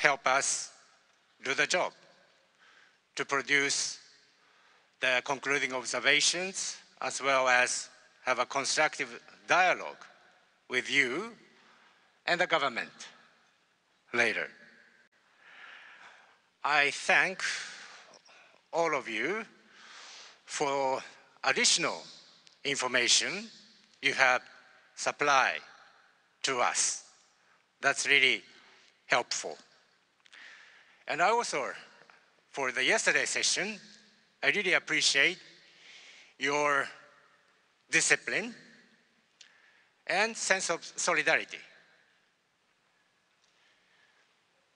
help us do the job, to produce the concluding observations, as well as have a constructive dialogue with you and the government later. I thank all of you for additional information you have supplied to us. That's really helpful. And I also, for the yesterday session, I really appreciate your discipline and sense of solidarity.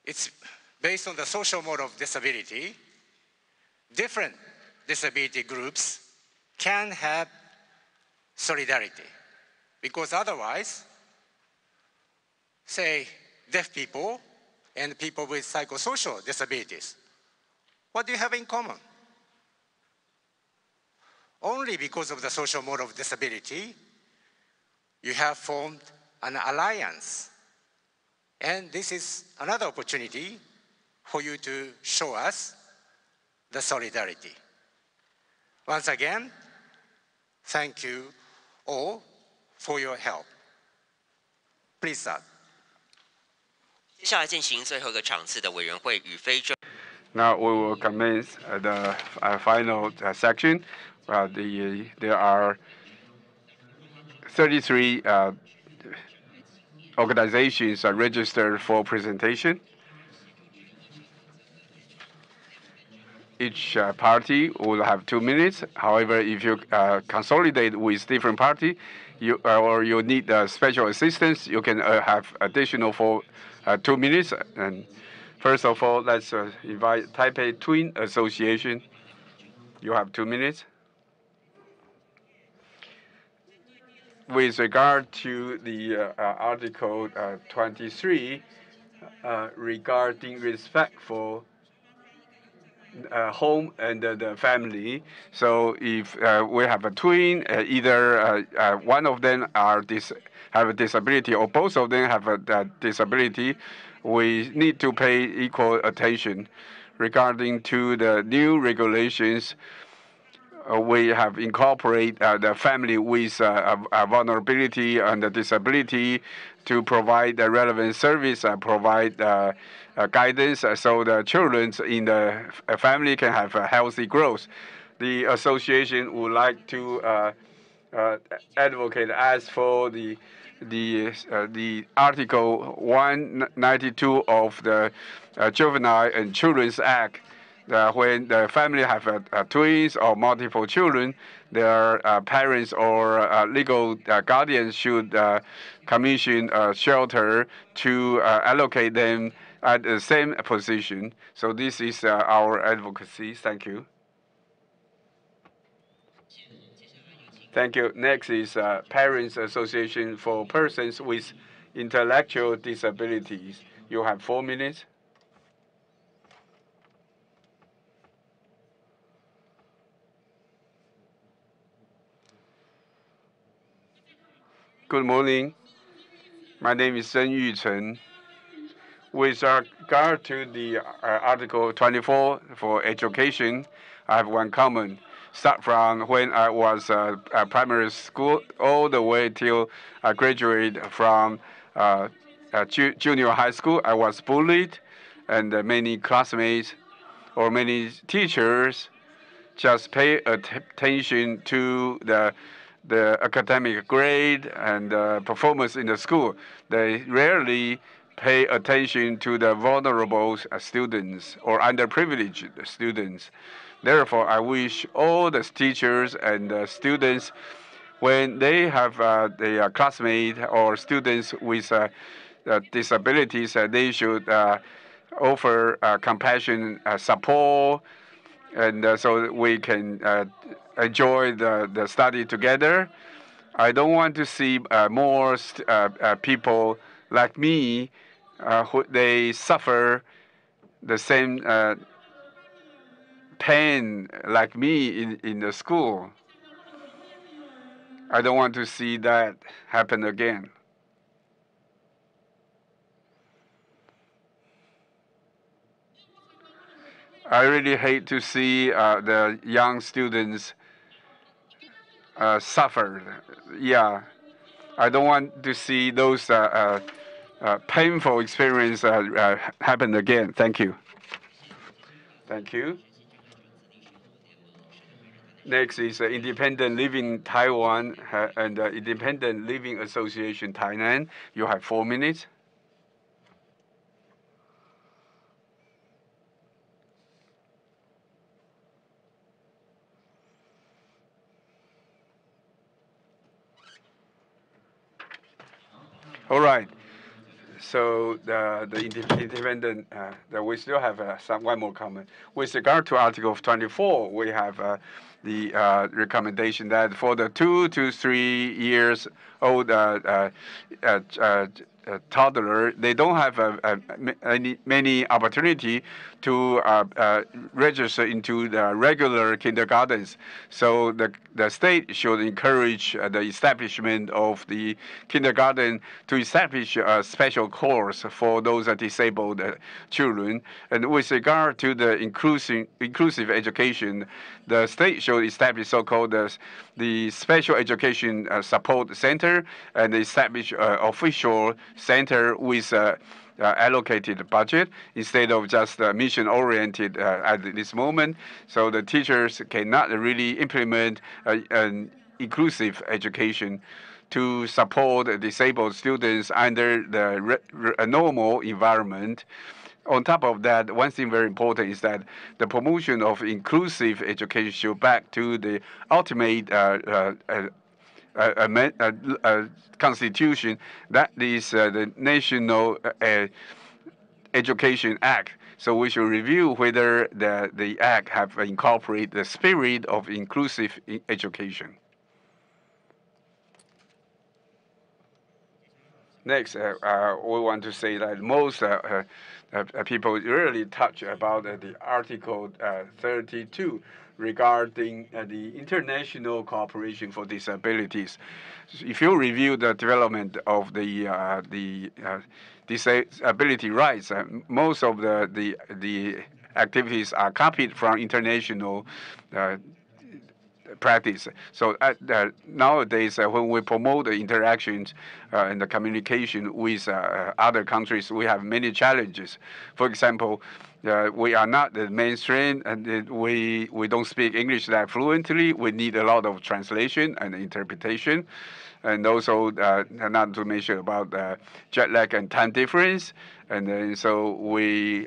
It's based on the social mode of disability. Different disability groups can have solidarity, because otherwise, say, deaf people and people with psychosocial disabilities, what do you have in common? Only because of the social mode of disability, you have formed an alliance. And this is another opportunity for you to show us the solidarity. Once again, thank you all for your help. Please start. 接下来进行最后一个场次的委员会与非政。Now we will commence the final section. There are 33 organizations are registered for presentation. Each party will have 2 minutes. However, if you consolidate with different party, or you need special assistance, you can have additional for 2 minutes. And first of all, let's invite Taipei Twin Association. You have 2 minutes. With regard to the Article 23 regarding respectful home and the family. So if we have a twin, either one of them have a disability or both of them have a disability, we need to pay equal attention. Regarding to the new regulations, we have incorporated the family with a vulnerability and a disability to provide the relevant service, provide guidance, so the children in the family can have a healthy growth. The association would like to advocate as for the Article 192 of the Juvenile and Children's Act. When the family have twins or multiple children, their parents or legal guardians should commission a shelter to allocate them at the same position. So this is our advocacy. Thank you. Thank you. Next is Parents Association for Persons with Intellectual Disabilities. You have 4 minutes. Good morning. My name is Zhen Yuchen. With regard to the Article 24 for education, I have one comment. Start from when I was primary school all the way till I graduated from junior high school, I was bullied, and many classmates or many teachers just pay attention to the academic grade and performance in the school. They rarely pay attention to the vulnerable students or underprivileged students. Therefore, I wish all the teachers and students, when they have their classmates or students with disabilities, they should offer compassion, support, and so we can enjoy the study together. I don't want to see more people like me who they suffer the same pain like me in the school. I don't want to see that happen again. I really hate to see the young students suffer. Yeah, I don't want to see those painful experience happen again. Thank you. Thank you. Next is Independent Living Taiwan and Independent Living Association Thailand. You have 4 minutes. All right. So the independent, we still have one more comment. With regard to Article 24, we have the recommendation that for the 2 to 3 years old toddler, they don't have many opportunity to register into the regular kindergartens. So the state should encourage the establishment of the kindergarten to establish a special course for those disabled children. And with regard to the inclusive education, the state should establish so-called the Special Education Support Center and establish official center with allocated budget instead of just mission-oriented at this moment. So the teachers cannot really implement an inclusive education to support disabled students under the normal environment. On top of that, one thing very important is that the promotion of inclusive education should back to the ultimate constitution, that is the National Education Act. So we should review whether the act have incorporated the spirit of inclusive education. Next, we want to say that most people really touch about the Article 32 regarding the international cooperation for disabilities. If you review the development of the disability rights, most of the activities are copied from international practice. So nowadays, when we promote the interactions and the communication with other countries, we have many challenges. For example, we are not the mainstream, and we don't speak English that fluently. We need a lot of translation and interpretation. And also, not to mention about jet lag and time difference. And then, so we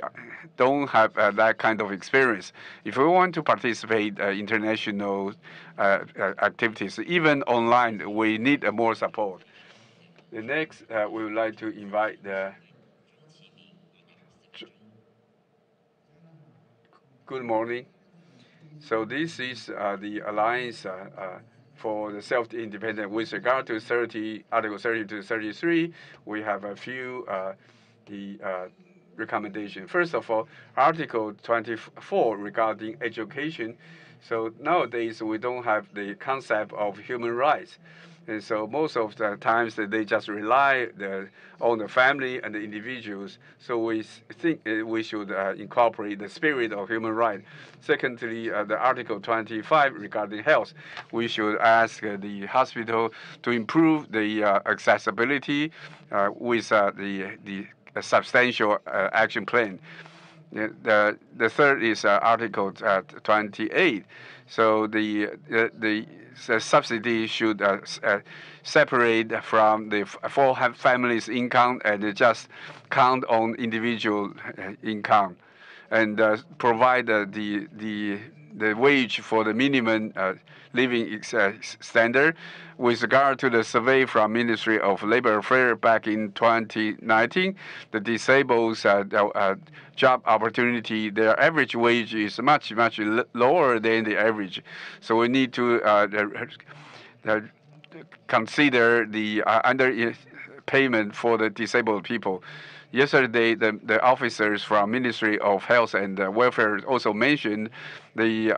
don't have that kind of experience. If we want to participate international activities, even online, we need more support. The next, we would like to invite the. Good morning. So this is the alliance for the self-independent. With regard to Article 30 to 33, we have a few recommendations. First of all, Article 24 regarding education. So nowadays, we don't have the concept of human rights. And so most of the times they just rely on the family and the individuals. So we think we should incorporate the spirit of human rights. Secondly, the Article 25 regarding health, we should ask the hospital to improve the accessibility with the substantial action plan. The third is Article 28. So the subsidy should separate from the full family's income and just count on individual income, and provide the wage for the minimum living standard. With regard to the survey from Ministry of Labor Affairs back in 2019, the disabled job opportunity, their average wage is much lower than the average. So we need to consider the underpayment for the disabled people. Yesterday, the officers from Ministry of Health and Welfare also mentioned the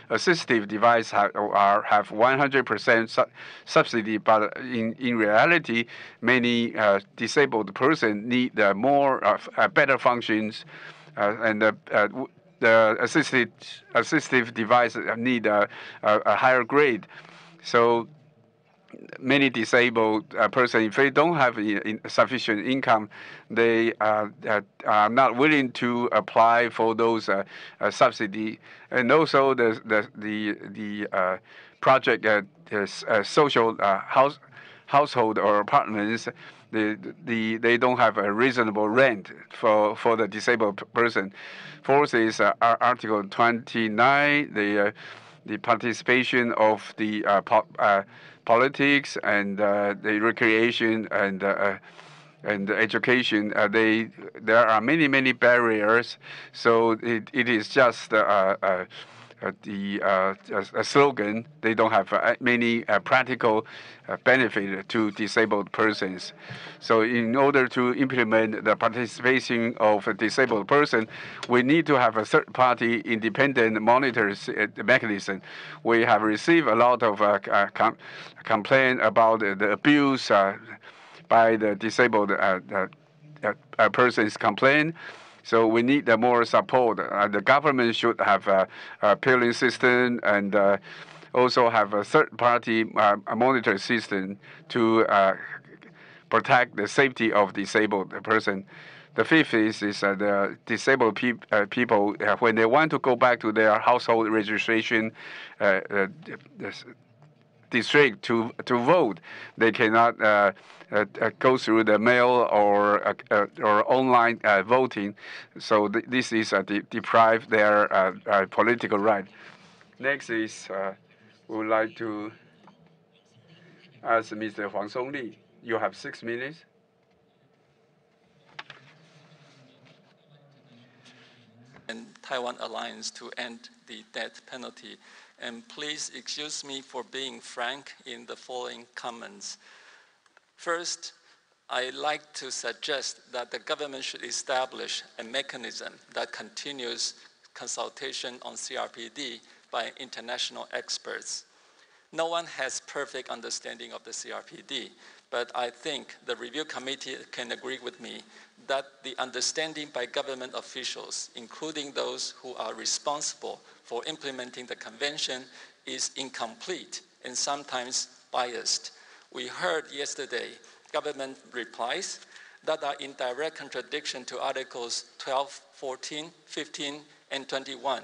assistive device have 100% subsidy, but in reality, many disabled person need better functions, and the the assistive devices need a higher grade. So many disabled persons, if they don't have sufficient income, they are not willing to apply for those subsidy. And also the project social household or apartments, they don't have a reasonable rent for the disabled person. Fourth is Article 29, the participation of the politics and the recreation and education. There are many barriers, so it is just a slogan. They don't have many practical benefit to disabled persons. So in order to implement the participation of a disabled person, we need to have a third-party independent monitors mechanism. We have received a lot of complaint about the abuse by the disabled persons complaint. So we need more support. The government should have a peeling system and also have a third-party monitor system to protect the safety of disabled person. The fifth is the disabled people, when they want to go back to their household registration district to vote, they cannot go through the mail or online voting. So this is deprive their political right. Next is we would like to ask Mr. Huang Songli. You have 6 minutes. And Taiwan Alliance to end the death penalty. And please excuse me for being frank in the following comments. First, I like to suggest that the government should establish a mechanism that continues consultation on CRPD by international experts. No one has perfect understanding of the CRPD, but I think the review committee can agree with me that the understanding by government officials, including those who are responsible for implementing the convention, is incomplete and sometimes biased. We heard yesterday government replies that are in direct contradiction to Articles 12, 14, 15, and 21.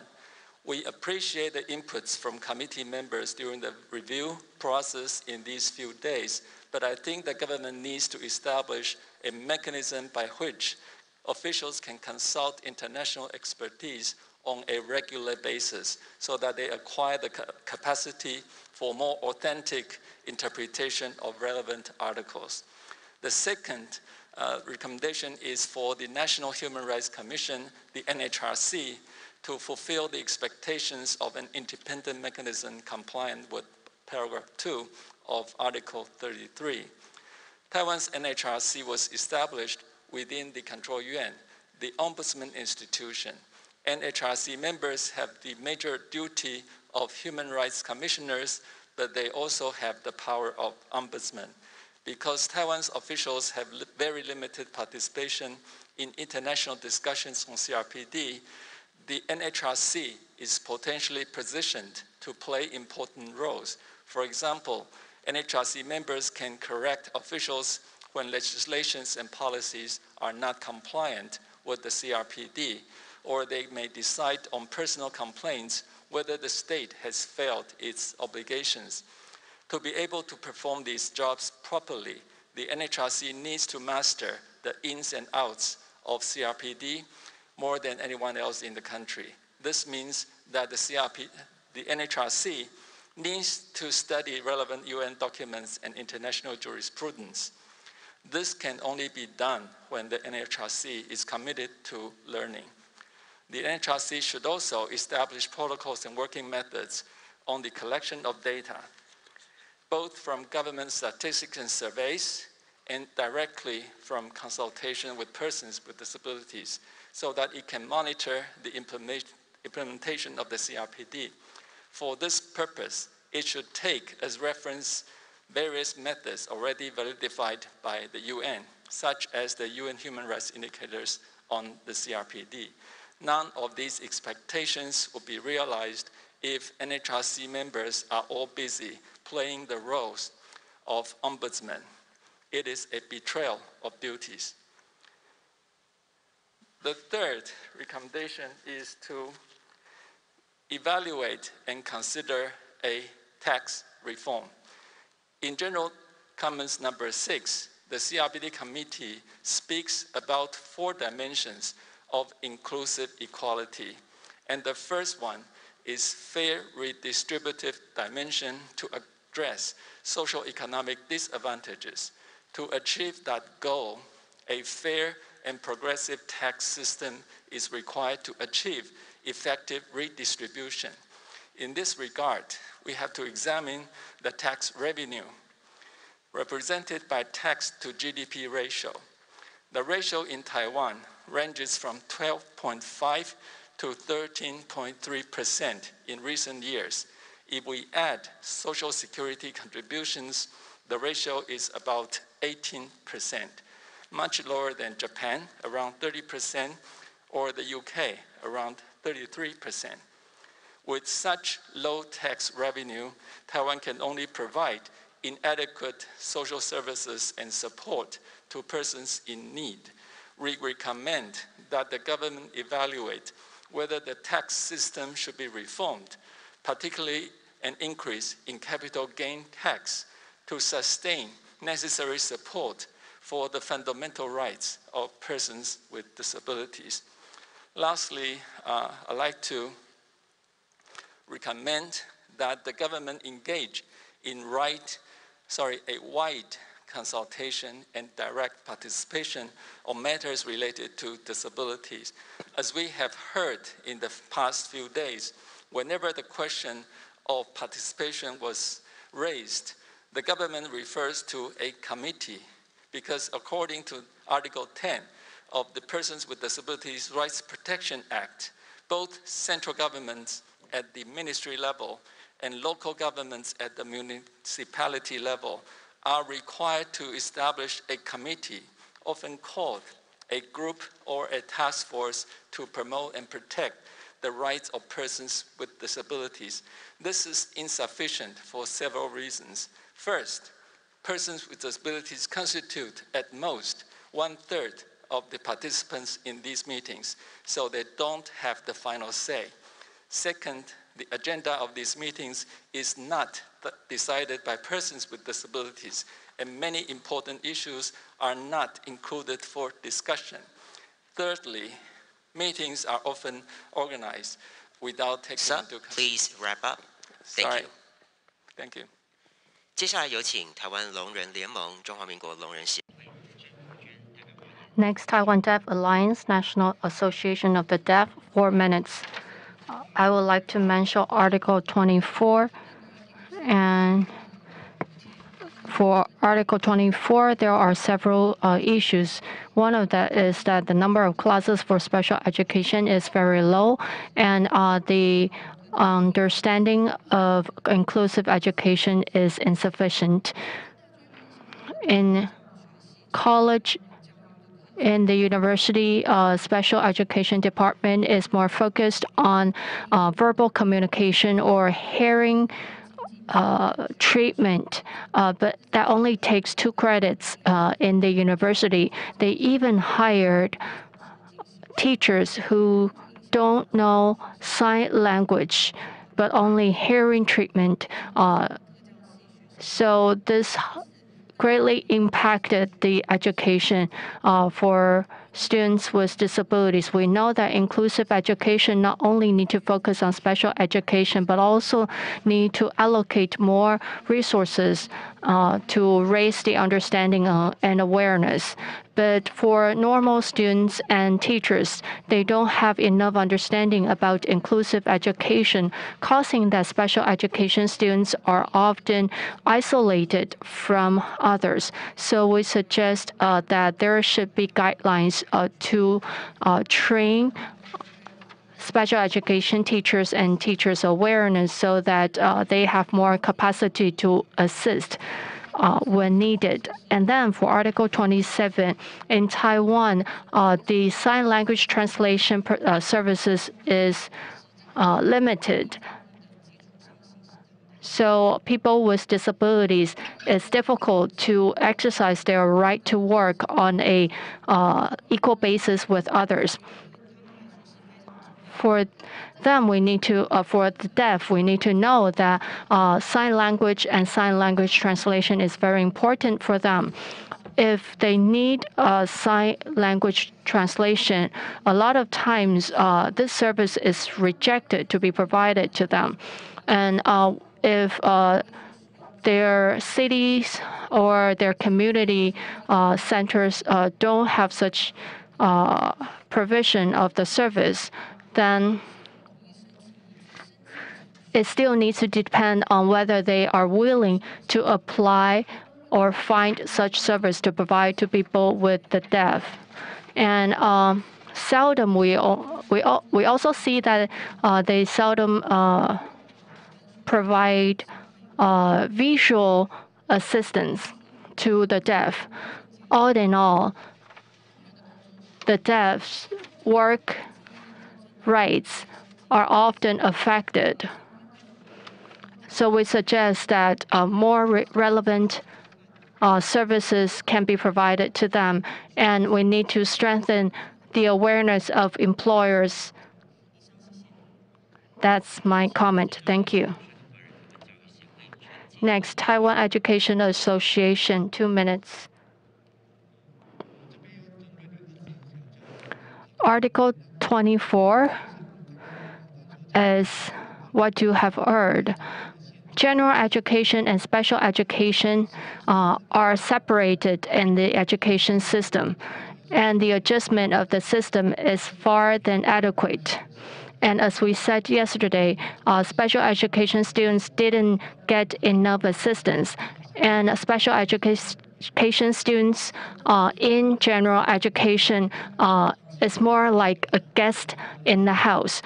We appreciate the inputs from committee members during the review process in these few days, but I think the government needs to establish a mechanism by which officials can consult international expertise on a regular basis so that they acquire the capacity for more authentic interpretation of relevant articles. The second recommendation is for the National Human Rights Commission, the NHRC, to fulfill the expectations of an independent mechanism compliant with paragraph 2 of Article 33. Taiwan's NHRC was established within the Control Yuan, the Ombudsman institution. NHRC members have the major duty of human rights commissioners, but they also have the power of ombudsman. Because Taiwan's officials have very limited participation in international discussions on CRPD, the NHRC is potentially positioned to play important roles. For example, NHRC members can correct officials when legislations and policies are not compliant with the CRPD, or they may decide on personal complaints whether the state has failed its obligations. To be able to perform these jobs properly, the NHRC needs to master the ins and outs of CRPD more than anyone else in the country. This means that the NHRC needs to study relevant UN documents and international jurisprudence. This can only be done when the NHRC is committed to learning. The NHRC should also establish protocols and working methods on the collection of data, both from government statistics and surveys and directly from consultation with persons with disabilities, so that it can monitor the implementation of the CRPD. For this purpose, it should take as reference various methods already validated by the UN, such as the UN Human Rights Indicators on the CRPD. None of these expectations will be realized if NHRC members are all busy playing the roles of ombudsman. It is a betrayal of duties. The third recommendation is to evaluate and consider a tax reform. In General Comments number 6, the CRPD committee speaks about 4 dimensions of inclusive equality. And the first one is fair redistributive dimension to address social-economic disadvantages. To achieve that goal, a fair and progressive tax system is required to achieve effective redistribution. In this regard, we have to examine the tax revenue represented by tax to GDP ratio. The ratio in Taiwan ranges from 12.5 to 13.3% in recent years. If we add Social Security contributions, the ratio is about 18%, much lower than Japan, around 30%, or the UK, around 33%. With such low tax revenue, Taiwan can only provide inadequate social services and support to persons in need. We recommend that the government evaluate whether the tax system should be reformed, particularly an increase in capital gain tax to sustain necessary support for the fundamental rights of persons with disabilities. Lastly, I'd like to recommend that the government engage in a wide consultation and direct participation on matters related to disabilities. As we have heard in the past few days, whenever the question of participation was raised, the government refers to a committee because according to Article 10 of the Persons with Disabilities Rights Protection Act, both central governments at the ministry level and local governments at the municipality level are required to establish a committee, often called a group or a task force, to promote and protect the rights of persons with disabilities. This is insufficient for several reasons. First, persons with disabilities constitute at most 1/3 of the participants in these meetings, so they don't have the final say. Second, the agenda of these meetings is not decided by persons with disabilities, and many important issues are not included for discussion. Thirdly, meetings are often organized without taking Sir, into consideration. please wrap up. Thank you. Thank you. 接下来有请台湾聋人联盟中华民国聋人协会。 Next, Taiwan Deaf Alliance, National Association of the Deaf, 4 minutes. I would like to mention Article 24. And for Article 24, there are several issues. One of that is that the number of classes for special education is very low, and the understanding of inclusive education is insufficient. In college, in the university, special education department is more focused on verbal communication or hearing treatment, but that only takes 2 credits in the university. They even hired teachers who don't know sign language, but only hearing treatment. So this greatly impacted the education for students with disabilities. We know that inclusive education not only need to focus on special education, but also need to allocate more resources to raise the understanding and awareness. But for normal students and teachers, they don't have enough understanding about inclusive education, causing that special education students are often isolated from others. So we suggest that there should be guidelines to train special education teachers and teachers' awareness so that they have more capacity to assist. when needed. And then for Article 27, in Taiwan, the sign language translation services is limited. So people with disabilities, it's difficult to exercise their right to work on a equal basis with others. For them, we need to, for the deaf, we need to know that sign language and sign language translation is very important for them. If they need sign language translation, a lot of times this service is rejected to be provided to them. And if their cities or their community centers don't have such provision of the service, then it still needs to depend on whether they are willing to apply or find such service to provide to people with the deaf. And seldom we also see that they seldom provide visual assistance to the deaf. All in all, the deaf's work rights are often affected. So we suggest that more relevant services can be provided to them, and we need to strengthen the awareness of employers. That's my comment. Thank you. Next, Taiwan Education Association, 2 minutes. Article 24 is what you have heard. General education and special education are separated in the education system, and the adjustment of the system is far than adequate. And as we said yesterday, special education students didn't get enough assistance, and special education students in general education is more like a guest in the house.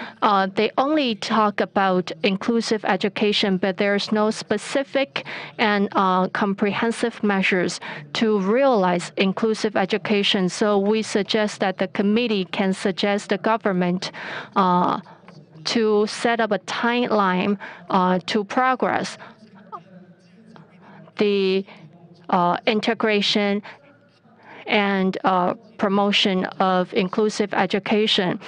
They only talk about inclusive education, but there's no specific and comprehensive measures to realize inclusive education. So we suggest that the committee can suggest the government to set up a timeline to progress the integration and promotion of inclusive education.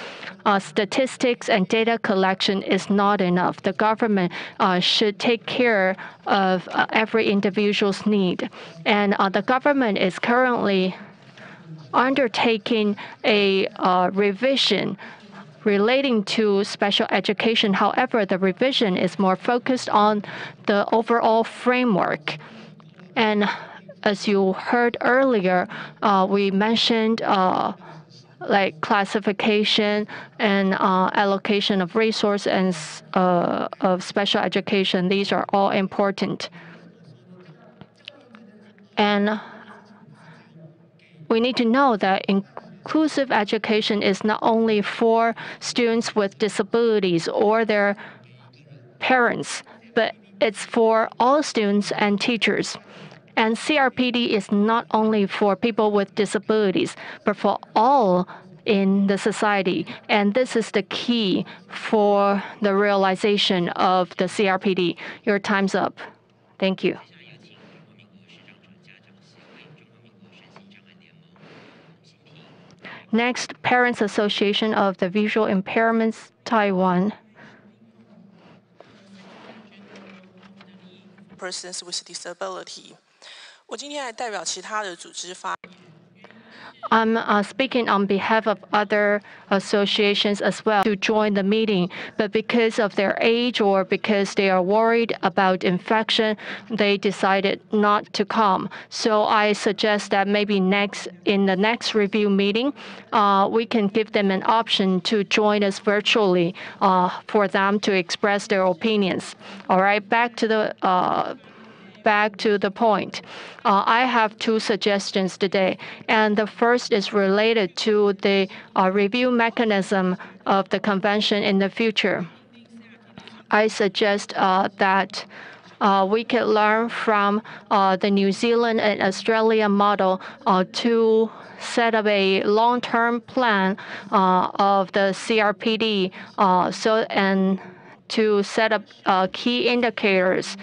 Statistics and data collection is not enough. The government should take care of every individual's need. And the government is currently undertaking a revision relating to special education. However, the revision is more focused on the overall framework. And as you heard earlier, we mentioned like classification and allocation of resource and of special education. These are all important. And we need to know that inclusive education is not only for students with disabilities or their parents, but it's for all students and teachers. And CRPD is not only for people with disabilities, but for all in the society. And this is the key for the realization of the CRPD. Your time's up. Thank you. Next, Parents Association of the Visual Impairments, Taiwan. Persons with disability. 我今天来代表其他的组织发。I'm speaking on behalf of other associations as well to join the meeting, but because of their age or because they are worried about infection, they decided not to come. So I suggest that maybe in the next review meeting, we can give them an option to join us virtually for them to express their opinions. All right, back to the point. I have 2 suggestions today, and the first is related to the review mechanism of the convention in the future. I suggest that we can learn from the New Zealand and Australia model to set up a long-term plan of the CRPD and to set up key indicators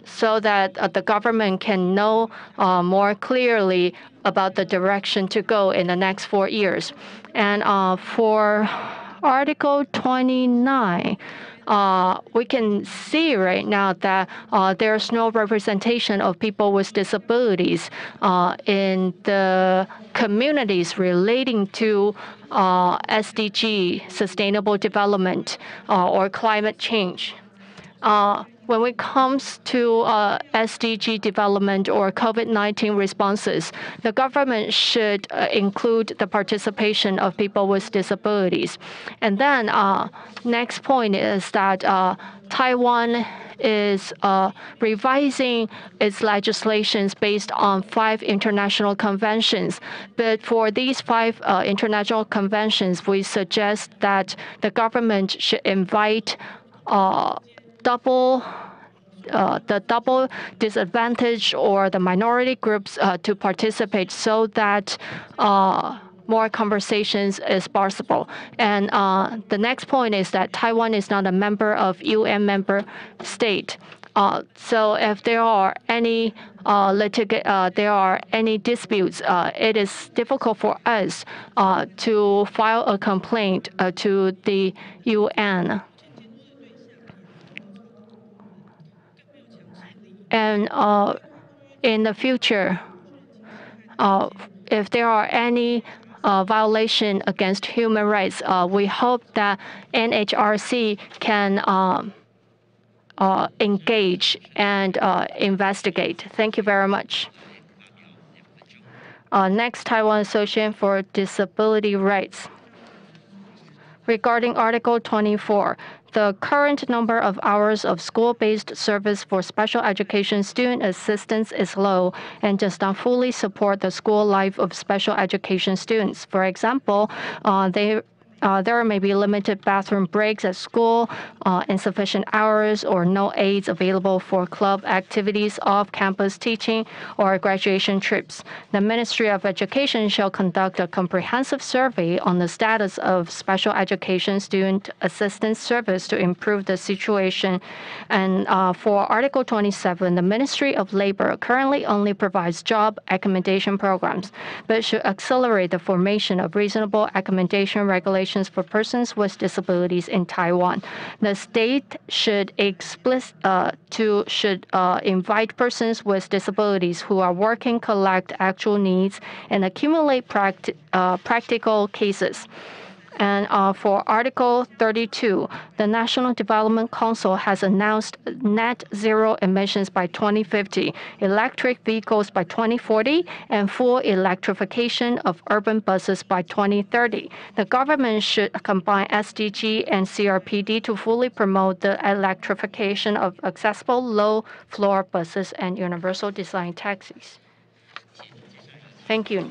so that the government can know more clearly about the direction to go in the next 4 years. And for Article 29, we can see right now that there's no representation of people with disabilities in the communities relating to SDG, sustainable development, or climate change. When it comes to SDG development or COVID-19 responses, the government should include the participation of people with disabilities. And then next point is that Taiwan is revising its legislations based on 5 international conventions. But for these 5 international conventions, we suggest that the government should invite the double disadvantage or the minority groups to participate so that more conversations is possible. And the next point is that Taiwan is not a member of UN member state. So if there are any disputes, it is difficult for us to file a complaint to the UN. And in the future, if there are any violation against human rights, we hope that NHRC can engage and investigate. Thank you very much. Next, Taiwan Association for Disability Rights. Regarding Article 24, the current number of hours of school-based service for special education student assistance is low and does not fully support the school life of special education students. For example, there may be limited bathroom breaks at school, insufficient hours, or no aids available for club activities, off-campus teaching, or graduation trips. The Ministry of Education shall conduct a comprehensive survey on the status of special education student assistance service to improve the situation. And for Article 27, the Ministry of Labor currently only provides job accommodation programs, but should accelerate the formation of reasonable accommodation regulations for persons with disabilities in Taiwan. The state should invite persons with disabilities who are working, collect actual needs, and accumulate practical cases. And for Article 32, the National Development Council has announced net zero emissions by 2050, electric vehicles by 2040, and full electrification of urban buses by 2030. The government should combine SDG and CRPD to fully promote the electrification of accessible low-floor buses and universal design taxis. Thank you.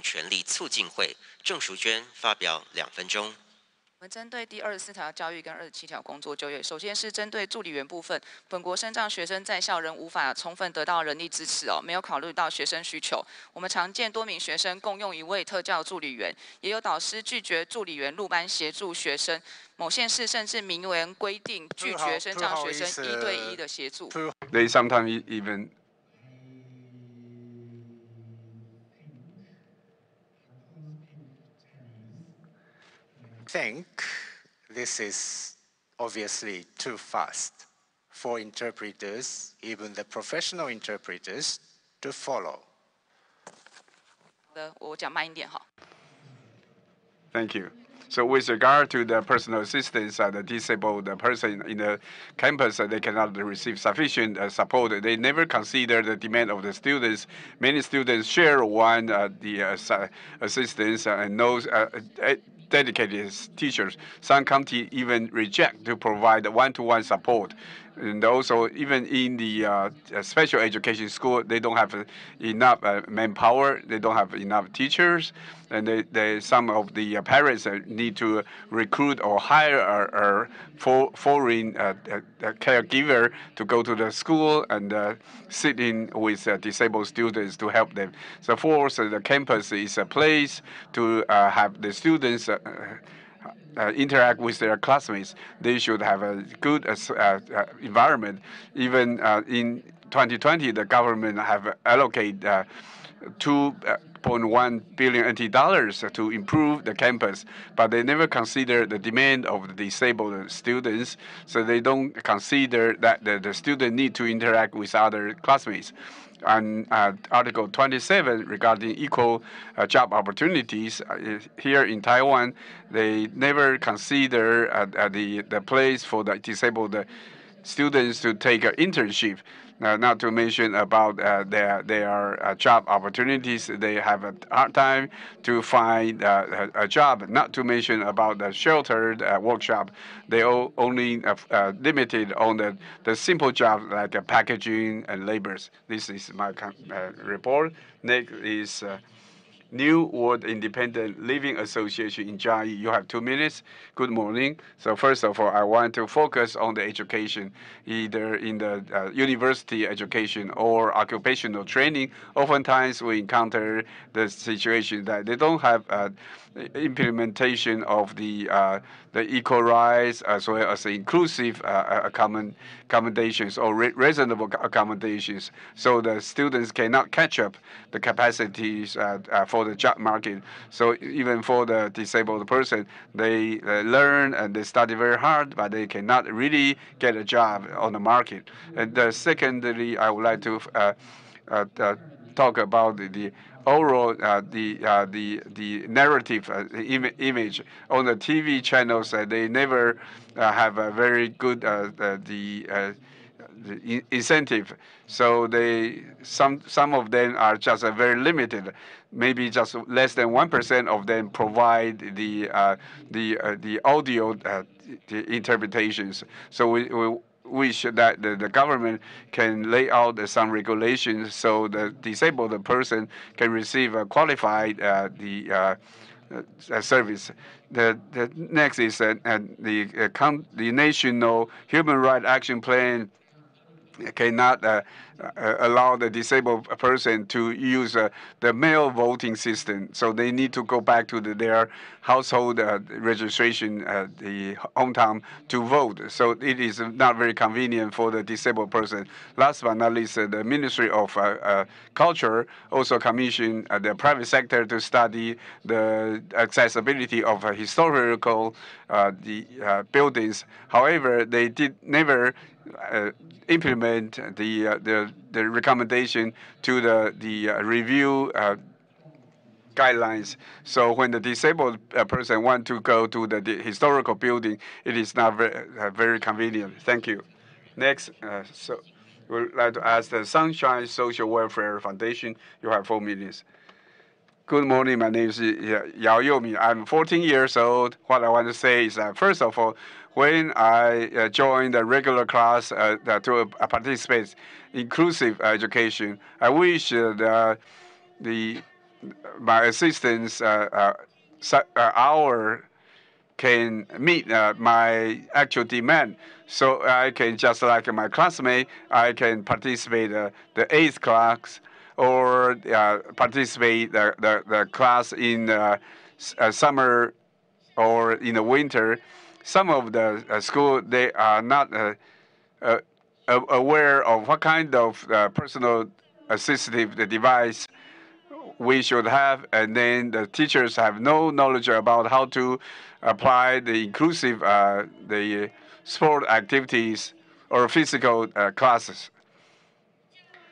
权利促进会郑淑娟发表2分钟。我们针对第24条教育跟27条工作就业，首先是针对助理员部分，本国身障学生在校仍无法充分得到人力支持没有考虑到学生需求。我们常见多名学生共用1位特教助理员，也有导师拒绝助理员入班协助学生。某县市甚至明文规定拒绝身障学生1对1的协助。They sometimes even think this is obviously too fast for interpreters, even the professional interpreters, to follow. 我讲慢一点哈。Thank you. So with regard to the personal assistance, the disabled person in the campus, they cannot receive sufficient support. They never consider the demand of the students. Many students share the assistance and knows dedicated teachers. Some counties even reject to provide one-to-one support. And also, even in the special education school, they don't have enough manpower. They don't have enough teachers, and some of the parents need to recruit or hire a foreign caregiver to go to the school and sit in with disabled students to help them. So, fourth, the campus is a place to have the students. Interact with their classmates. They should have a good environment. Even in 2020, the government have allocated 2.1 billion NT dollars to improve the campus, but they never consider the demand of the disabled students, so they don't consider that the student need to interact with other classmates. On Article 27 regarding equal job opportunities, here in Taiwan, they never consider the place for the disabled students to take an internship. Not to mention about their job opportunities. They have a hard time to find a job. Not to mention about the sheltered workshop. They only limited on the simple jobs like packaging and labors. This is my report. Next is New World Independent Living Association in Chiayi. You have 2 minutes. Good morning. So first of all, I want to focus on the education, either in the university education or occupational training. Oftentimes, we encounter the situation that they don't have implementation of the equal rights as well as inclusive accommodations or reasonable accommodations. So the students cannot catch up the capacities for the job market. So even for the disabled person, they learn and they study very hard, but they cannot really get a job on the market. And secondly, I would like to talk about the overall the narrative image on the TV channels. They never have a very good the incentive. So some of them are just very limited. Maybe just less than 1% of them provide the audio the interpretations. So we wish that the government can lay out some regulations so the disabled person can receive a qualified service. The next is the National Human Rights Action Plan cannot allow the disabled person to use the mail voting system. So they need to go back to their household registration, the hometown, to vote. So it is not very convenient for the disabled person. Last but not least, the Ministry of Culture also commissioned the private sector to study the accessibility of historical buildings. However, they did never implement the recommendation to the review guidelines. So when the disabled person want to go to the historical building, it is not very convenient. Thank you. Next, so we would like to ask the Sunshine Social Welfare Foundation. You have 4 minutes. Good morning. My name is Yao Youmi. I'm 14 years old. What I want to say is that, first of all, when I joined the regular class to participate inclusive education, I wish my assistants hour can meet my actual demand. So I can, just like my classmate, I can participate the 8th class or participate the class in summer or in the winter. Some of the school, they are not aware of what kind of personal assistive device we should have, and then the teachers have no knowledge about how to apply the inclusive the sport activities or physical classes.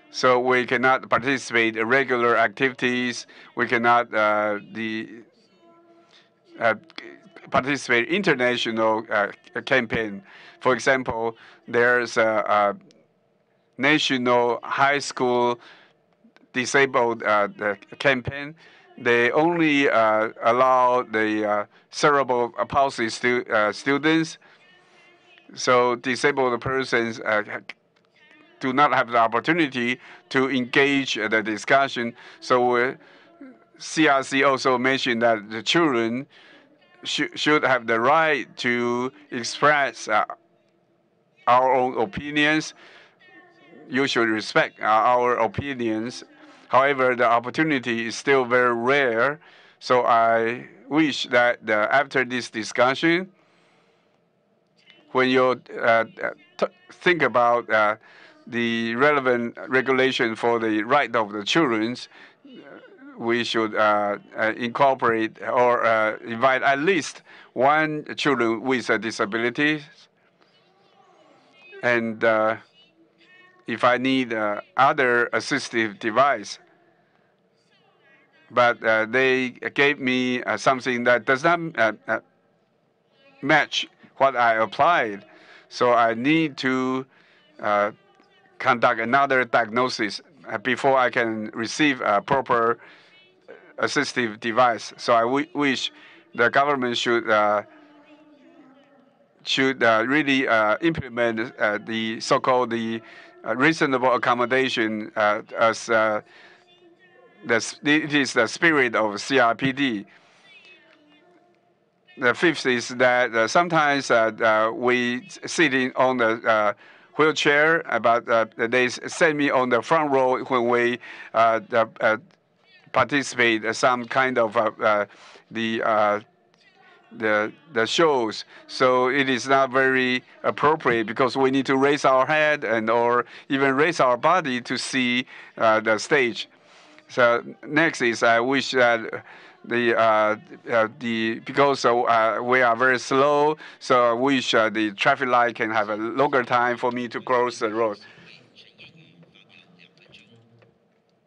So we cannot participate in regular activities. We cannot participate in international campaign. For example, there's a national high school disabled campaign. They only allow the cerebral palsy students So disabled persons do not have the opportunity to engage the discussion. So CRC also mentioned that the children should have the right to express our own opinions. You should respect our opinions. However, the opportunity is still very rare. So I wish that after this discussion, when you think about the relevant regulation for the right of the children, we should incorporate or invite at least one children with a disability. And if I need other assistive device, but they gave me something that does not match what I applied, so I need to conduct another diagnosis before I can receive a proper assistive device. So I wish the government should really implement the so-called reasonable accommodation as it is the spirit of CRPD. The fifth is that sometimes we sitting on the wheelchair, but they send me on the front row when we participate in some kind of the shows. So it is not very appropriate because we need to raise our head and or even raise our body to see the stage. So next is I wish that because we are very slow, so I wish the traffic light can have a longer time for me to cross the road.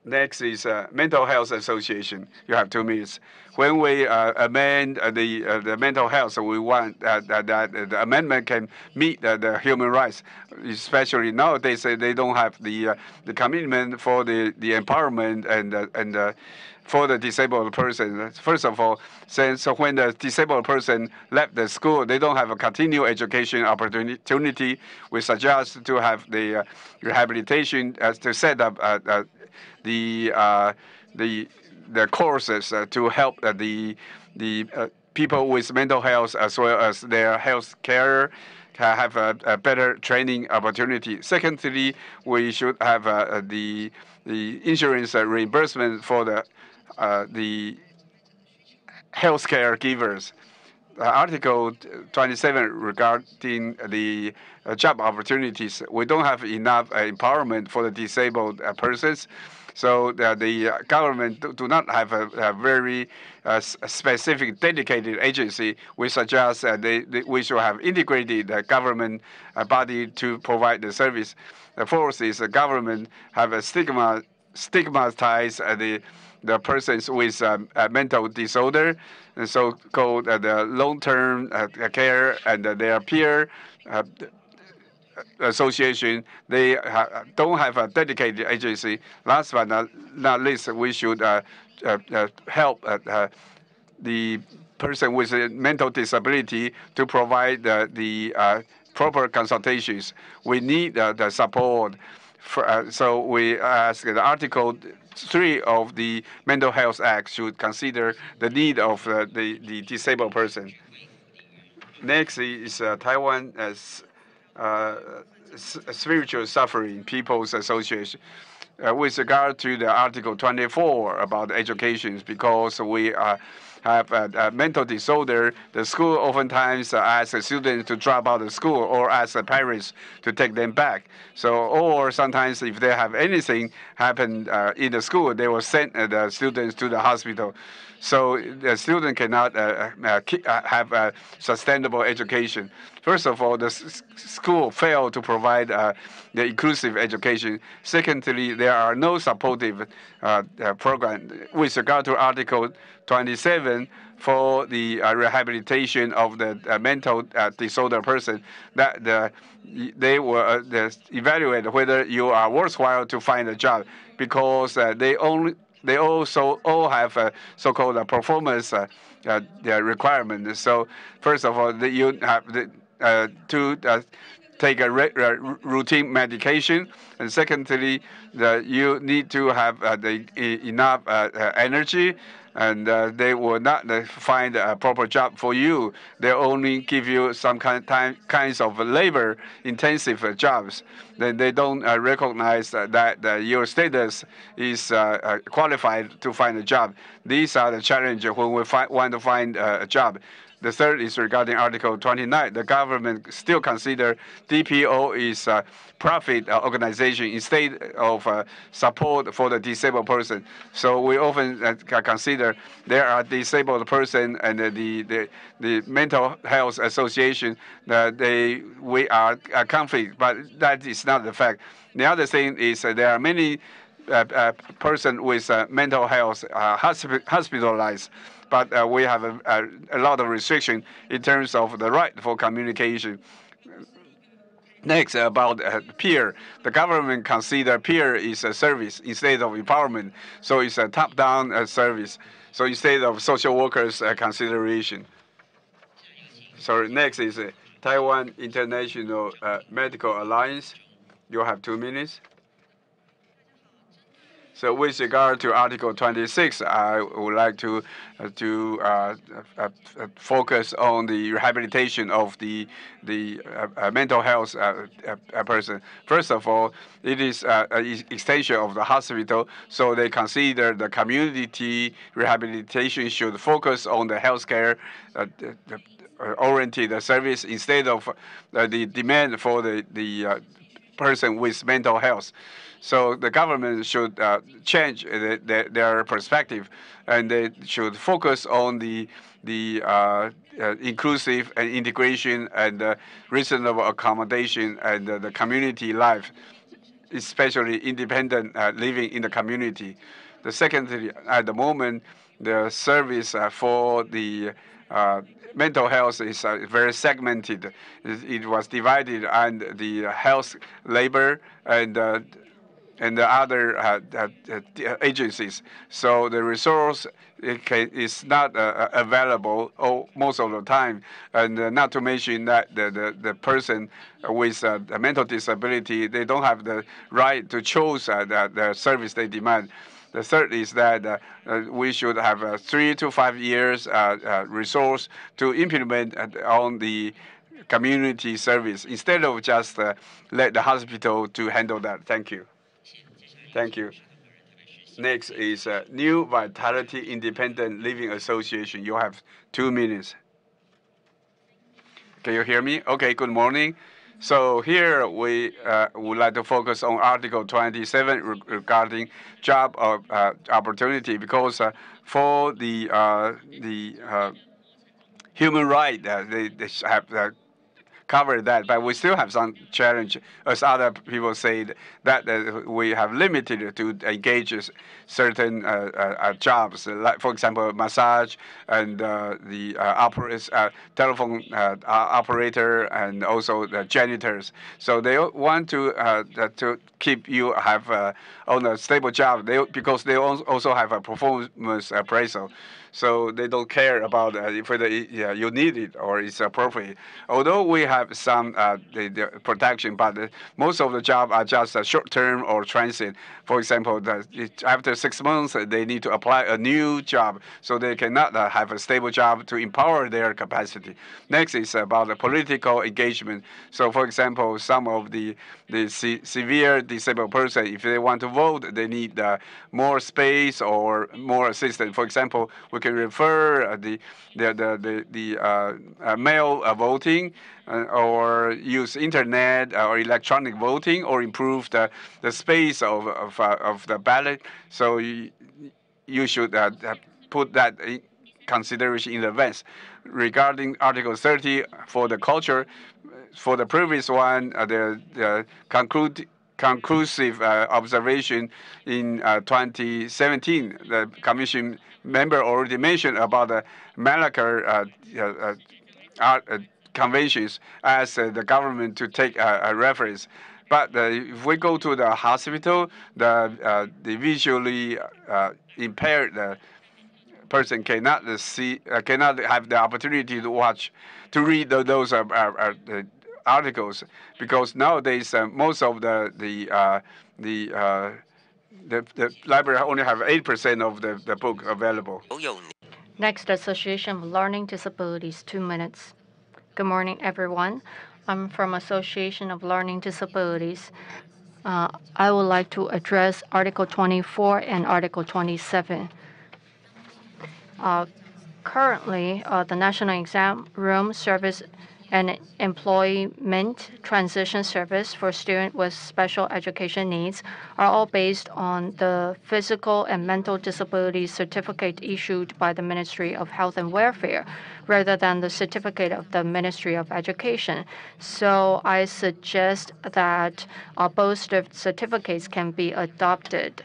Next is Mental Health Association. You have 2 minutes. When we amend the mental health, we want that the amendment can meet the human rights, especially nowadays they don't have the commitment for the empowerment and for the disabled person. First of all, since when the disabled person left the school, they don't have a continued education opportunity. We suggest to have the rehabilitation to set up the courses to help the people with mental health as well as their health care have a better training opportunity. Secondly, we should have the insurance reimbursement for the health care givers. Article 27 regarding the job opportunities, we don't have enough empowerment for the disabled persons. So the government do not have a very specific dedicated agency. We suggest we should have integrated government body to provide the service. The fourth is the government have a stigmatized the persons with a mental disorder, and so-called the long-term care and their peer association. They don't have a dedicated agency. Last but not least, we should help the person with a mental disability to provide the proper consultations. We need the support. So we ask the Article 3 of the Mental Health Act should consider the need of the disabled person. Next is Taiwan as Spiritual Suffering People's Association. With regard to the Article 24 about education, because we have a mental disorder, the school oftentimes asks the students to drop out of school or ask the parents to take them back. So, or sometimes if they have anything happen in the school, they will send the students to the hospital. So the student cannot have a sustainable education. First of all, the school failed to provide the inclusive education. Secondly, there are no supportive program. With regard to Article 27 for the rehabilitation of the mental disorder person, that they will evaluate whether you are worthwhile to find a job, because they also all have a so-called performance requirement. So first of all, you have take a routine medication, and secondly, you need to have enough energy, and they will not find a proper job for you. They only give you some kinds of labor-intensive jobs. Then they don't recognize that your status is qualified to find a job. These are the challenges when we want to find a job. The third is regarding Article 29. The government still consider DPO is a profit organization instead of support for the disabled person. So we often consider there are disabled person and the mental health association that we are a conflict, but that is not the fact. The other thing is there are many person with mental health hospitalized, but we have a lot of restriction in terms of the right for communication. Next, about peer. The government consider peer is a service instead of empowerment, so it's a top-down service. So instead of social workers consideration. So next is Taiwan International Medical Alliance. You have 2 minutes. So with regard to Article 26, I would like to focus on the rehabilitation of the mental health person. First of all, it is an extension of the hospital, so they consider the community rehabilitation should focus on the healthcare oriented service instead of the demand for the person with mental health. So the government should change their perspective, and they should focus on the inclusive and integration and reasonable accommodation and the community life, especially independent living in the community. The second, at the moment, the service for the mental health is very segmented. It was divided on the health, labor, and the other agencies. So the resource is not available most of the time, and not to mention that the person with a mental disability, they don't have the right to choose the service they demand. The third is that we should have 3 to 5 years resource to implement on the community service instead of just let the hospital to handle that. Thank you. Thank you. Next is New Vitality Independent Living Association. You have 2 minutes. Can you hear me? Okay, good morning. So here we would like to focus on Article 27 regarding job opportunity, because for the human right, they have cover that, but we still have some challenge, as other people said, that we have limited to engage certain jobs, like for example massage and the telephone operator and also the janitors. So they want to keep you have on a stable job, because they also have a performance appraisal. So they don't care about whether you need it or it's appropriate. Although we have some the protection, but most of the jobs are just short-term or transit. For example, after 6 months, they need to apply a new job, so they cannot have a stable job to empower their capacity. Next is about the political engagement. So, for example, some of the severe disabled person, if they want to vote, they need more space or more assistance. For example, we can refer the mail voting, or use internet or electronic voting, or improve the space of the ballot. So you should put that in consideration in advance. Regarding Article 30 for the culture, for the previous one, the conclusive observation in 2017, the Commission member already mentioned about the Malacca conventions as the government to take a reference. But if we go to the hospital, the visually impaired person cannot cannot have the opportunity to read those articles, because nowadays most of the library only have 8% of the book available. Next, Association of Learning Disabilities, 2 minutes. Good morning, everyone. I'm from Association of Learning Disabilities. I would like to address Article 24 and Article 27. Currently, the National Exam Room Service and Employment Transition Service for students with special education needs are all based on the physical and mental disability certificate issued by the Ministry of Health and Welfare rather than the certificate of the Ministry of Education. So I suggest that both the certificates can be adopted.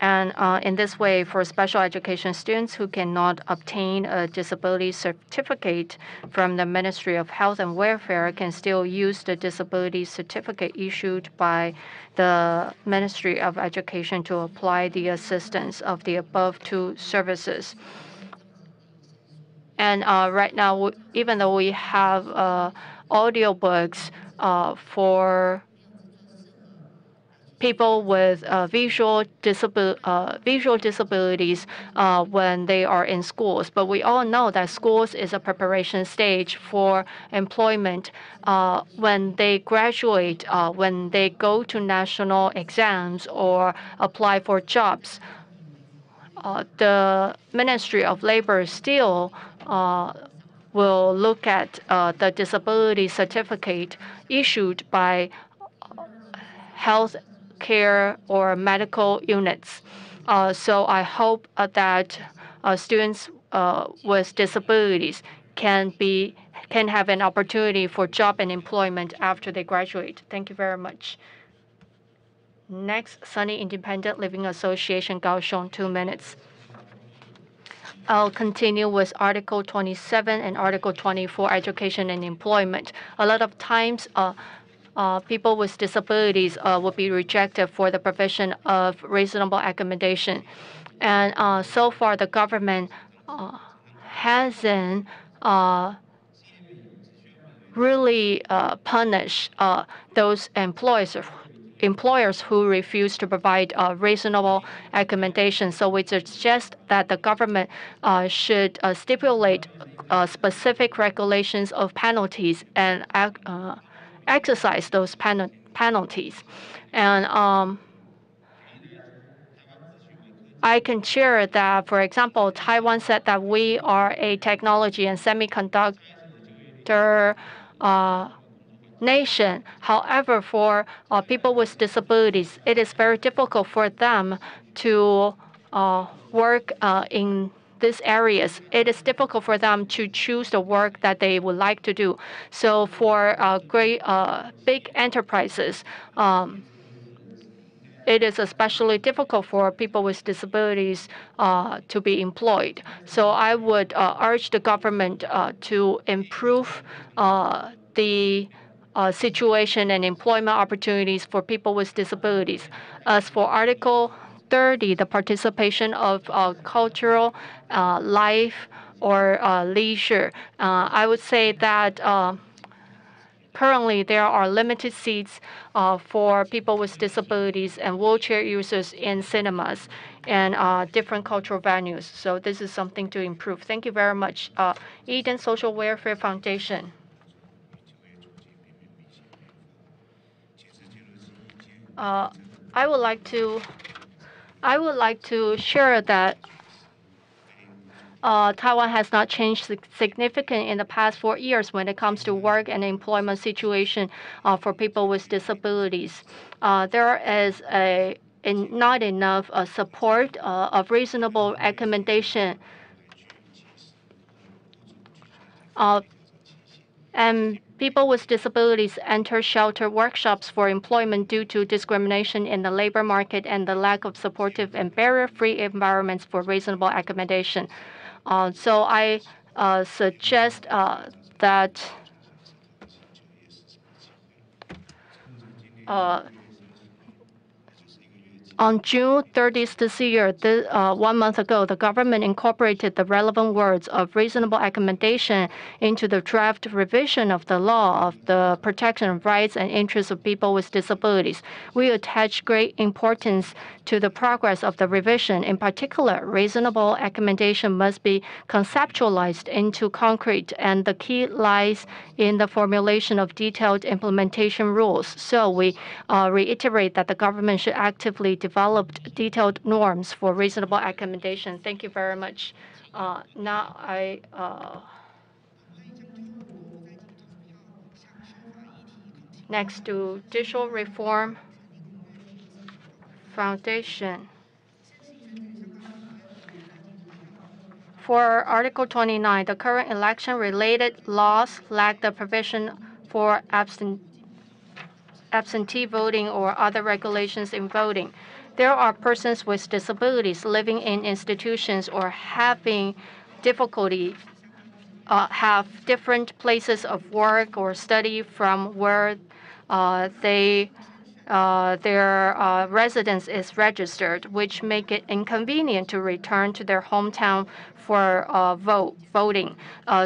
And in this way, for special education students who cannot obtain a disability certificate from the Ministry of Health and Welfare can still use the disability certificate issued by the Ministry of Education to apply the assistance of the above two services. And right now, even though we have audiobooks for people with visual disabilities when they are in schools. But we all know that schools is a preparation stage for employment. When they graduate, when they go to national exams or apply for jobs, the Ministry of Labor still will look at the disability certificate issued by health care or medical units. So I hope that students with disabilities can have an opportunity for job and employment after they graduate. Thank you very much. Next, Sunny Independent Living Association, Kaohsiung, 2 minutes. I'll continue with Article 27 and Article 24, Education and Employment. A lot of times, people with disabilities will be rejected for the provision of reasonable accommodation. And so far, the government hasn't really punished those employers who refuse to provide reasonable accommodation. So we suggest that the government should stipulate specific regulations of penalties and exercise those penalties. And I can share that, for example, Taiwan said that we are a technology and semiconductor nation. However, for people with disabilities, it is very difficult for them to work in these areas. It is difficult for them to choose the work that they would like to do. So for big enterprises, it is especially difficult for people with disabilities to be employed. So I would urge the government to improve the situation and employment opportunities for people with disabilities. As for Article 30, the participation of cultural life or leisure, I would say that currently, there are limited seats for people with disabilities and wheelchair users in cinemas and different cultural venues. So this is something to improve. Thank you very much. Eden Social Welfare Foundation. I would like to share that Taiwan has not changed significantly in the past 4 years when it comes to work and employment situation for people with disabilities. There is not enough support of reasonable accommodation. And people with disabilities enter shelter workshops for employment due to discrimination in the labor market and the lack of supportive and barrier-free environments for reasonable accommodation. So I suggest that On June 30th this year, 1 month ago, the government incorporated the relevant words of reasonable accommodation into the draft revision of the law of the protection of rights and interests of people with disabilities. We attach great importance to the progress of the revision. In particular, reasonable accommodation must be conceptualized into concrete, and the key lies in the formulation of detailed implementation rules. So we reiterate that the government should actively develop detailed norms for reasonable accommodation. Thank you very much. Now next to Judicial Reform Foundation. For Article 29, the current election-related laws lack the provision for absentee voting or other regulations in voting. There are persons with disabilities living in institutions or having difficulty have different places of work or study from where their residence is registered, which make it inconvenient to return to their hometown for voting.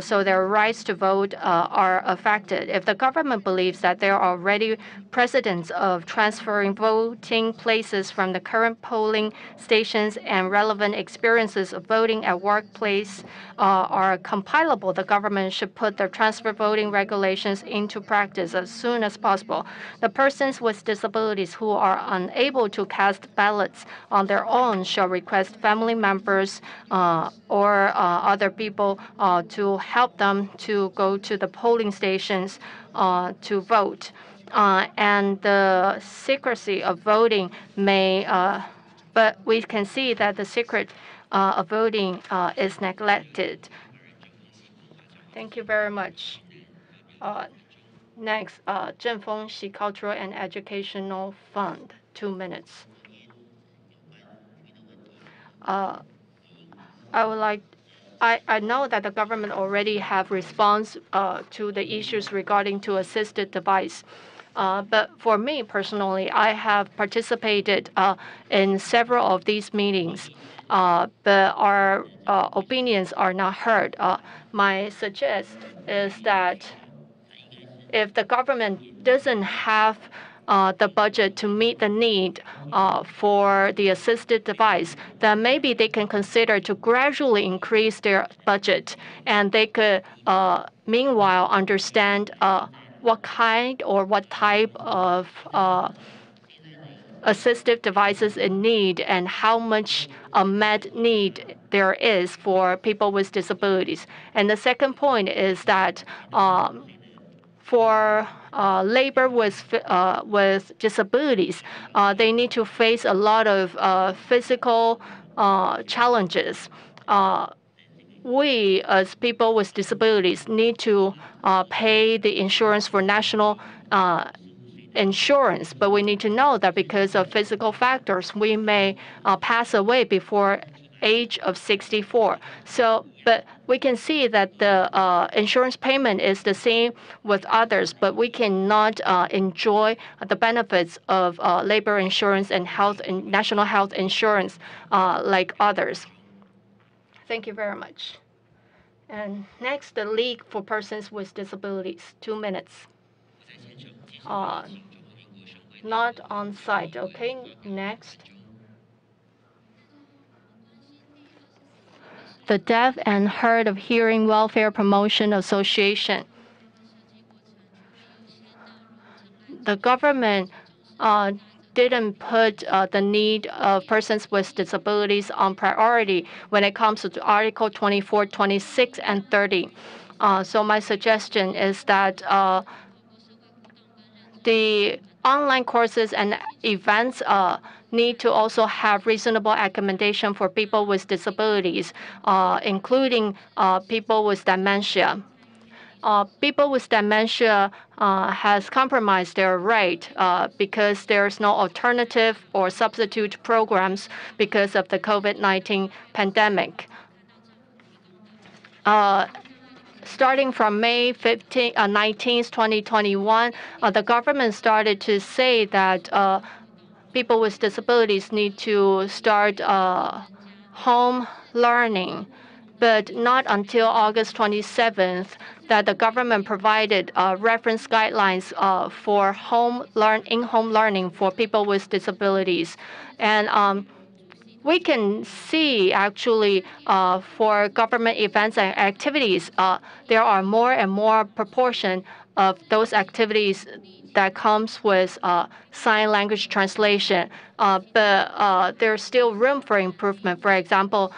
So their rights to vote are affected. If the government believes that there are already precedents of transferring voting places from the current polling stations and relevant experiences of voting at workplace are compilable, the government should put the transfer voting regulations into practice as soon as possible. The persons with disabilities who are unable to cast ballots on their own shall request family members or other people to help them to go to the polling stations to vote. And the secrecy of voting may, but we can see that the secret of voting is neglected. Thank you very much. Next, 正风喜 Cultural and Educational Fund, 2 minutes. I know that the government already have response to the issues regarding to assisted device. But for me personally, I have participated in several of these meetings, but our opinions are not heard. My suggest is that if the government doesn't have the budget to meet the need for the assisted device, then maybe they can consider to gradually increase their budget, and they could meanwhile understand what kind or what type of assistive devices in need and how much unmet need there is for people with disabilities. And the second point is that for labor with disabilities, they need to face a lot of physical challenges. We, as people with disabilities, need to pay the insurance for national insurance, but we need to know that because of physical factors, we may pass away before age of 64. But we can see that the insurance payment is the same with others, but we cannot enjoy the benefits of labor insurance and national health insurance like others. Thank you very much. And next, the League for Persons with Disabilities, 2 minutes. Not on site. Okay, next. The Deaf and Hard of Hearing Welfare Promotion Association. The government didn't put the need of persons with disabilities on priority when it comes to Article 24, 26, and 30. So my suggestion is that the online courses and events need to also have reasonable accommodation for people with disabilities, including people with dementia. People with dementia has compromised their right because there's no alternative or substitute programs because of the COVID-19 pandemic. Starting from May 19th, 2021, the government started to say that people with disabilities need to start home learning, but not until August 27th that the government provided reference guidelines for in-home learning for people with disabilities. And we can see actually for government events and activities, there are more and more proportion of those activities that comes with sign language translation. But there's still room for improvement. For example,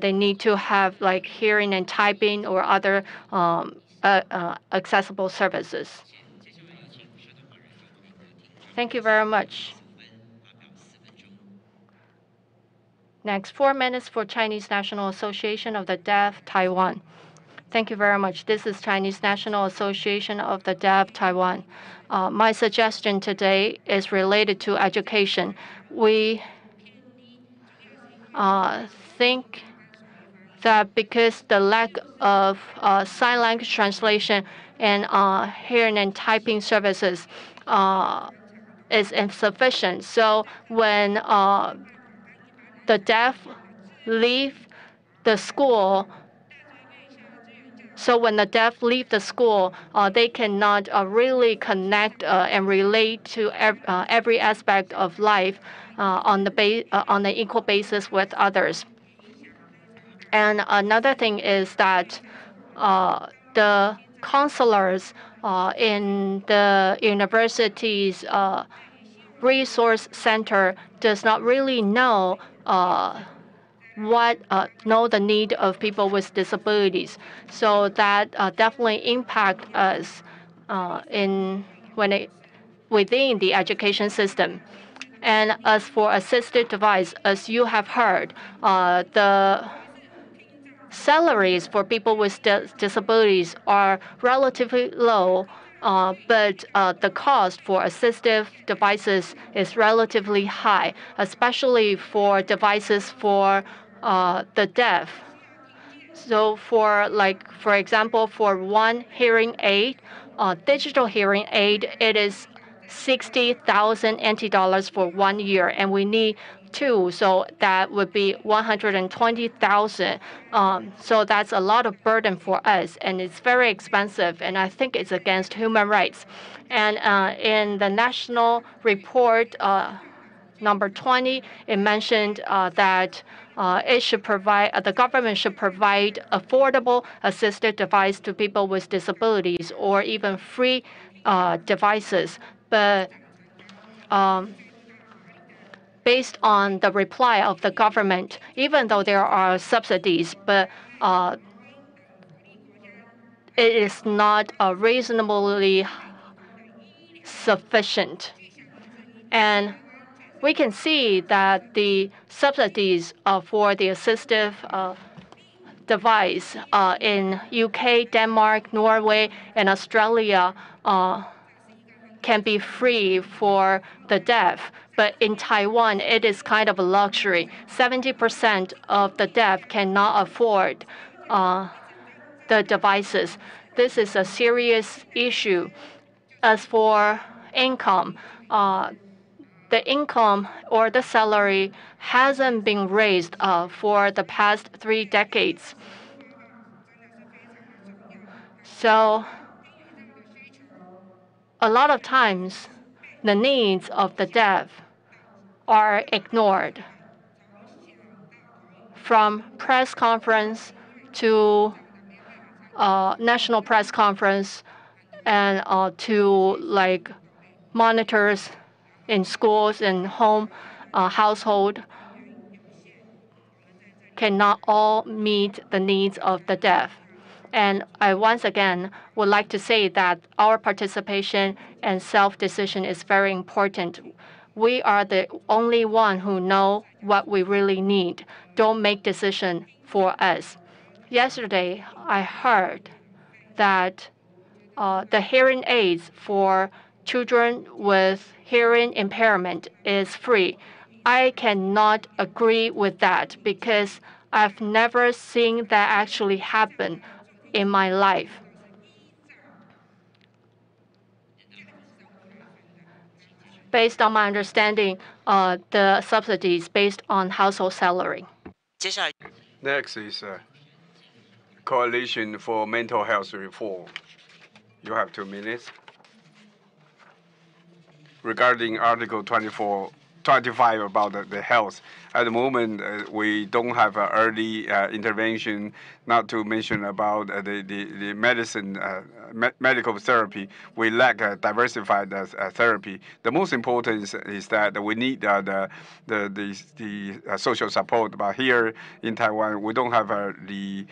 they need to have like hearing and typing or other accessible services. Thank you very much. Next, 4 minutes for Chinese National Association of the Deaf, Taiwan. Thank you very much. This is Chinese National Association of the Deaf, Taiwan. My suggestion today is related to education. We think that because the lack of sign language translation and hearing and typing services is insufficient. So when the deaf leave the school, they cannot really connect and relate to every aspect of life on the equal basis with others. And another thing is that the counselors in the university's resource center does not really know the need of people with disabilities. So that definitely impact us within the education system. And as for assistive device, as you have heard, the salaries for people with disabilities are relatively low, but the cost for assistive devices is relatively high, especially for devices for the deaf. So for example, for one hearing aid, digital hearing aid, it is 60,000 NT dollars for 1 year, and we need two, so that would be 120,000. So that's a lot of burden for us, and it's very expensive, and I think it's against human rights. And in the national report, number 20, it mentioned that the government should provide affordable assistive device to people with disabilities or even free devices. But based on the reply of the government, even though there are subsidies, but it is not reasonably sufficient. And we can see that the subsidies for the assistive device in UK, Denmark, Norway, and Australia can be free for the deaf. But in Taiwan, it is kind of a luxury. 70% of the deaf cannot afford the devices. This is a serious issue. As for income, the income or the salary hasn't been raised for the past 3 decades. So a lot of times, the needs of the deaf are ignored. From press conference to national press conference and to like monitors in schools and household cannot all meet the needs of the deaf. And I once again would like to say that our participation and self-decision is very important. We are the only one who know what we really need. Don't make decision for us. Yesterday, I heard that the hearing aids for children with hearing impairment is free. I cannot agree with that because I've never seen that actually happen in my life. based on my understanding, the subsidies based on household salary. 接下来 Next is Coalition for Mental Health Reform. You have 2 minutes. Regarding Article 25 about the health. At the moment, we don't have early intervention, not to mention about the medicine, medical therapy. We lack diversified therapy. The most important is that we need the social support. But here in Taiwan, we don't have the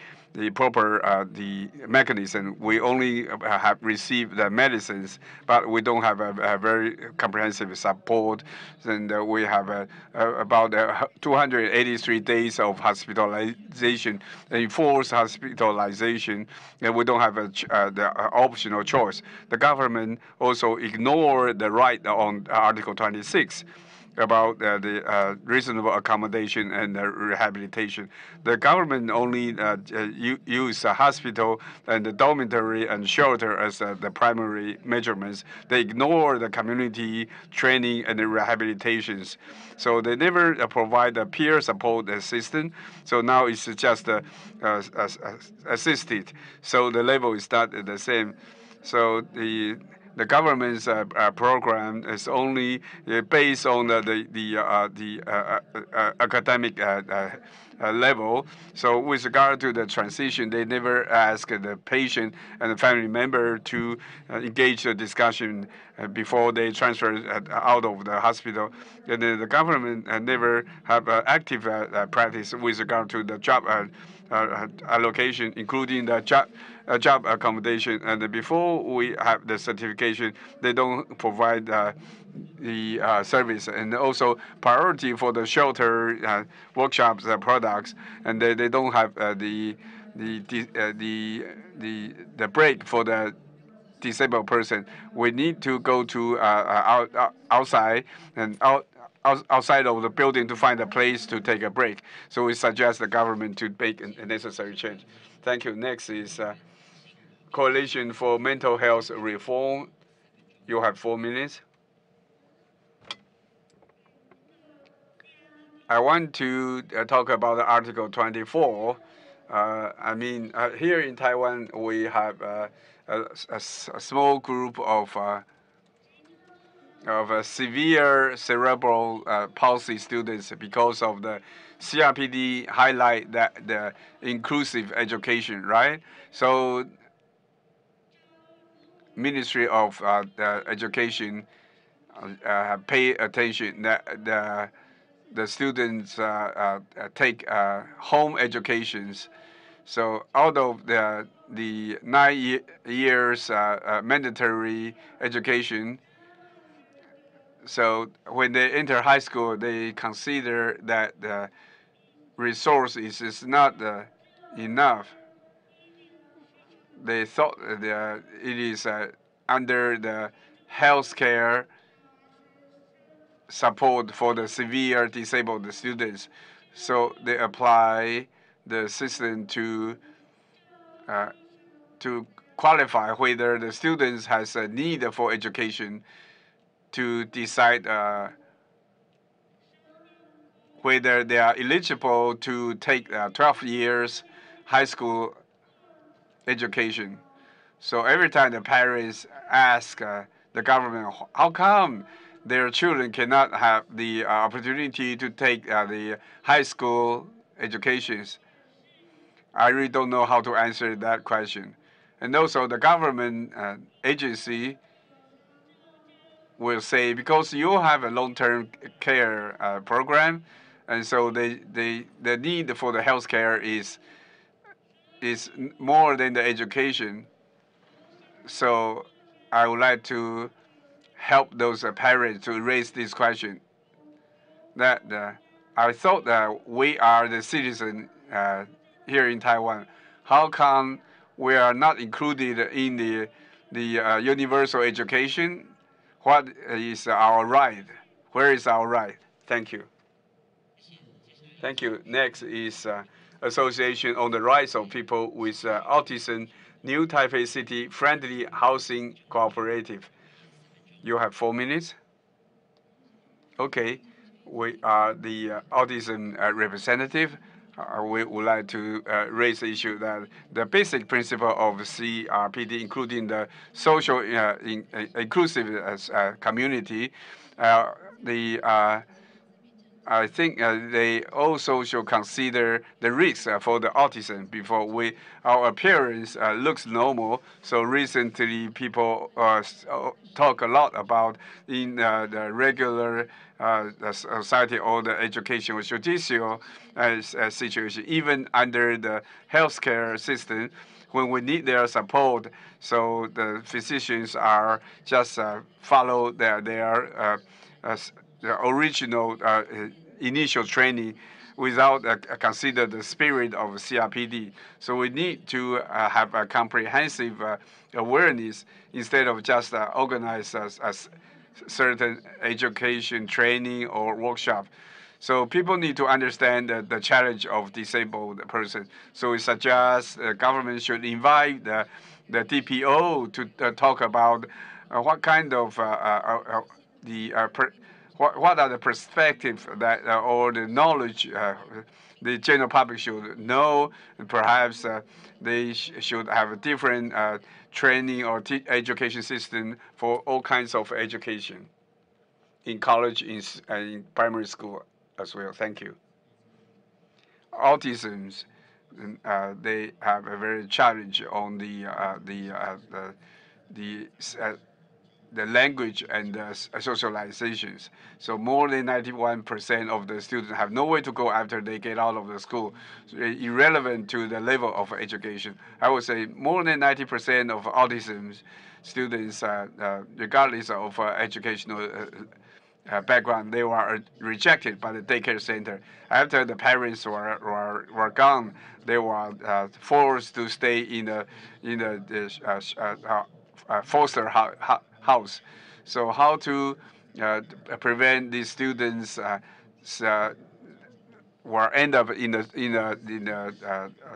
proper the mechanism. We only have received the medicines, but we don't have a very comprehensive support. And we have about 283 days of hospitalization, enforced hospitalization, and we don't have the optional choice. The government also ignored the right on Article 26 about the reasonable accommodation and rehabilitation. The government only use a hospital and the dormitory and shelter as the primary measurements. They ignore the community training and the rehabilitations. So they never provide a peer support system. So now it's just assisted. So the level is not the same. So the government's program is only based on the academic level. So with regard to the transition, they never ask the patient and the family member to engage the discussion before they transfer out of the hospital. And the government never have active practice with regard to the job allocation, including the job accommodation. And before we have the certification, they don't provide the service, and also priority for the shelter workshops products, and they don't have the break for the disabled person. We need to go to outside and outside of the building to find a place to take a break. So we suggest the government to make a necessary change. Thank you. Next is Coalition for Mental Health Reform. You have 4 minutes. I want to talk about Article 24. Here in Taiwan, we have a small group of severe cerebral palsy students because of the CRPD highlight that the inclusive education, right? So Ministry of the Education pay attention that the students take home educations. So out of the 9 years mandatory education, so when they enter high school, they consider that the resources is not enough. They thought that it is under the health care support for the severe disabled students. So they apply the system to qualify whether the students has a need for education, to decide whether they are eligible to take 12 years high school education. So every time the parents ask the government, how come their children cannot have the opportunity to take the high school educations? I really don't know how to answer that question. And also the government agency will say, because you have a long-term care program, and so the need for the health care is more than the education. So I would like to help those parents to raise this question. That I thought that we are the citizen here in Taiwan. How come we are not included in the universal education? What is our right? Where is our right? Thank you. Thank you. Next is Association on the Rights of People with Autism, New Taipei City Friendly Housing Cooperative. You have 4 minutes. Okay, we are the autism representative. We would like to raise the issue that the basic principle of CRPD, including the social inclusive community, I think they also should consider the risks for the autism before our appearance looks normal. So recently, people talk a lot about in the regular the society or the education or judicial situation, even under the healthcare system, when we need their support. So the physicians are just follow their the original initial training without consider the spirit of CRPD. So we need to have a comprehensive awareness instead of just organize a certain education training or workshop. So people need to understand the challenge of disabled person. So we suggest the government should invite the DPO to talk about what kind of what are the perspectives that or the knowledge the general public should know. Perhaps they should have a different training or education system for all kinds of education in college, in primary school as well. Thank you. Autisms, they have a very challenge on the language and socializations. So more than 91% of the students have nowhere to go after they get out of the school, so irrelevant to the level of education. I would say more than 90% of autism students, regardless of educational background, they were rejected by the daycare center. After the parents were gone, they were forced to stay in the foster house. So how to prevent these students will end up in a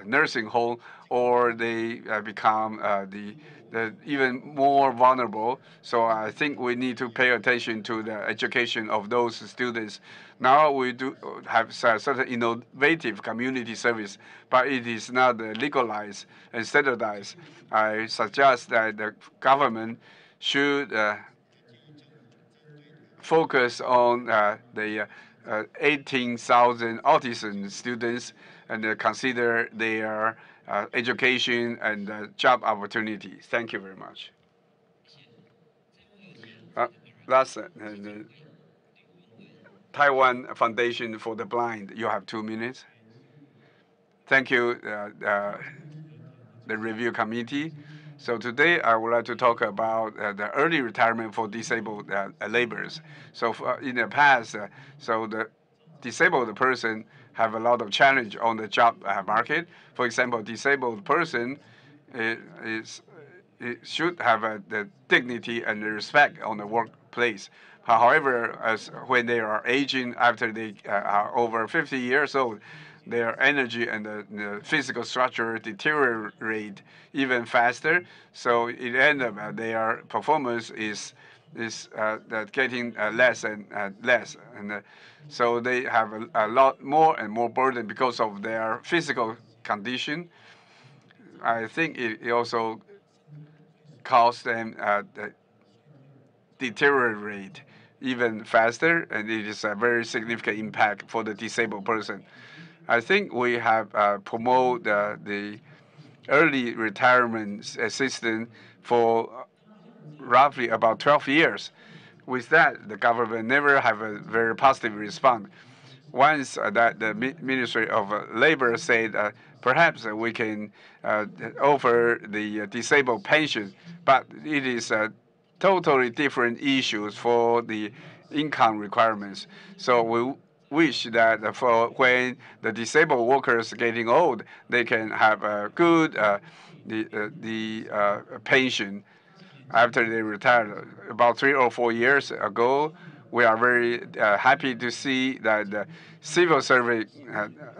nursing home, or they become the even more vulnerable. So I think we need to pay attention to the education of those students. Now we do have certain innovative community service, but it is not legalized and standardized. I suggest that the government should focus on the 18,000 autism students and consider their education and job opportunities. Thank you very much. Last, the Taiwan Foundation for the Blind. You have 2 minutes. Thank you, the review committee. So today I would like to talk about the early retirement for disabled laborers. So in the past, so the disabled person have a lot of challenge on the job market. For example, disabled person is it should have the dignity and the respect on the workplace. However, as when they are aging, after they are over 50 years old, their energy and the physical structure deteriorate even faster. So it ends up their performance is getting less and less, and so they have a lot more and more burden because of their physical condition. I think it also cause them deteriorate even faster, and it is a very significant impact for the disabled person. I think we have promoted the early retirement system for roughly about 12 years. With that, the government never have a very positive response. Once that the Ministry of Labor said perhaps we can offer the disabled pension, but it is totally different issues for the income requirements. So we wish that for when the disabled workers getting old, they can have a good pension after they retired. About 3 or 4 years ago, we are very happy to see that the civil servant,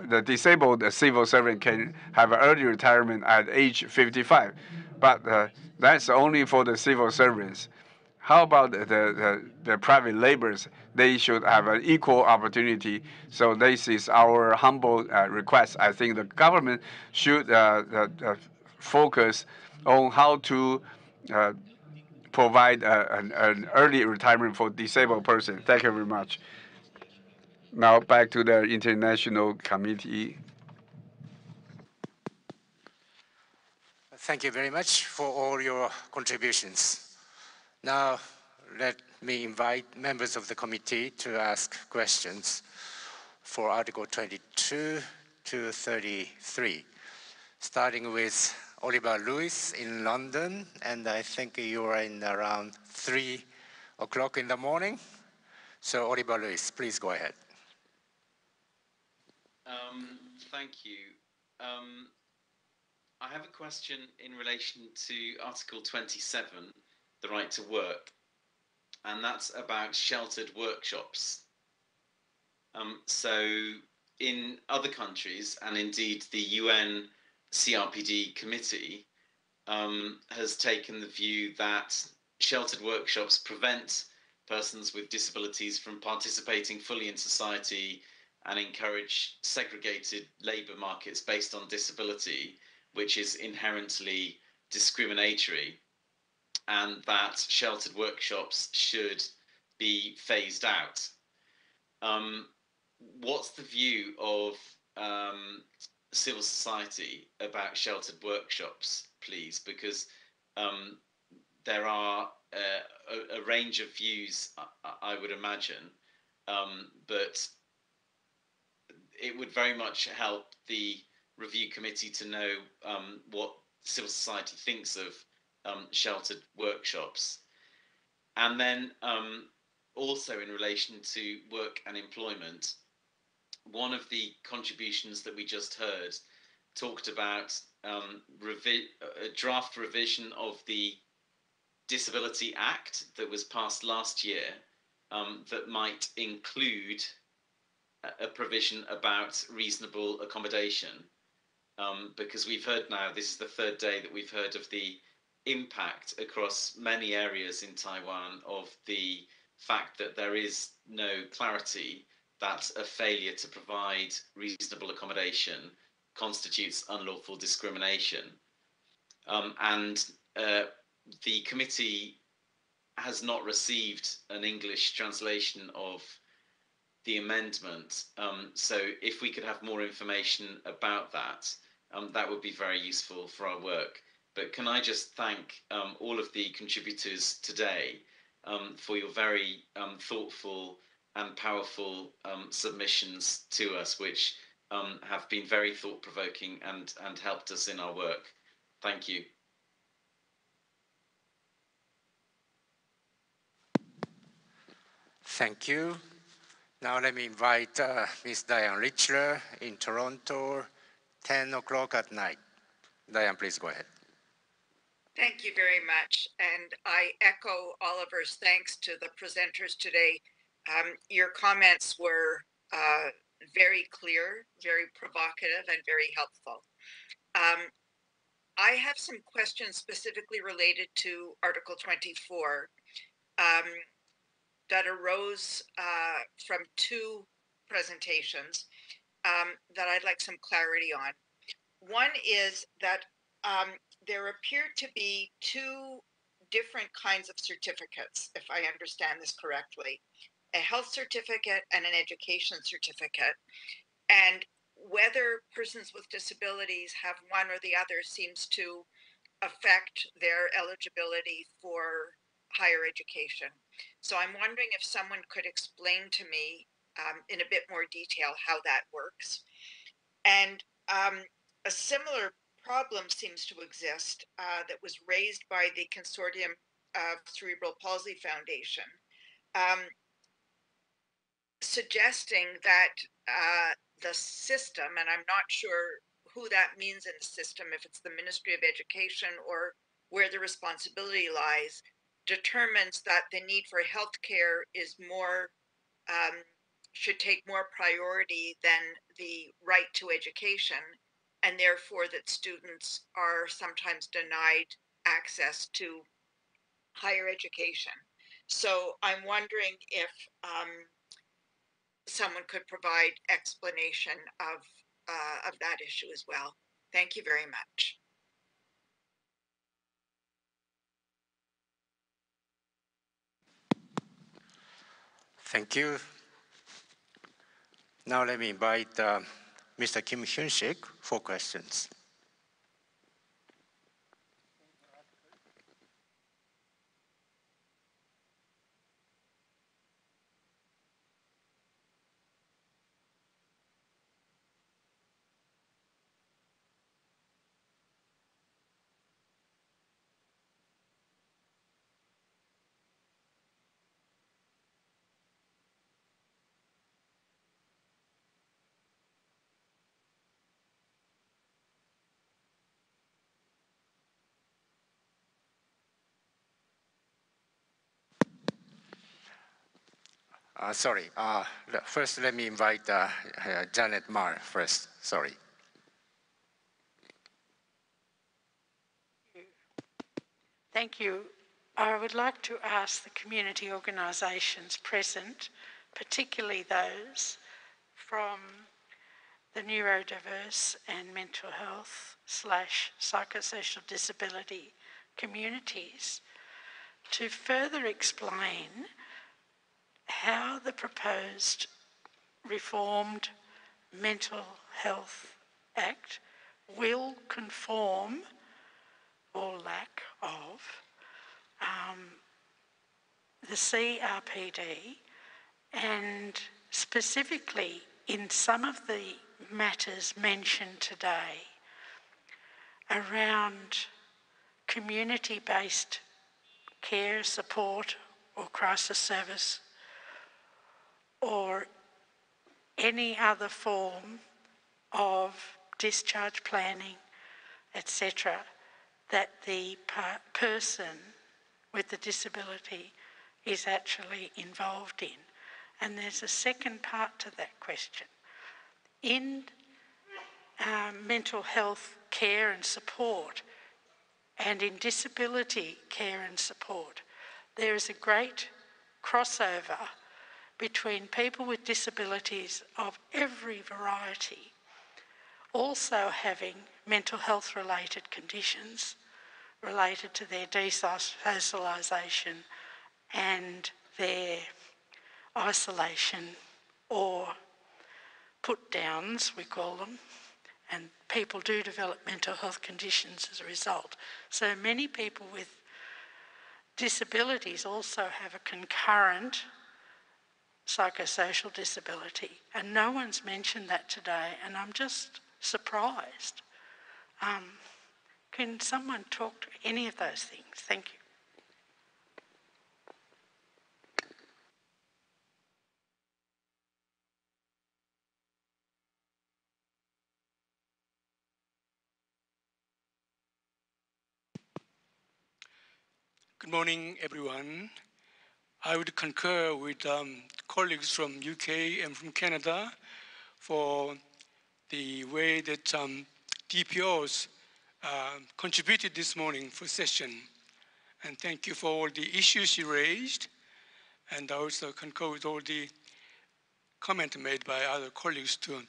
the disabled civil servant can have an early retirement at age 55. But that's only for the civil servants. how about the private laborers? They should have an equal opportunity. So this is our humble request. I think the government should focus on how to provide an early retirement for disabled persons. Thank you very much. Now back to the International Committee. Thank you very much for all your contributions. Now, let me invite members of the committee to ask questions for Article 22 to 33, starting with Oliver Lewis in London, and I think you are in around 3 o'clock in the morning. So Oliver Lewis, please go ahead. Thank you. I have a question in relation to Article 27, the right to work, and that's about sheltered workshops. So in other countries, and indeed the UN CRPD committee has taken the view that sheltered workshops prevent persons with disabilities from participating fully in society and encourage segregated labour markets based on disability, which is inherently discriminatory, and that sheltered workshops should be phased out. What's the view of civil society about sheltered workshops, please? Because there are a range of views, I would imagine, but it would very much help the review committee to know what civil society thinks of sheltered workshops. And then also in relation to work and employment, one of the contributions that we just heard talked about a draft revision of the Disability Act that was passed last year that might include a provision about reasonable accommodation, because we've heard now, this is the third day that we've heard of the impact across many areas in Taiwan of the fact that there is no clarity that a failure to provide reasonable accommodation constitutes unlawful discrimination. And the committee has not received an English translation of the amendment. So if we could have more information about that, that would be very useful for our work. But can I just thank all of the contributors today for your very thoughtful and powerful submissions to us, which have been very thought-provoking and helped us in our work. Thank you. Thank you. Now let me invite Ms. Diane Richler in Toronto, 10 o'clock at night. Diane, please go ahead. Thank you very much. And I echo Oliver's thanks to the presenters today. Your comments were very clear, very provocative, and very helpful. I have some questions specifically related to Article 24 that arose from two presentations that I'd like some clarity on. One is that there appear to be two different kinds of certificates, if I understand this correctly, a health certificate and an education certificate. And whether persons with disabilities have one or the other seems to affect their eligibility for higher education. So I'm wondering if someone could explain to me in a bit more detail how that works. And a similar problem seems to exist that was raised by the Consortium of Cerebral Palsy Foundation, suggesting that the system, and I'm not sure who that means in the system, if it's the Ministry of Education or where the responsibility lies, determines that the need for healthcare is more, should take more priority than the right to education, and therefore that students are sometimes denied access to higher education. So I'm wondering if someone could provide explanation of that issue as well. Thank you very much. Thank you. Now let me invite Mr. Kim Hyun-sik for questions. Sorry, first let me invite Janet Marr first, sorry. Thank you. I would like to ask the community organisations present, particularly those from the neurodiverse and mental health / psychosocial disability communities, to further explain how the proposed reformed Mental Health Act will conform or lack of the CRPD, and specifically in some of the matters mentioned today around community-based care, support or crisis service, or any other form of discharge planning, etc., that the person with the disability is actually involved in. And there's a second part to that question. In mental health care and support, and in disability care and support, there is a great crossover between people with disabilities of every variety also having mental health related conditions related to their desocialisation and their isolation or put downs, we call them, and people do develop mental health conditions as a result. So many people with disabilities also have a concurrent psychosocial disability, and no one's mentioned that today, and I'm just surprised. Can someone talk to any of those things? Thank you. Good morning, everyone. I would concur with colleagues from UK and from Canada for the way that DPOs contributed this morning for session. And thank you for all the issues you raised. And I also concur with all the comments made by other colleagues too.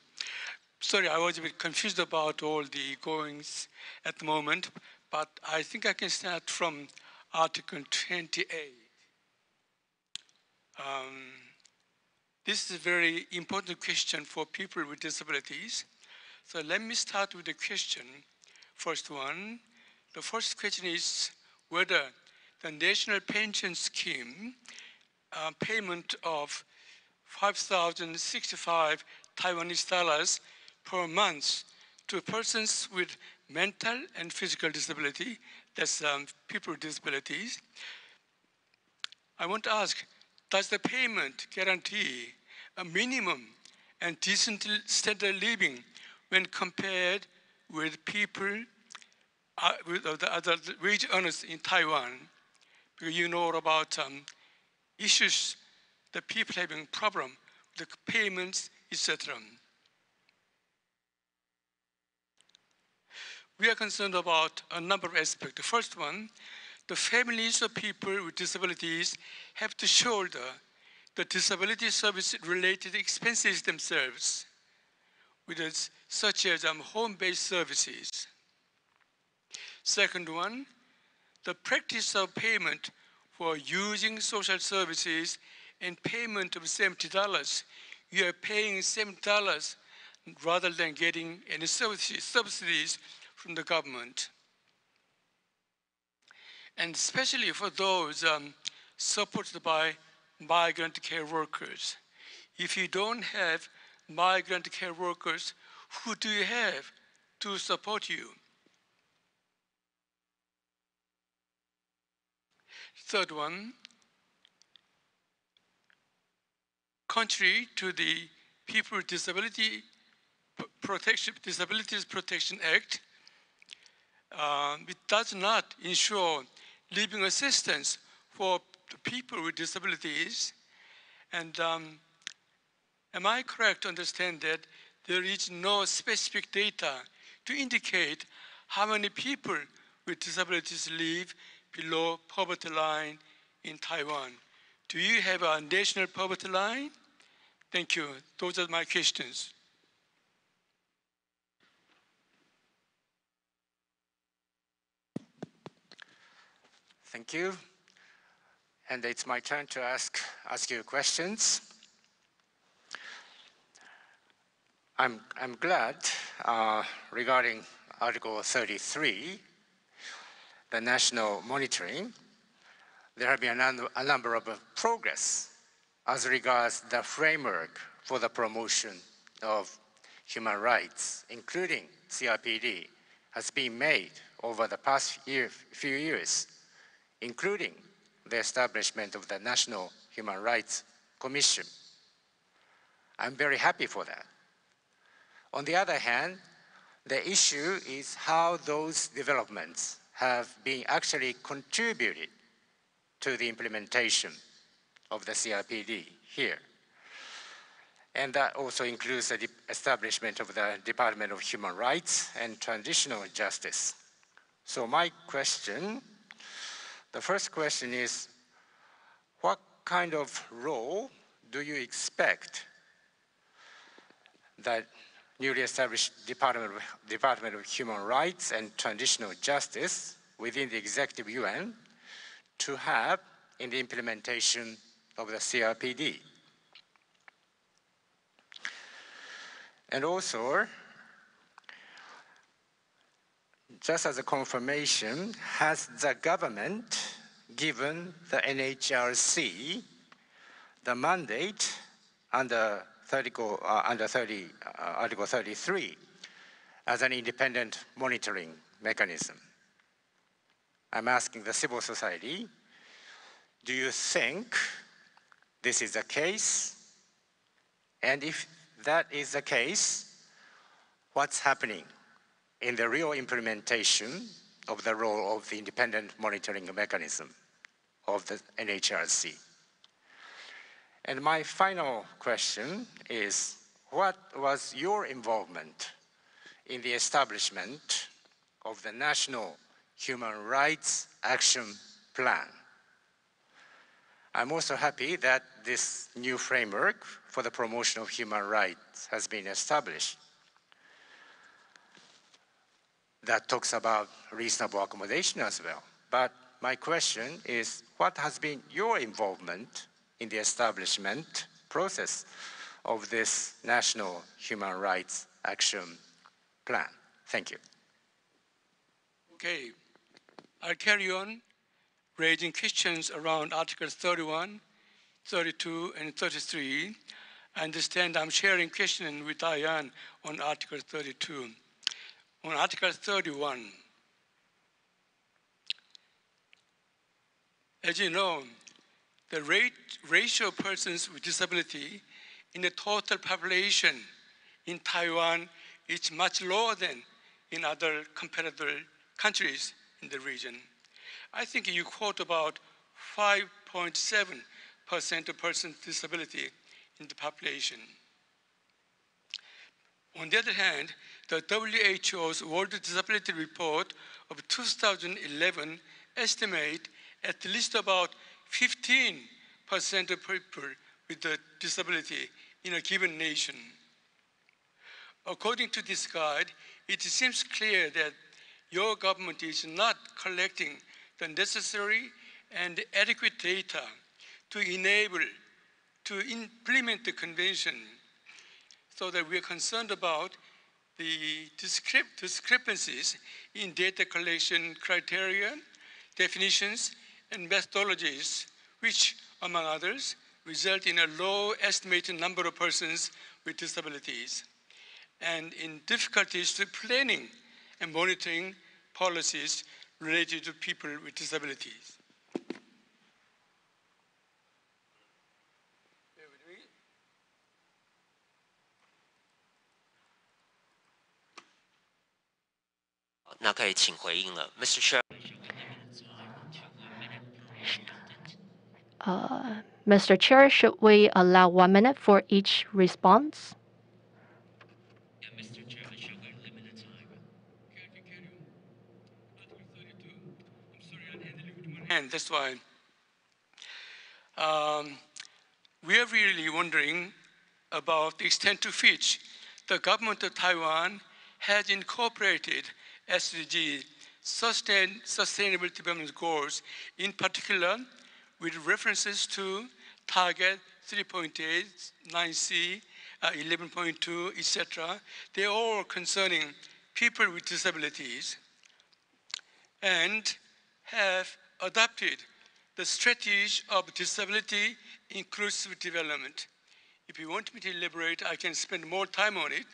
Sorry, I was a bit confused about all the goings at the moment, but I think I can start from Article 28. This is a very important question for people with disabilities. So let me start with the question. First one. The first question is whether the National Pension Scheme payment of 5,065 Taiwanese dollars per month to persons with mental and physical disability, that's people with disabilities. I want to ask, does the payment guarantee a minimum and decent standard living when compared with people with the other wage earners in Taiwan? Because you know about issues that people having problem with the payments, etc. We are concerned about a number of aspects. The first one, the families of people with disabilities have to shoulder the disability service-related expenses themselves, such as home-based services. Second one, the practice of payment for using social services and payment of $70. You are paying $70 rather than getting any subsidies from the government. And especially for those supported by migrant care workers. If you don't have migrant care workers, who do you have to support you? Third one, contrary to the People with Disabilities Protection Act, it does not ensure living assistance for people with disabilities. And am I correct to understand that there is no specific data to indicate how many people with disabilities live below poverty line in Taiwan? Do you have a national poverty line? Thank you. Those are my questions. Thank you. And it's my turn to ask you questions. I'm glad regarding Article 33, the national monitoring, there have been a number of progress as regards the framework for the promotion of human rights, including CRPD, has been made over the past few years, including the establishment of the National Human Rights Commission. I'm very happy for that. On the other hand, the issue is how those developments have been actually contributed to the implementation of the CRPD here. And that also includes the establishment of the Department of Human Rights and Transitional Justice. So my question, the first question is, what kind of role do you expect that newly established Department of Human Rights and Transitional Justice within the Executive Yuan to have in the implementation of the CRPD? And also, just as a confirmation, has the government given the NHRC the mandate under Article 33 as an independent monitoring mechanism? I'm asking the civil society, do you think this is the case? And if that is the case, what's happening in the real implementation of the role of the independent monitoring mechanism of the NHRC? And my final question is, what was your involvement in the establishment of the National Human Rights Action Plan? I'm also happy that this new framework for the promotion of human rights has been established that talks about reasonable accommodation as well. But my question is, what has been your involvement in the establishment process of this National Human Rights Action Plan? Thank you. Okay, I'll carry on raising questions around Articles 31, 32, and 33. I understand I'm sharing question with Diane on Article 32. On Article 31, as you know, the ratio of persons with disability in the total population in Taiwan is much lower than in other comparable countries in the region. I think you quote about 5.7% of persons with disability in the population. On the other hand, the WHO's World Disability Report of 2011 estimate at least about 15% of people with a disability in a given nation. According to this guide, it seems clear that your government is not collecting the necessary and adequate data to enable to implement the convention, so that we are concerned about the discrepancies in data collection criteria, definitions, and methodologies, which, among others, result in a low estimated number of persons with disabilities, and in difficulties to planning and monitoring policies related to people with disabilities.那可以请回应了 ，Mr. Chair。Mr. Chair, should we allow 1 minute for each response? Mr. Chair, I shall limit the time. Article 32. I'm sorry, I had to leave it in my hand. That's why. We are really wondering about the extent to which the government of Taiwan has incorporated SDG, Sustainable Development Goals, in particular with references to Target 3.8, 9C, 11.2, etc. They're all concerning people with disabilities, and have adopted the strategy of disability inclusive development. If you want me to elaborate, I can spend more time on it.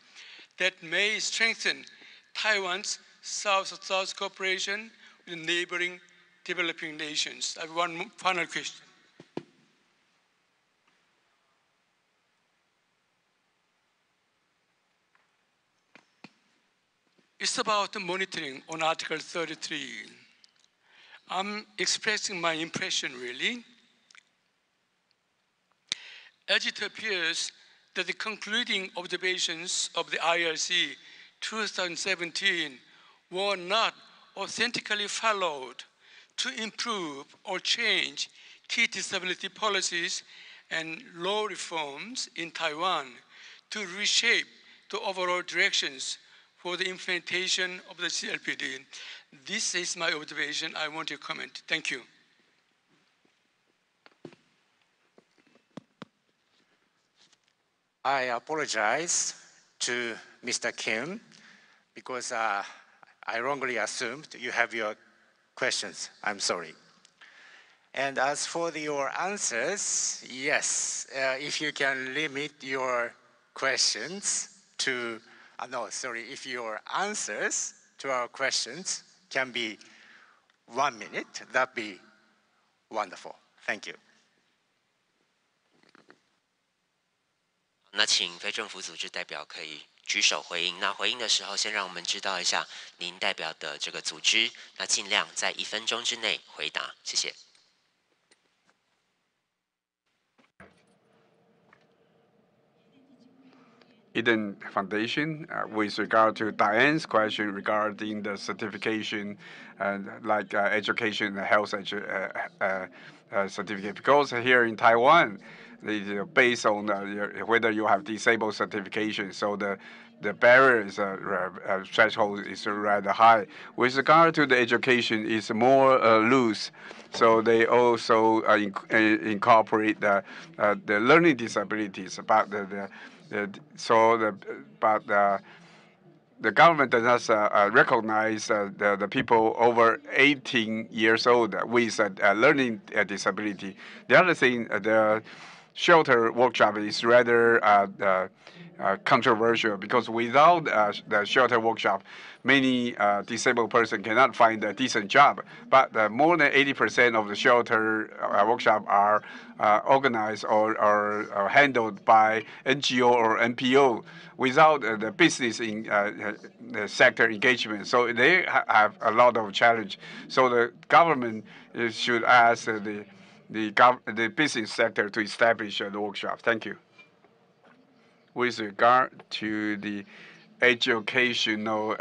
That may strengthen Taiwan's South-South cooperation with neighboring developing nations. I have one final question. It's about the monitoring on Article 33. I'm expressing my impression, really. As it appears that the concluding observations of the IRC 2017 were not authentically followed to improve or change key disability policies and law reforms in Taiwan to reshape the overall directions for the implementation of the CRPD. This is my observation. I want to comment. Thank you. I apologize to Mr. Kim because I wrongly assumed you have your questions. I'm sorry. And as for your answers, yes, if you can limit your questions to, if your answers to our questions can be 1 minute, that'd be wonderful. Thank you. 那请非政府组织代表可以举手回应。那回应的时候，先让我们知道一下您代表的这个组织，那尽量在1分钟之内回答。谢谢。Eden Foundation, with regard to Diane's question regarding the certification, like education and health certificate, because here in Taiwan, based on whether you have disabled certification, so the barriers threshold is rather high. With regard to the education, it's more loose. So they also incorporate the learning disabilities, but the government does not recognize the people over 18 years old with a learning disability. The other thing, the shelter workshop is rather controversial, because without the shelter workshop, many disabled persons cannot find a decent job. But more than 80% of the shelter workshop are organized or handled by NGO or NPO without the business in the sector engagement. So they have a lot of challenge. So the government should ask the business sector to establish the workshop. Thank you. With regard to the educational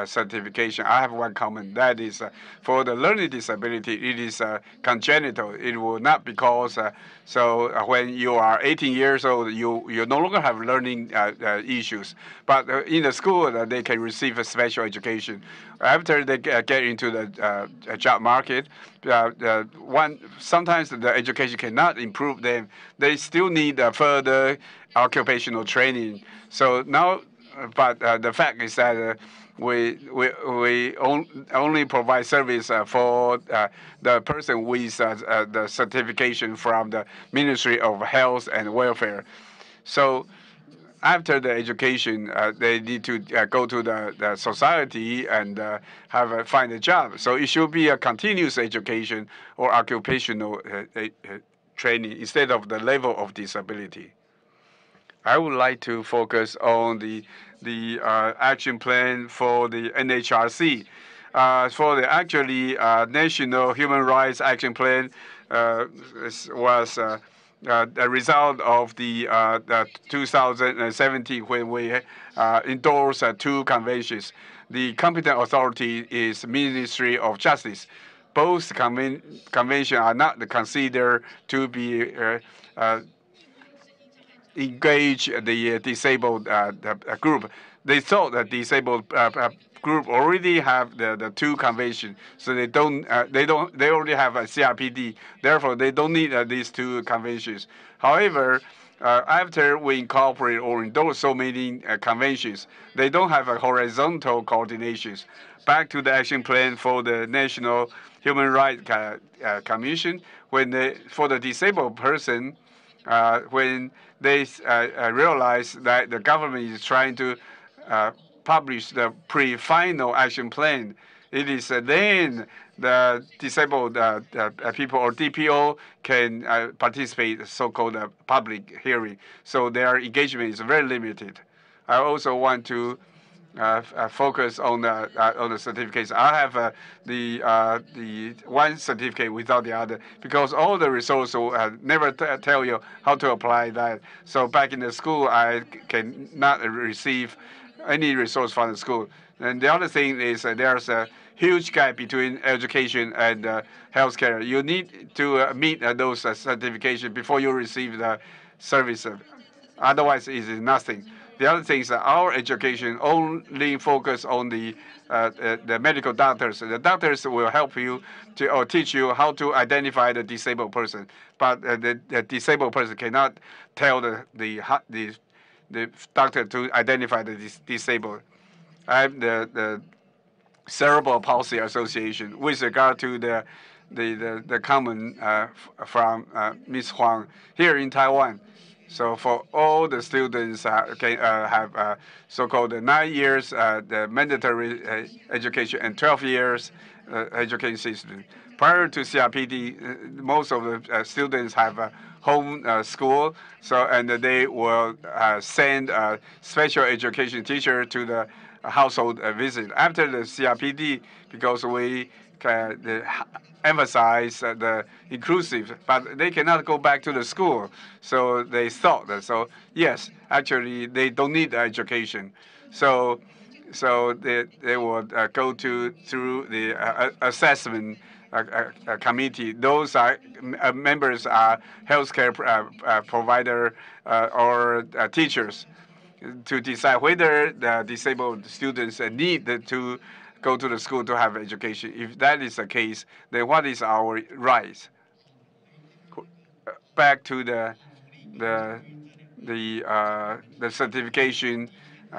certification. I have one comment. That is, for the learning disability, it is congenital. It will not because when you are 18 years old, you no longer have learning issues. But in the school, they can receive a special education. After they get into the job market, sometimes the education cannot improve them. They still need further occupational training. So now, but the fact is that we only provide service for the person with the certification from the Ministry of Health and Welfare. So after the education, they need to go to the society and find a job. So it should be a continuous education or occupational training instead of the level of disability. I would like to focus on the action plan for the NHRC. For the National Human Rights Action Plan was the result of the 2017 when we endorsed two conventions. The competent authority is Ministry of Justice. Both conventions are not considered to be engage the disabled group. They thought that disabled group already have the two conventions, so they already have a CRPD. Therefore, they don't need these two conventions. However, after we incorporate or endorse so many conventions, they don't have a horizontal coordinations. Back to the action plan for the National Human Rights Commission, for the disabled person, when they realize that the government is trying to publish the pre-final action plan, it is then the disabled people or DPO can participate in so-called public hearing. So their engagement is very limited. I also want to focus on the certificates. I have the one certificate without the other because all the resources will never tell you how to apply that. So back in the school, I cannot receive any resource from the school. And the other thing is there's a huge gap between education and healthcare. You need to meet those certifications before you receive the service. Otherwise, it is nothing. The other thing is that our education only focus on the medical doctors. The doctors will help you or teach you how to identify the disabled person, but the disabled person cannot tell the doctor to identify the disabled. I'm the Cerebral Palsy Association with regard to the comment from Ms. Huang here in Taiwan. So for all the students can have so-called 9 years the mandatory education and 12 years education system. Prior to CRPD, most of the students have a home school, and they will send a special education teacher to the household visit. After the CRPD, because we emphasize the inclusive, but they cannot go back to the school. So they thought that. So yes, actually they don't need education. So they would go through the assessment committee. Those are members are healthcare provider or teachers to decide whether the disabled students need to go to the school to have education. If that is the case, then what is our right? Back to the certification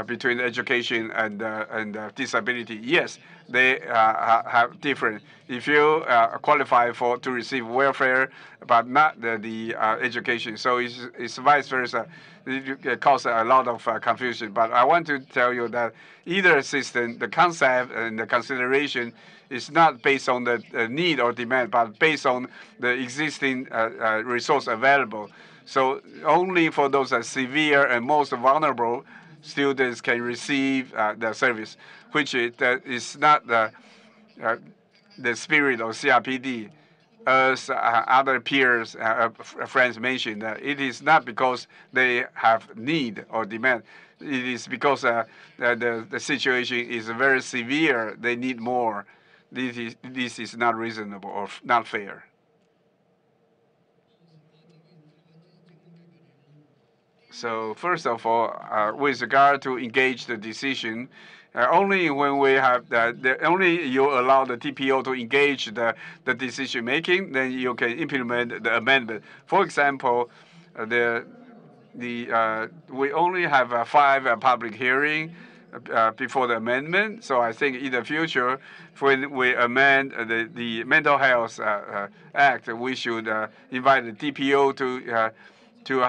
between education and disability. Yes, they have different. If you qualify to receive welfare, but not the education, so it's vice versa. It causes a lot of confusion. But I want to tell you that either system, the concept and the consideration is not based on the need or demand, but based on the existing resource available. So only for those severe and most vulnerable students can receive the service, which is not the spirit of CRPD. as other peers, friends mentioned, it is not because they have need or demand. It is because the situation is very severe. They need more. This is not reasonable or not fair. So first of all, with regard to engage the decision, only when we have only you allow the TPO to engage the decision making, then you can implement the amendment. For example, we only have 5 public hearing before the amendment. So I think in the future, when we amend the Mental Health Act, we should invite the TPO to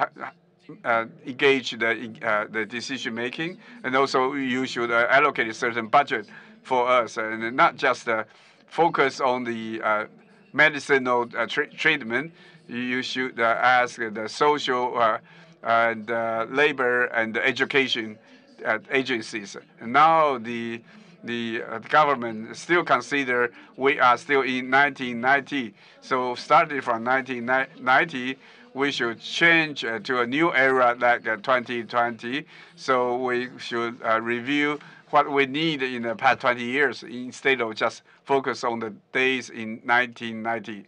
engage the decision making, and also you should allocate a certain budget for us, and not just focus on the medicinal treatment. You should ask the social and labor and education agencies. And now the government still consider we are still in 1990. So starting from 1990, we should change to a new era like 2020. So we should review what we need in the past 20 years instead of just focus on the days in 1990.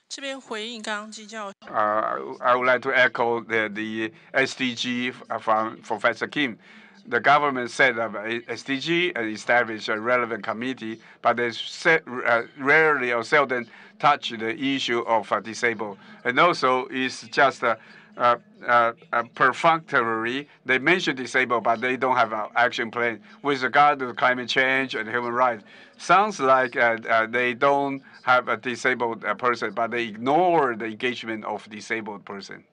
这边回应刚刚基教 I would like to echo the SDG from Professor Kim. The government set up a SDG and established a relevant committee, but they rarely or seldom touch the issue of disabled. And also, it's just perfunctory. They mention disabled, but they don't have an action plan with regard to climate change and human rights. Sounds like they don't have a disabled person, but they ignore the engagement of disabled person.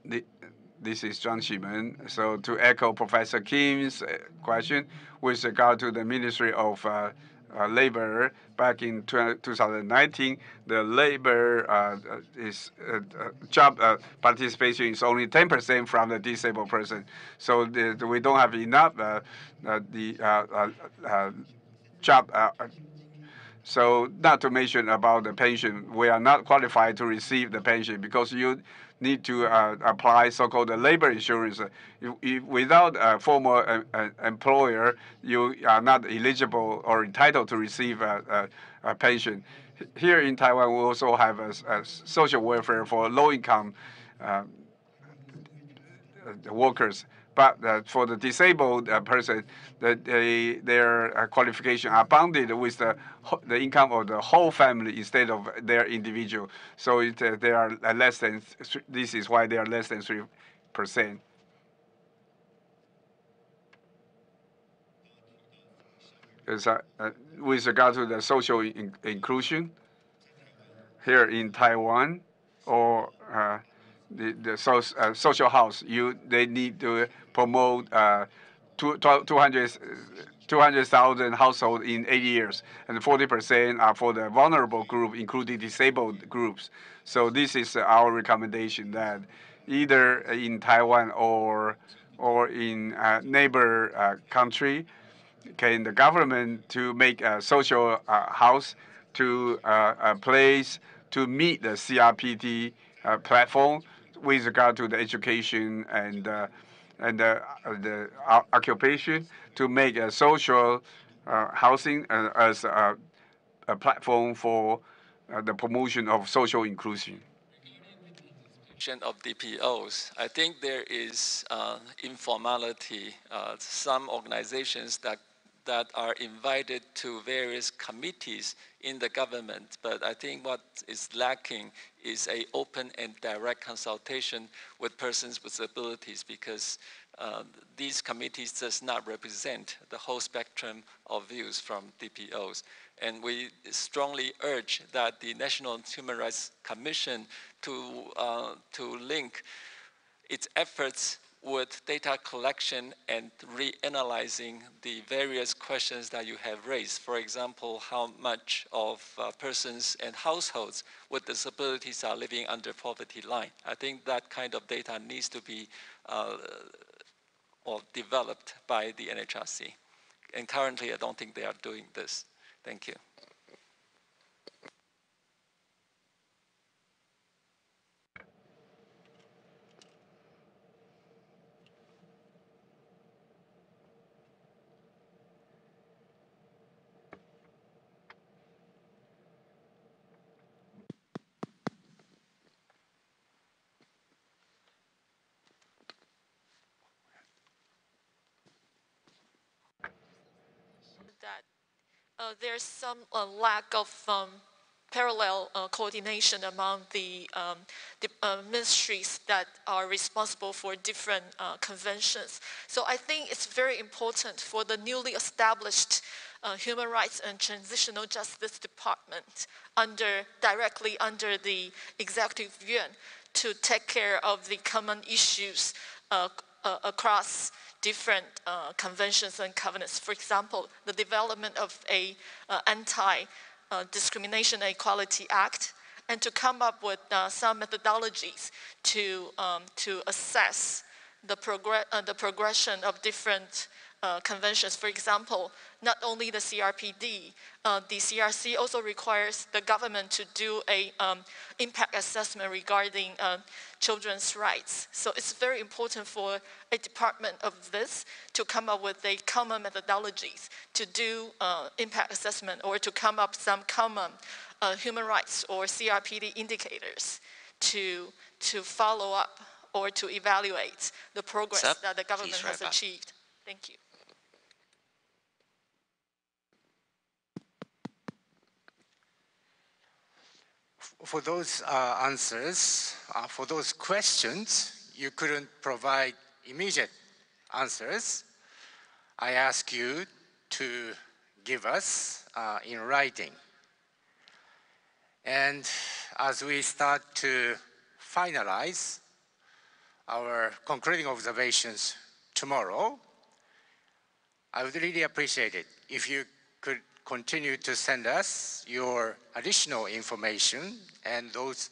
This is Zhang Ximen. So to echo Professor Kim's question with regard to the Ministry of Labor, back in 2019, the labor job participation is only 10% from the disabled person. So we don't have enough job. So not to mention about the pension, we are not qualified to receive the pension because you need to apply so-called labor insurance. Without a formal employer, you are not eligible or entitled to receive a pension. Here in Taiwan, we also have a social welfare for low-income workers. But for the disabled person, their qualification are bounded with the income of the whole family instead of their individual. So they are less than. This is why they are less than 3%. With regard to the social inclusion here in Taiwan, or the social house, they need to promote 200,000 households in 8 years, and 40% are for the vulnerable group, including disabled groups. So this is our recommendation that either in Taiwan or in neighbor country, can the government to make a social house to a place to meet the CRPD platform with regard to the education and the occupation, to make a social housing as a platform for the promotion of social inclusion. Of DPOs, I think there is informality. Some organizations that are invited to various committees in the government, but I think what is lacking is an open and direct consultation with persons with disabilities, because these committees does not represent the whole spectrum of views from DPOs. And we strongly urge that the National Human Rights Commission to link its efforts with data collection and reanalyzing the various questions that you have raised. For example, how much of persons and households with disabilities are living under poverty line. I think that kind of data needs to be developed by the NHRC. And currently, I don't think they are doing this. Thank you. That there's some lack of parallel coordination among the ministries that are responsible for different conventions. So I think it's very important for the newly established Human Rights and Transitional Justice Department directly under the Executive Yuan to take care of the common issues across different conventions and covenants. For example, the development of a Anti-Discrimination and Equality Act, and to come up with some methodologies to assess the progression of different conventions. For example, not only the CRPD, the CRC also requires the government to do a impact assessment regarding children's rights. So it's very important for a department of this to come up with a common methodologies to do impact assessment, or to come up some common human rights or CRPD indicators to follow up or to evaluate the progress that the government has achieved. Thank you. For those answers, for those questions, you couldn't provide immediate answers. I ask you to give us in writing. And as we start to finalize our concluding observations tomorrow, I would really appreciate it if you could continue to send us your additional information and those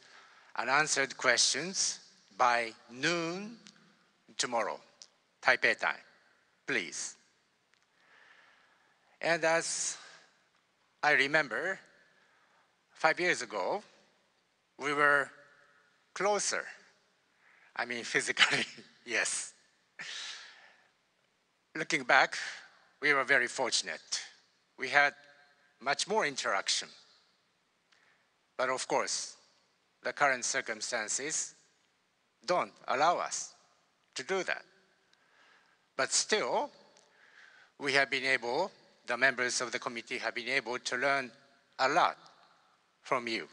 unanswered questions by noon tomorrow, Taipei time, please. And as I remember, 5 years ago, we were closer. I mean, physically, yes. Looking back, we were very fortunate. We had much more interaction. But of course, the current circumstances don't allow us to do that. But still, we have been able, the members of the committee have been able to learn a lot from you.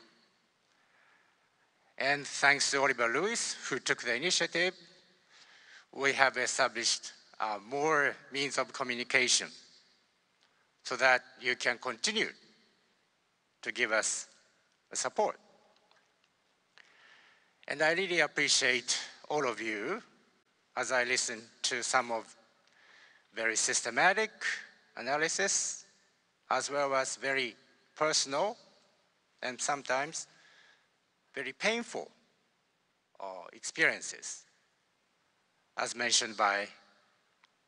And thanks to Oliver Lewis, who took the initiative, we have established more means of communication so that you can continue to give us support. And I really appreciate all of you as I listen to some of very systematic analysis, as well as very personal and sometimes very painful experiences, as mentioned by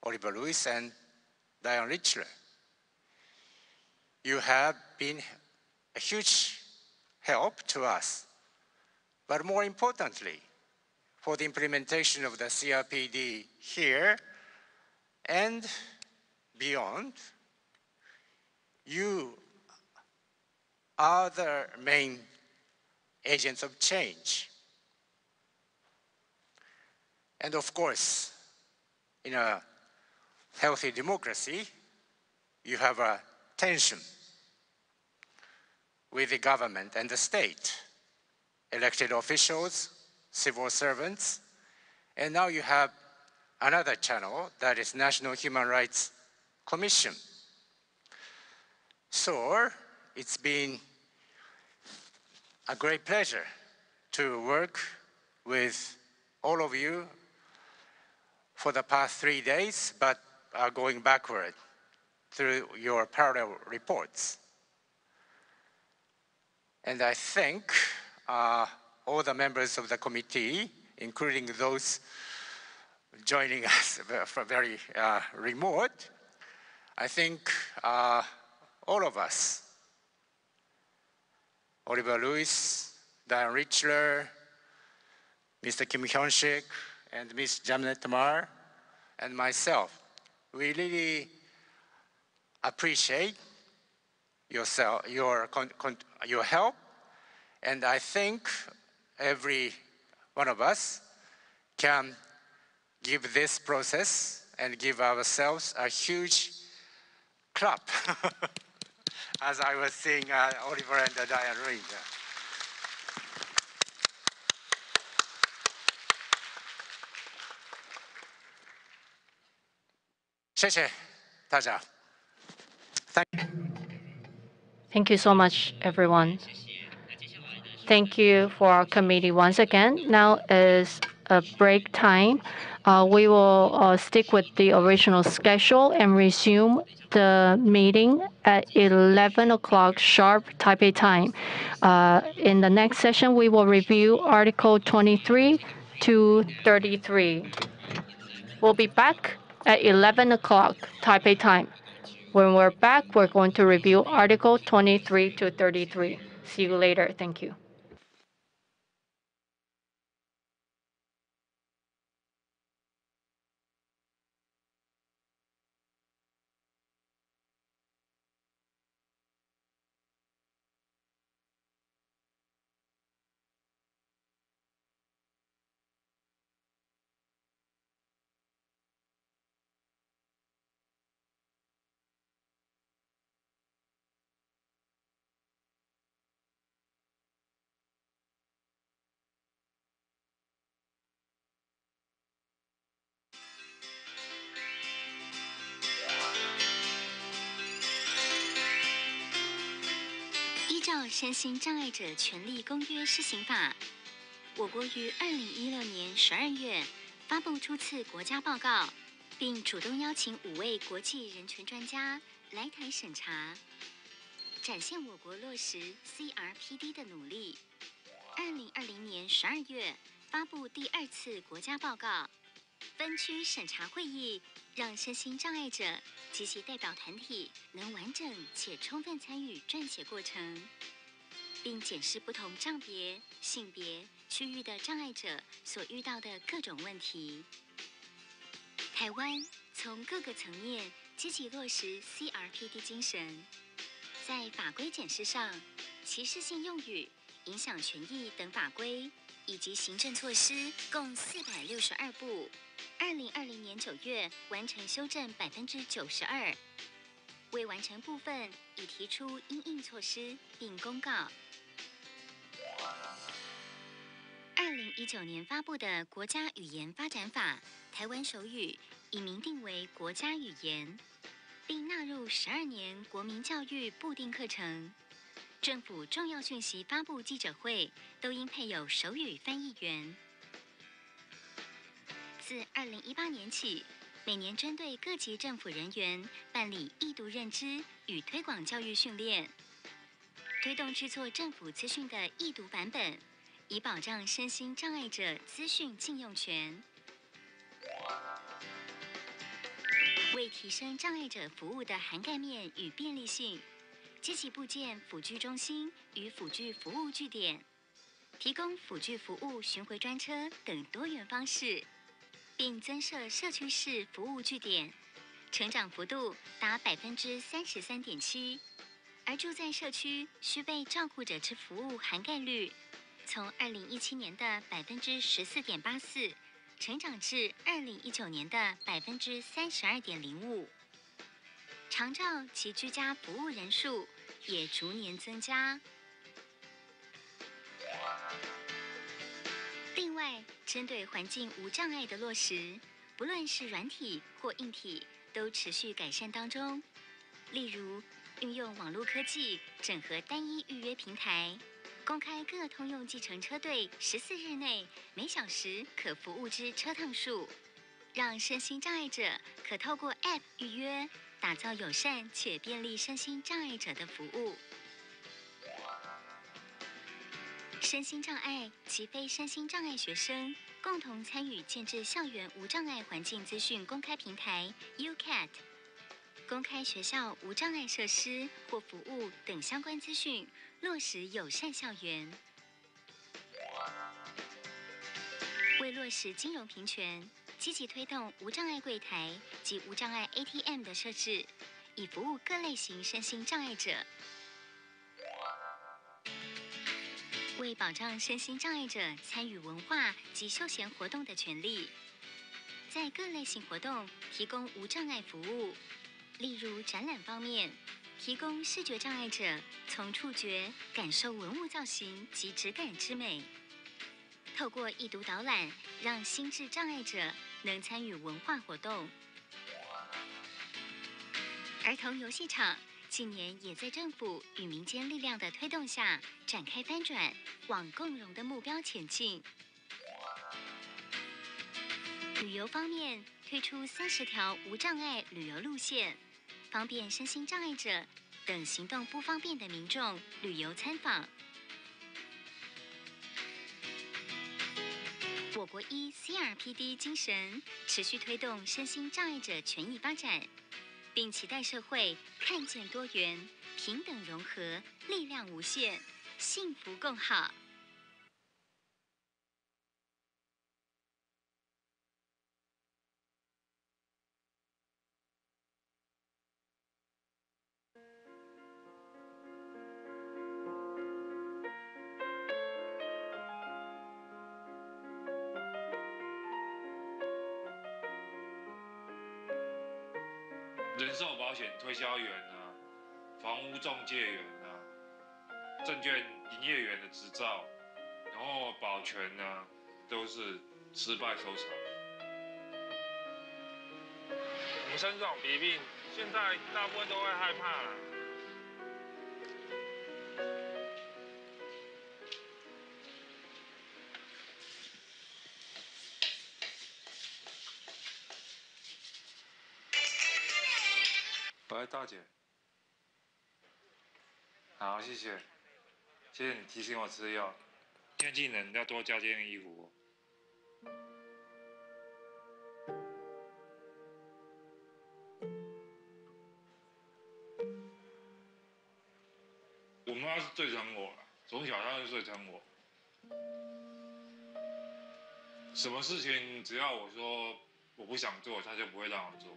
Oliver Lewis and Diane Richler. You have been a huge help to us, but more importantly, for the implementation of the CRPD here and beyond, you are the main agents of change. And of course, in a healthy democracy, you have a tension with the government and the state, elected officials, civil servants, and now you have another channel, that is National Human Rights Commission. So it's been a great pleasure to work with all of you for the past 3 days, but going backward through your parallel reports. And I think all the members of the committee, including those joining us from very remote, I think all of us, Oliver Lewis, Diane Richler, Mr. Kim Hyun-sik, and Ms. Jamnet Tamar, and myself, we really appreciate your help, and I think every one of us can give this process and give ourselves a huge clap, as I was seeing Oliver and Diane read. 谢谢大家。Thank you so much, everyone. Thank you for our committee once again. Now is a break time. We will stick with the original schedule and resume the meeting at 11 o'clock sharp Taipei time. In the next session, we will review Article 23 to 33. We'll be back at 11 o'clock Taipei time. When we're back, we're going to review Article 23 to 33. See you later. Thank you.依照《身心障碍者权利公约施行法》，我国于2016年12月发布初次国家报告，并主动邀请5位国际人权专家来台审查，展现我国落实 CRPD 的努力。2020年12月发布第2次国家报告，分区审查会议让身心障碍者及其代表团体能完整且充分参与撰写过程，并检视不同障别、性别、区域的障碍者所遇到的各种问题。台湾从各个层面积极落实 CRPD 精神，在法规检视上，歧视性用语、影响权益等法规以及行政措施共462部。2020年9月完成修正92%，未完成部分已提出因应措施并公告。2019年发布的《国家语言发展法》台湾手语已明定为国家语言，并纳入12年国民教育部定课程。政府重要讯息发布记者会都应配有手语翻译员。自2018年起，每年针对各级政府人员办理易读认知与推广教育训练，推动制作政府资讯的易读版本，以保障身心障碍者资讯禁用权。为提升障碍者服务的涵盖面与便利性，积极布建辅具中心与辅具服务据点，提供辅具服务巡回专车等多元方式，并增设社区式服务据点，成长幅度达33.7%，而住在社区需被照顾者之服务涵盖率，从2017年的14.84%成长至2019年的32.05%，长照及居家服务人数也逐年增加。另外，针对环境无障碍的落实，不论是软体或硬体，都持续改善当中。例如，运用网络科技整合单一预约平台，公开各通用计程车队14日内每小时可服务之车趟数，让身心障碍者可透过 App 预约，打造友善且便利身心障碍者的服务。身心障碍及非身心障碍学生共同参与建制校园无障碍环境资讯公开平台 UCAT，公开学校无障碍设施或服务等相关资讯，落实友善校园。为落实金融平权，积极推动无障碍柜台及无障碍 ATM 的设置，以服务各类型身心障碍者。为保障身心障碍者参与文化及休闲活动的权利，在各类型活动提供无障碍服务，例如展览方面，提供视觉障碍者从触觉感受文物造型及质感之美。透过易读导览，让心智障碍者能参与文化活动。儿童游戏场近年也在政府与民间力量的推动下展开翻转，往共融的目标前进。旅游方面，推出30条无障碍旅游路线，方便身心障碍者等行动不方便的民众旅游参访。我国依 CRPD 精神，持续推动身心障碍者权益发展，并期待社会看见多元、平等融合、力量无限、幸福共好。人寿保险推销员啊，房屋中介员啊，证券营业员的执照，然后保全啊，都是失败收场。我们生这种疾病，现在大部分都会害怕了。喂，大姐。好，谢谢。谢谢你提醒我吃药。天气冷，要多加件衣服。我妈是最疼我了，从小她就最疼我。什么事情只要我说我不想做，她就不会让我做。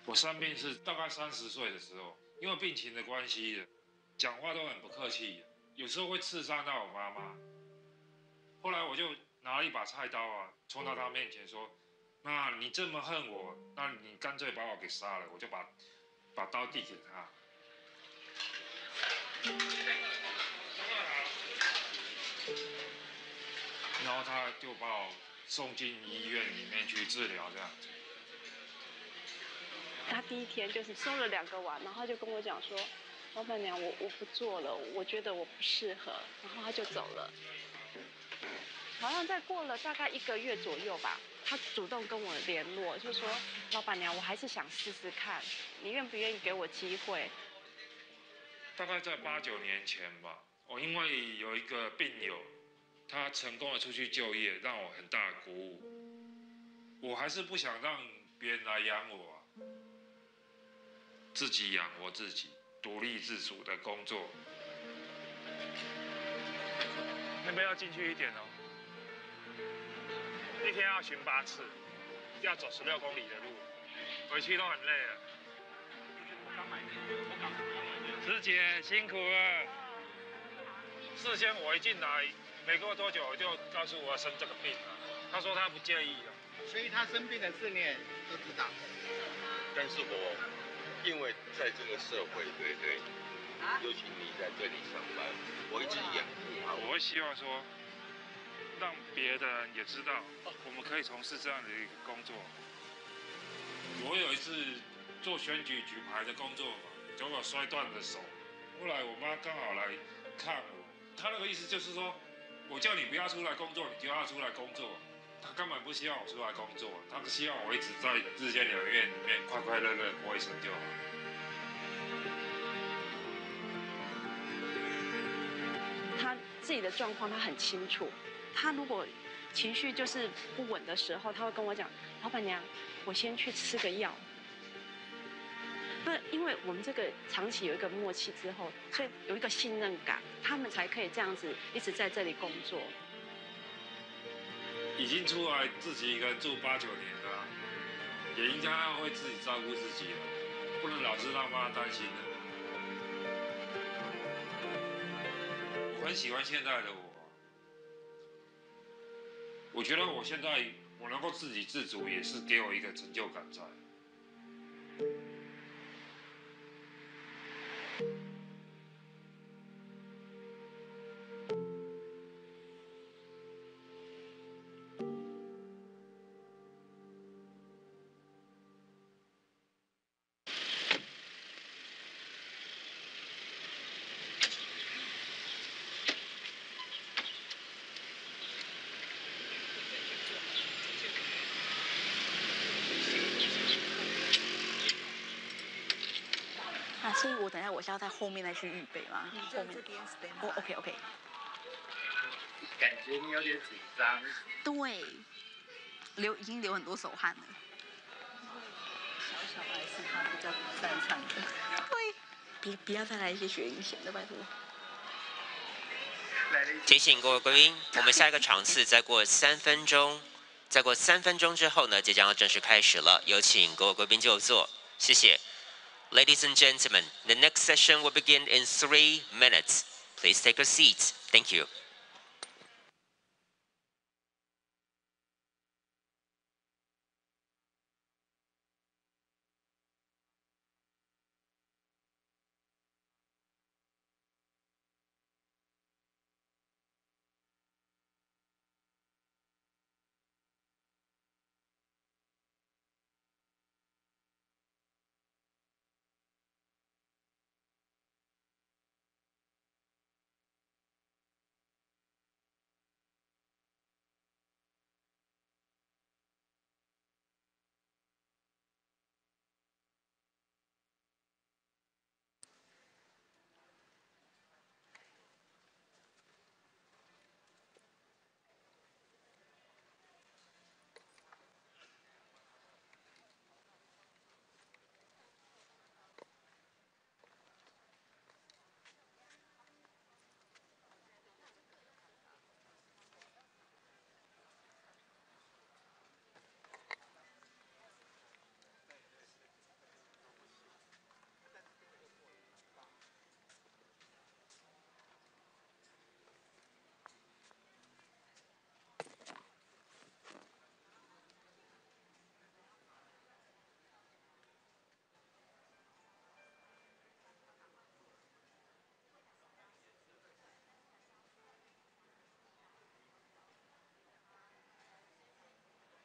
我生病是大概30岁的时候，因为病情的关系，讲话都很不客气，有时候会刺伤到我妈妈。后来我就拿了一把菜刀啊，冲到她面前说：“那你这么恨我，那你干脆把我给杀了。”我就把刀递给她。然后他就把我送进医院里面去治疗，这样子。他第一天就是收了2个碗，然后他就跟我讲说：“老板娘，我不做了，我觉得我不适合。”然后他就走了。好像再过了大概1个月左右吧，他主动跟我联络，就说：“老板娘，我还是想试试看，你愿不愿意给我机会？”大概在8、9年前吧，我因为有一个病友，他成功的出去就业，让我很大的鼓舞。我还是不想让别人来养我啊，自己养活自己，独立自主的工作。那边要进去一点哦。一天要巡8次，要走16公里的路，回去都很累了。师姐辛苦了。事先我一进来，没过多久就告诉我生这个病了。他说他不介意的。所以他生病的事你也都知道。但是我因为在这个社会，对，尤其你在这里上班，我一直养护他。我会希望说，让别的人也知道，我们可以从事这样的一个工作。我有一次做选举举牌的工作嘛，结果摔断了手。后来我妈刚好来看我，她那个意思就是说，我叫你不要出来工作，你就要出来工作。她根本不希望我出来工作，她希望我一直在日间疗院里面快快乐乐过一生就好。他自己的状况他很清楚，他如果情绪就是不稳的时候，他会跟我讲：“老板娘，我先去吃个药，那因为我们这个长期有一个默契之后，所以有一个信任感，他们才可以这样子一直在这里工作。已经出来自己一个人住8、9年了啊，也应该要会自己照顾自己了，不能老是让妈妈担心的。我很喜欢现在的我，我觉得我现在我能够自给自足，也是给我一个成就感在。所以我等一下我是要在后面再去预备吗？后面。哦 ，OK。感觉你有点紧张。对，已经流很多手汗了。小孩是他比较擅长的。对，不要再来一些学音弦的，拜托。提醒各位贵宾，我们下一个场次再过3分钟，再过3分钟之后呢，即将要正式开始了，有请各位贵宾就座，谢谢。Ladies and gentlemen, the next session will begin in 3 minutes. Please take your seats. Thank you.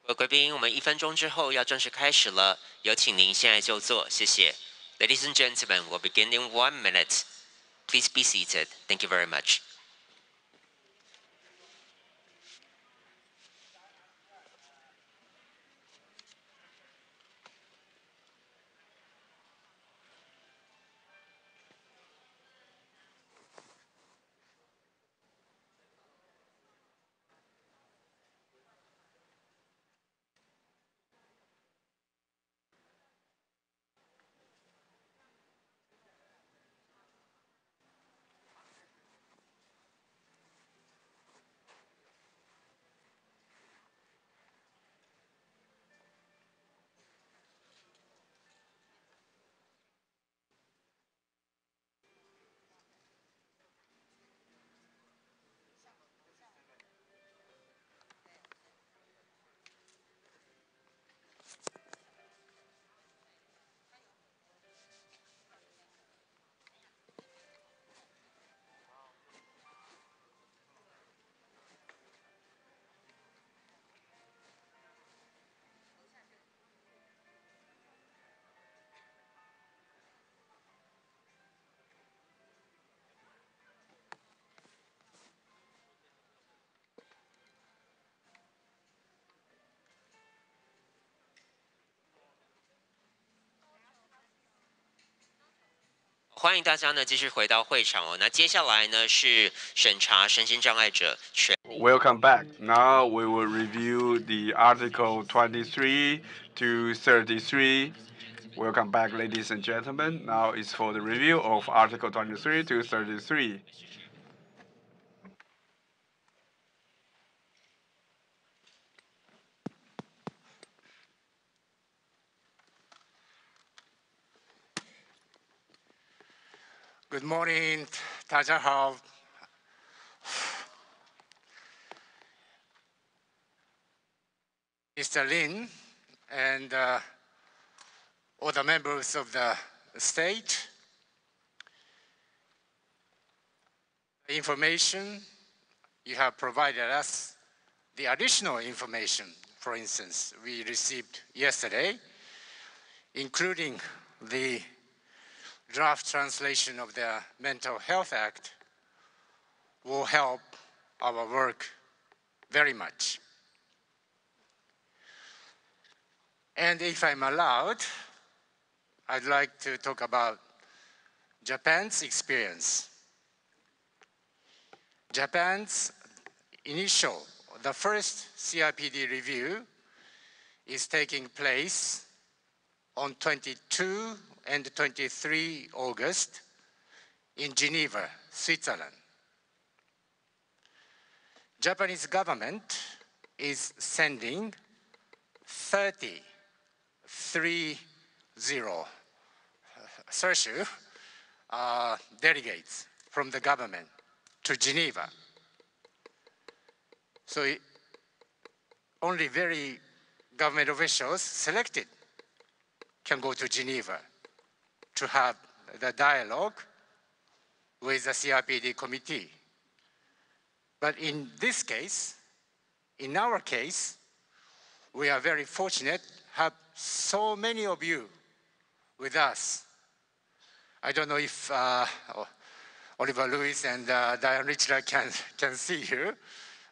各位贵宾，我们1分钟之后要正式开始了，有请您现在就座，谢谢。Ladies and gentlemen, we'll begin in 1 minute. Please be seated. Thank you very much. 欢迎大家呢继续回到会场哦。那接下来呢是审查身心障碍者权。Welcome back. Now we will review the Article 23 to 33 Welcome back, ladies and gentlemen. Now it's for the review of Article 23 to 33. Good morning, Tajahao. Mr. Lin and all the members of the state. The information you have provided us, the additional information, for instance, we received yesterday, including the draft translation of the Mental Health Act, will help our work very much. And if I'm allowed, I'd like to talk about Japan's experience. Japan's the first CRPD review is taking place on 22 and 23 August in Geneva, Switzerland. Japanese government is sending 30 delegates from the government to Geneva. So only very government officials selected can go to Geneva to have the dialogue with the CRPD committee. But in this case, in our case, we are very fortunate to have so many of you with us. I don't know if Oliver Lewis and Diane Richler can see you,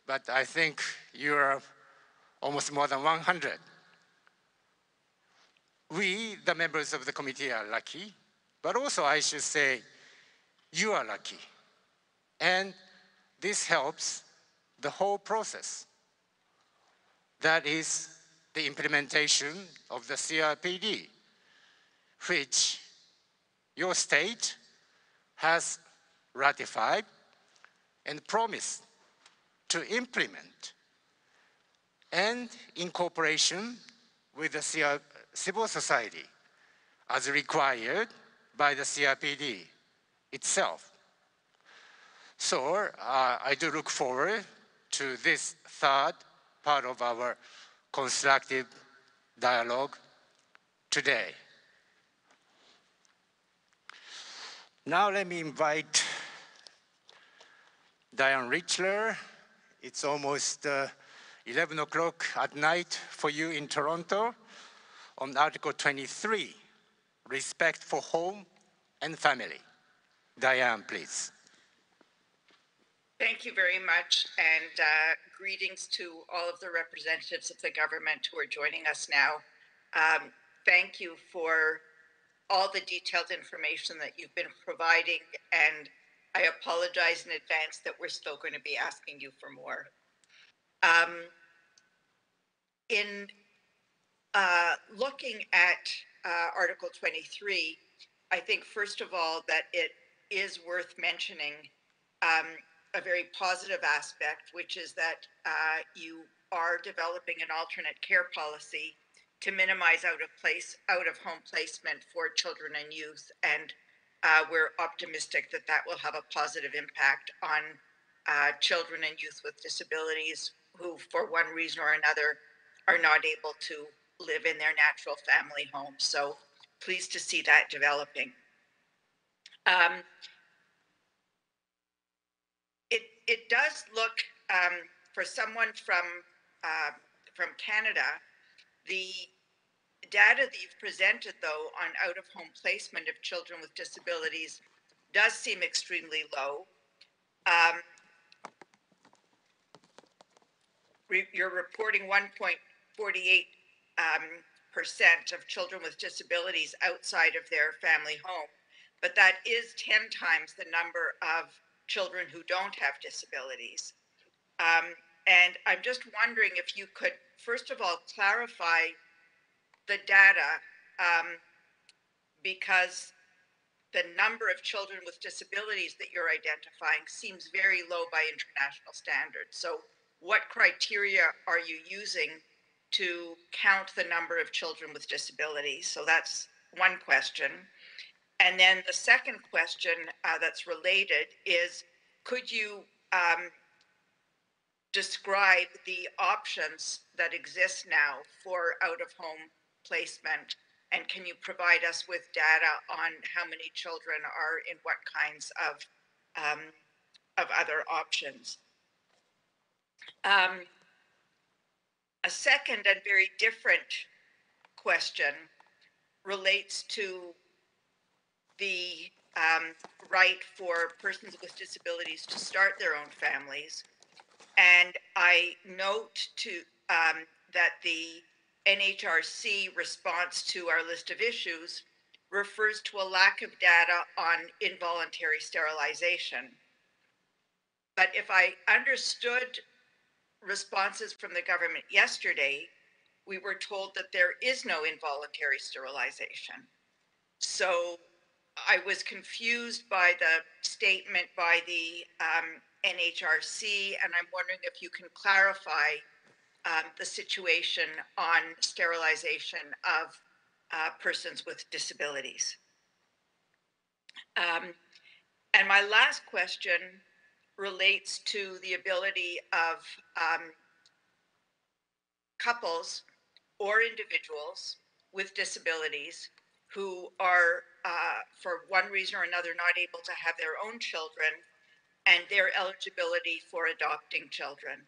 but I think you're almost more than 100. We, the members of the committee, are lucky, but also I should say, you are lucky. And this helps the whole process. That is the implementation of the CRPD, which your state has ratified and promised to implement, and in cooperation with the civil society as required by the CRPD itself. So I do look forward to this third part of our constructive dialogue today. Now let me invite Diane Richler. It's almost 11 o'clock at night for you in Toronto on Article 23, respect for home and family. Diane, please. Thank you very much, and greetings to all of the representatives of the government who are joining us now. Thank you for all the detailed information that you've been providing, and I apologize in advance that we're still going to be asking you for more. In looking at Article 23, I think first of all that it is worth mentioning a very positive aspect, which is that you are developing an alternate care policy to minimize out-of-home placement for children and youth, and we're optimistic that that will have a positive impact on children and youth with disabilities who, for one reason or another, are not able to live in their natural family home. So pleased to see that developing. It does look, for someone from Canada, the data that you've presented, though, on out-of-home placement of children with disabilities does seem extremely low. You're reporting 1.48% of children with disabilities outside of their family home, but that is 10 times the number of children who don't have disabilities. And I'm just wondering if you could, first of all, clarify the data because the number of children with disabilities that you're identifying seems very low by international standards. So what criteria are you using to count the number of children with disabilities? So that's one question. And then the second question that's related is, could you describe the options that exist now for out-of-home placement? And can you provide us with data on how many children are in what kinds of other options? A second and very different question relates to the right for persons with disabilities to start their own families. And I note that the NHRC response to our list of issues refers to a lack of data on involuntary sterilization. But if I understood responses from the government yesterday, we were told that there is no involuntary sterilization. So I was confused by the statement by the NHRC, and I'm wondering if you can clarify the situation on sterilization of persons with disabilities. And my last question relates to the ability of couples or individuals with disabilities who are, for one reason or another, not able to have their own children, and their eligibility for adopting children.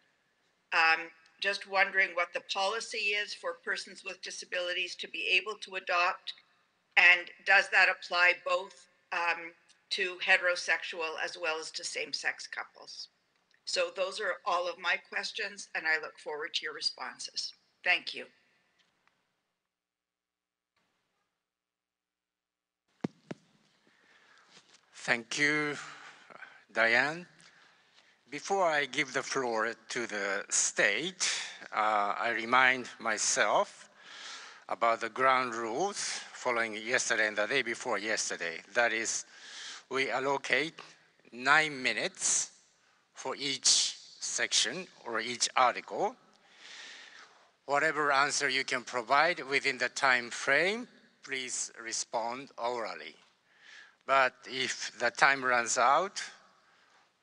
Just wondering what the policy is for persons with disabilities to be able to adopt, and does that apply both to heterosexual as well as to same-sex couples? So those are all of my questions, and I look forward to your responses. Thank you. Thank you, Diane. Before I give the floor to the state, I remind myself about the ground rules following yesterday and the day before yesterday. That is, we allocate 9 minutes for each section or each article. Whatever answer you can provide within the time frame, please respond orally. But if the time runs out,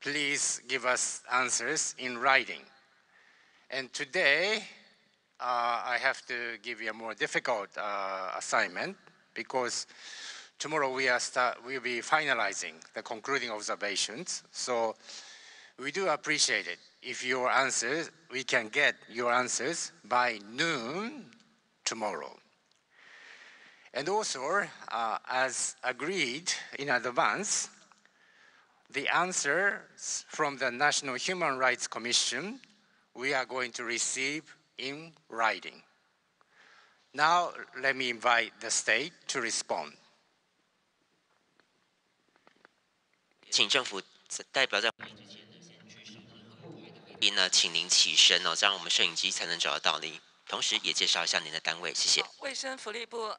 please give us answers in writing. And today, I have to give you a more difficult assignment, because tomorrow we'll be finalizing the concluding observations. So we do appreciate it if your answers, we can get your answers by noon tomorrow. And also, as agreed in advance, the answers from the National Human Rights Commission we are going to receive in writing. Now, let me invite the state to respond. 请政府代表在会议之前呢，先举手呢，请您起身哦，这样我们摄影机才能找得到您。同时也介绍一下您的单位，谢谢。卫生福利部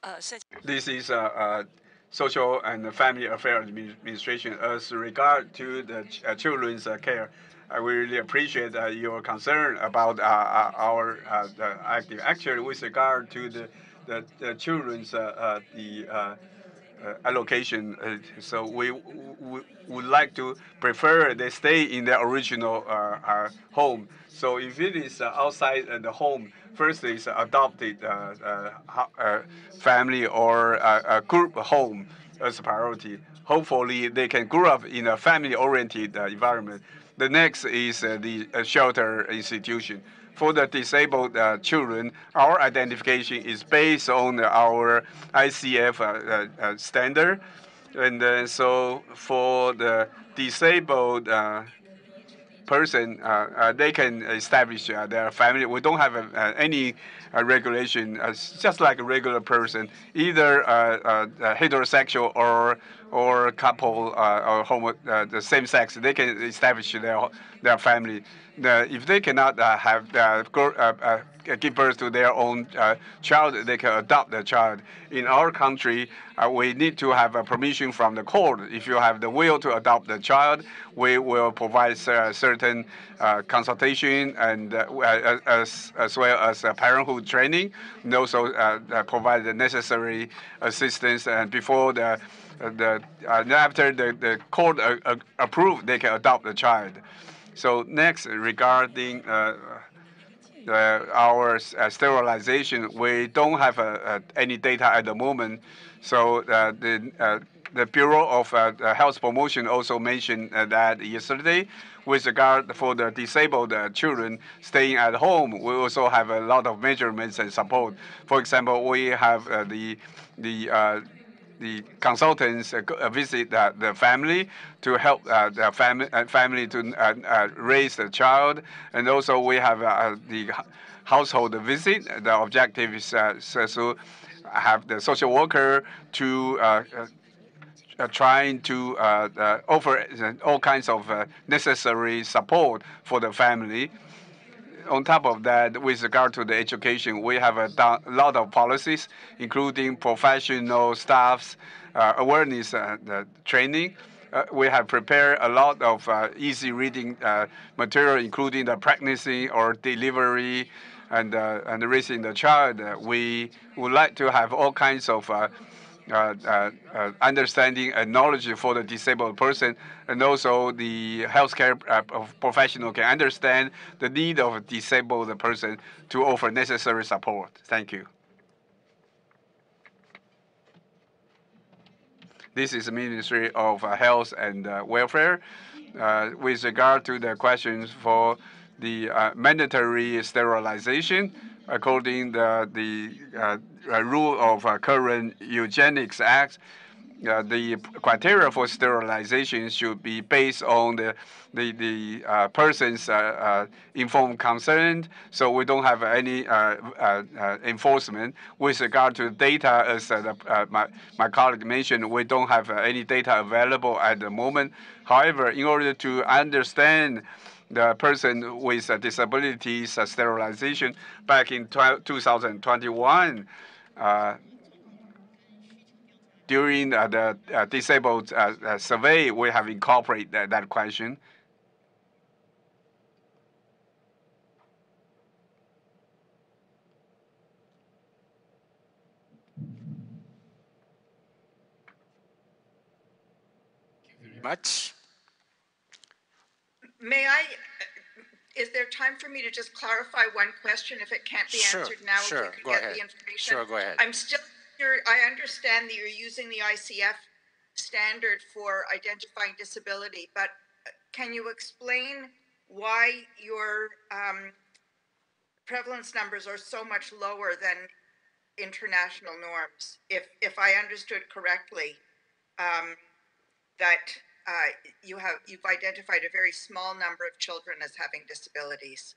This is Social and Family Affairs Administration. As regard to the children's care, I really appreciate your concern about our active. Actually, with regard to the children's allocation, so we would like to prefer they stay in their original home. So if it is outside the home, first is adopted family or a group home as a priority. Hopefully, they can grow up in a family-oriented environment. The next is the shelter institution. For the disabled children, our identification is based on our ICF standard. And so for the disabled person, they can establish their family. We don't have any regulation, just like a regular person, either heterosexual or or couple or the same sex, they can establish their family. If they cannot give birth to their own child, they can adopt the child. In our country, we need to have a permission from the court. If you have the will to adopt the child, we will provide certain consultation and as well as parenthood training, and also provide the necessary assistance. And before after the court approved, they can adopt the child. So next, regarding our sterilization, we don't have any data at the moment. So the Bureau of Health Promotion also mentioned that yesterday. With regard for the disabled children staying at home, we also have a lot of measurements and support. For example, we have the consultants visit the family to help the family to raise the child, and also we have the household visit. The objective is to have the social worker to trying to offer all kinds of necessary support for the family. On top of that, with regard to the education, we have a lot of policies, including professional staff's awareness training. We have prepared a lot of easy reading material, including the pregnancy or delivery and raising the child. We would like to have all kinds of understanding and knowledge for the disabled person, and also the healthcare professional can understand the need of a disabled person to offer necessary support. Thank you. This is the Ministry of Health and Welfare. With regard to the questions for the mandatory sterilization, according to the rule of current Eugenics Act, the criteria for sterilization should be based on the person's informed consent. So we don't have any enforcement with regard to data. As my colleague mentioned, we don't have any data available at the moment. However, in order to understand the person with disabilities sterilization, back in 2021. During the disabled survey, we have incorporated that question. Much. May I? Is there time for me to just clarify one question if it can't be answered now? Sure, if you go get ahead. The information? Sure, go ahead. I'm still here. I understand that you're using the ICF standard for identifying disability, but can you explain why your prevalence numbers are so much lower than international norms? If I understood correctly, that you've identified a very small number of children as having disabilities.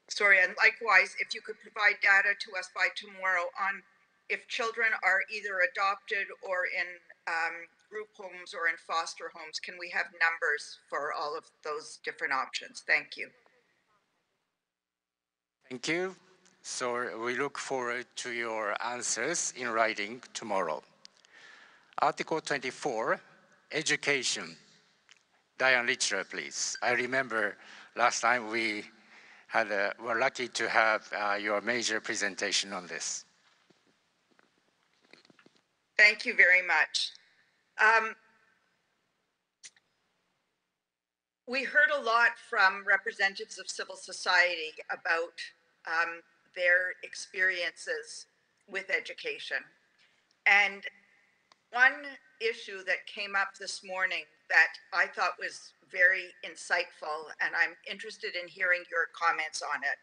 Sorry, and likewise, if you could provide data to us by tomorrow on if children are either adopted or in group homes or in foster homes, can we have numbers for all of those different options? Thank you. Thank you. So we look forward to your answers in writing tomorrow. Article 24, education. Diane Litcher, please. I remember last time we were lucky to have your major presentation on this. Thank you very much. We heard a lot from representatives of civil society about their experiences with education. And one issue that came up this morning that I thought was very insightful, and I'm interested in hearing your comments on it.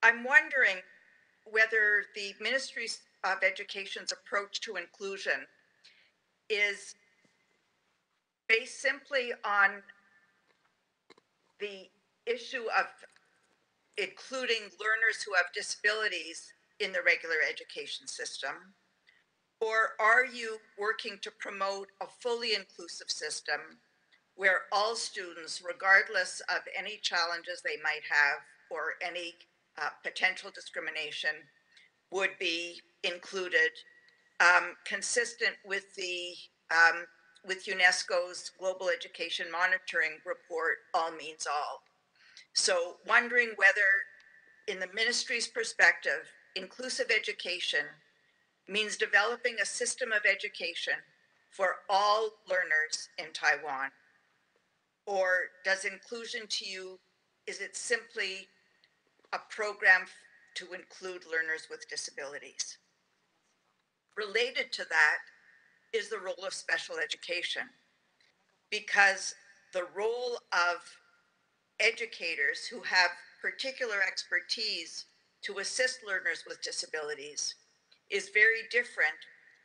I'm wondering whether the ministry's of Education's approach to inclusion is based simply on the issue of including learners who have disabilities in the regular education system? Or are you working to promote a fully inclusive system where all students, regardless of any challenges they might have or any potential discrimination, would be included, consistent with the with UNESCO's Global Education Monitoring Report, All Means All? So wondering whether, in the ministry's perspective, inclusive education means developing a system of education for all learners in Taiwan? Or does inclusion to you, is it simply a program to include learners with disabilities? Related to that is the role of special education, because the role of educators who have particular expertise to assist learners with disabilities is very different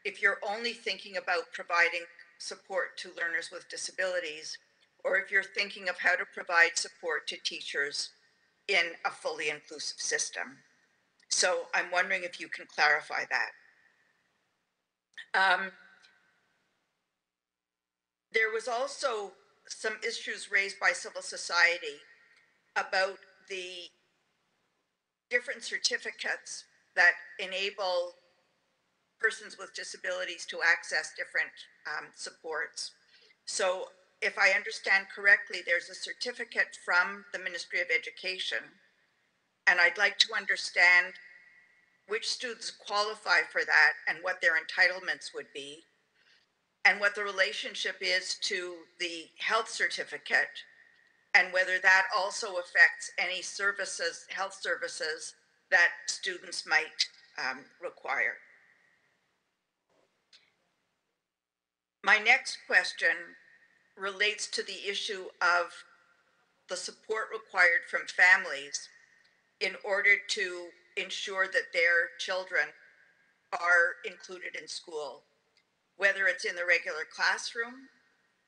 if you're only thinking about providing support to learners with disabilities, or if you're thinking of how to provide support to teachers in a fully inclusive system. So I'm wondering if you can clarify that. There was also some issues raised by civil society about the different certificates that enable persons with disabilities to access different supports. So if I understand correctly, there's a certificate from the Ministry of Education, and I'd like to understand which students qualify for that and what their entitlements would be, and what the relationship is to the health certificate, and whether that also affects any services, health services that students might require. My next question relates to the issue of the support required from families in order to ensure that their children are included in school, whether it's in the regular classroom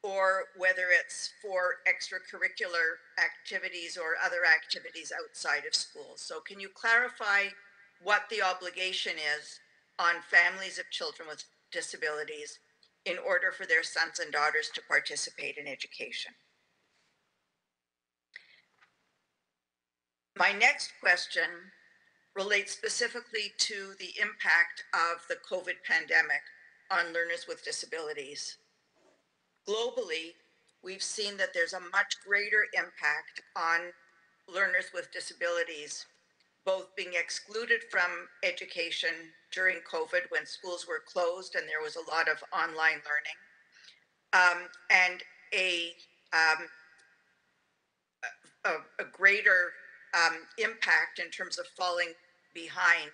or whether it's for extracurricular activities or other activities outside of school. So can you clarify what the obligation is on families of children with disabilities in order for their sons and daughters to participate in education? My next question relates specifically to the impact of the COVID pandemic on learners with disabilities. Globally, we've seen that there's a much greater impact on learners with disabilities, both being excluded from education during COVID when schools were closed and there was a lot of online learning, and a greater impact in terms of falling behind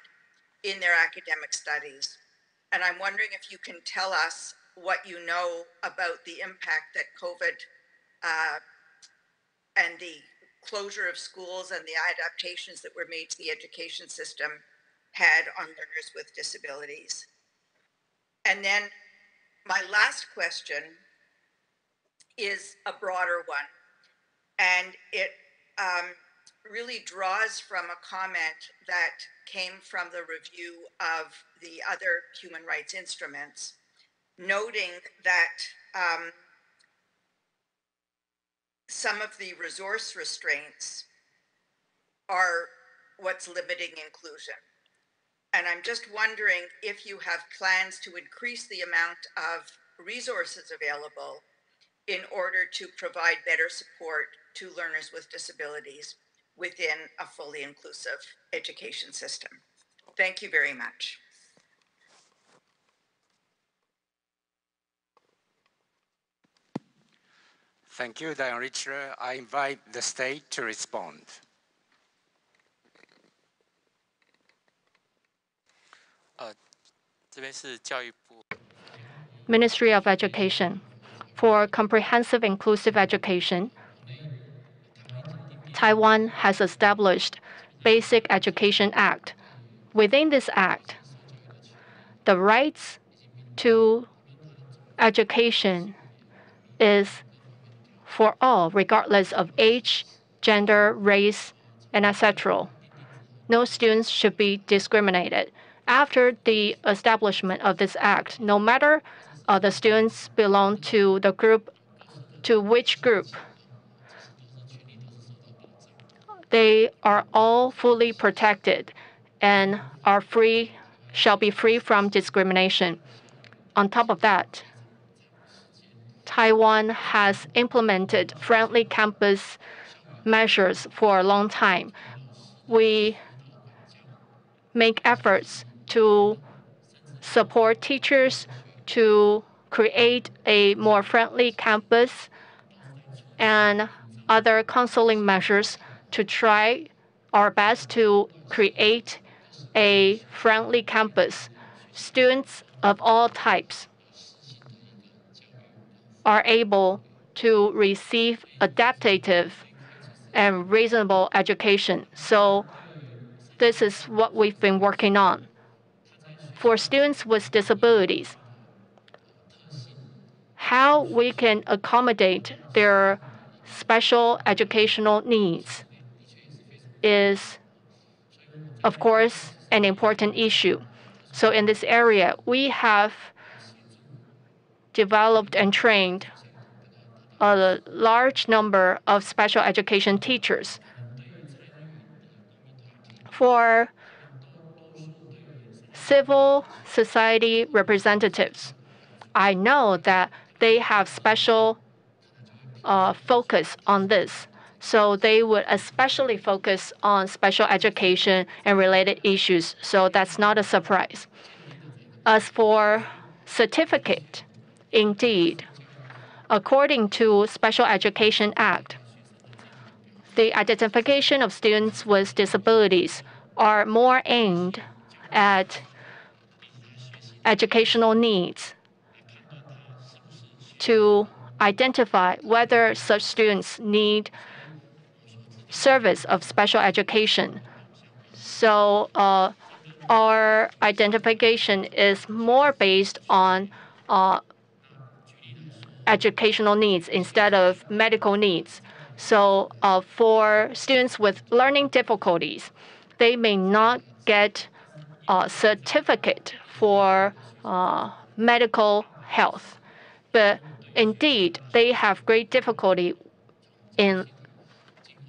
in their academic studies. And I'm wondering if you can tell us what you know about the impact that COVID and the closure of schools and the adaptations that were made to the education system had on learners with disabilities. And then my last question is a broader one, and it really draws from a comment that came from the review of the other human rights instruments, noting that some of the resource restraints are what's limiting inclusion. And I'm just wondering if you have plans to increase the amount of resources available in order to provide better support to learners with disabilities within a fully inclusive education system. Thank you very much. Thank you, Diane Richter. I invite the state to respond. Ministry of Education. For comprehensive inclusive education, Taiwan has established Basic Education Act. Within this act, the rights to education is for all, regardless of age, gender, race, and etc. No students should be discriminated. After the establishment of this act, no matter the students belong to the group, to which group, they are all fully protected and shall be free from discrimination. On top of that, Taiwan has implemented friendly campus measures for a long time. We make efforts to support teachers to create a more friendly campus and other counseling measures to try our best to create a friendly campus. Students of all types are able to receive adaptive and reasonable education. So this is what we've been working on. For students with disabilities, how we can accommodate their special educational needs is, of course, an important issue. So in this area, we have developed and trained a large number of special education teachers. For civil society representatives, I know that they have special focus on this. So they would especially focus on special education and related issues. So that's not a surprise. As for certificate, indeed, according to Special Education Act, the identification of students with disabilities are more aimed at educational needs to identify whether such students need service of special education. So our identification is more based on educational needs instead of medical needs. So for students with learning difficulties, they may not get a certificate for medical health, but indeed they have great difficulty in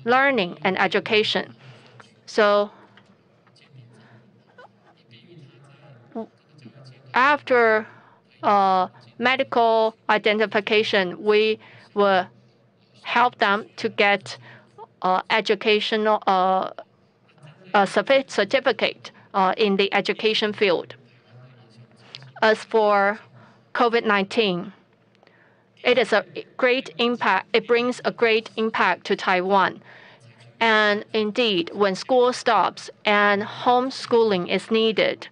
learning and education. So after medical identification, we will help them to get educational certificate in the education field. As for COVID-19, it is a great impact. It brings a great impact to Taiwan. And indeed, when school stops and homeschooling is needed,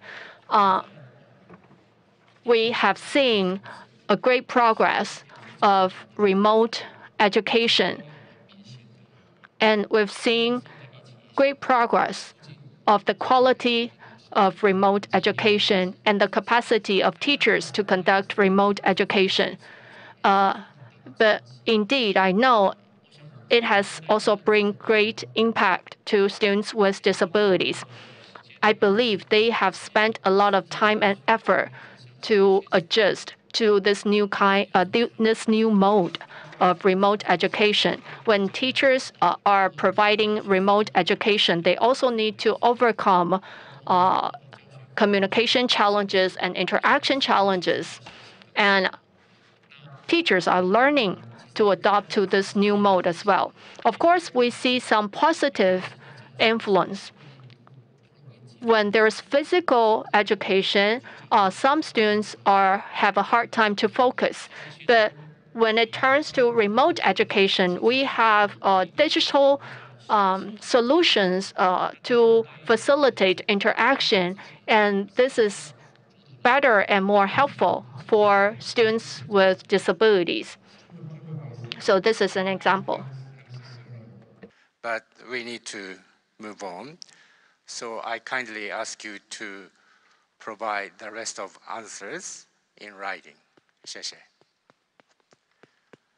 we have seen a great progress of remote education. And we've seen great progress of the quality of remote education and the capacity of teachers to conduct remote education. But indeed, I know it has also bring great impact to students with disabilities. I believe they have spent a lot of time and effort to adjust to this new mode of remote education. When teachers are providing remote education, they also need to overcome communication challenges and interaction challenges. And teachers are learning to adopt to this new mode as well. Of course, we see some positive influence. When there's physical education, some students have a hard time to focus. But when it turns to remote education, we have digital solutions to facilitate interaction, and this is better and more helpful for students with disabilities. So this is an example. But we need to move on. So I kindly ask you to provide the rest of answers in writing. 谢谢.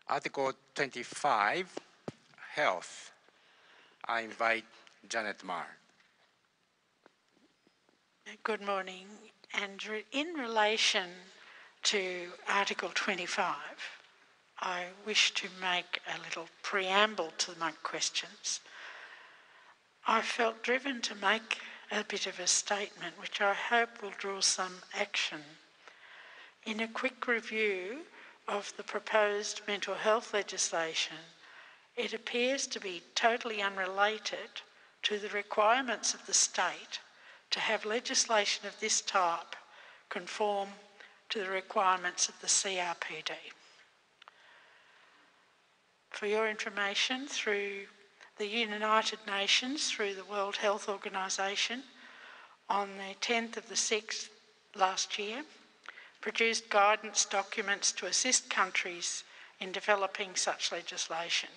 Article 25, Health. I invite Janet Marr. Good morning. And in relation to Article 25, I wish to make a little preamble to my questions. I felt driven to make a bit of a statement which I hope will draw some action. In a quick review of the proposed mental health legislation, it appears to be totally unrelated to the requirements of the state to have legislation of this type conform to the requirements of the CRPD. For your information, through the United Nations, through the World Health Organization, on the 10th of the 6th last year, produced guidance documents to assist countries in developing such legislation.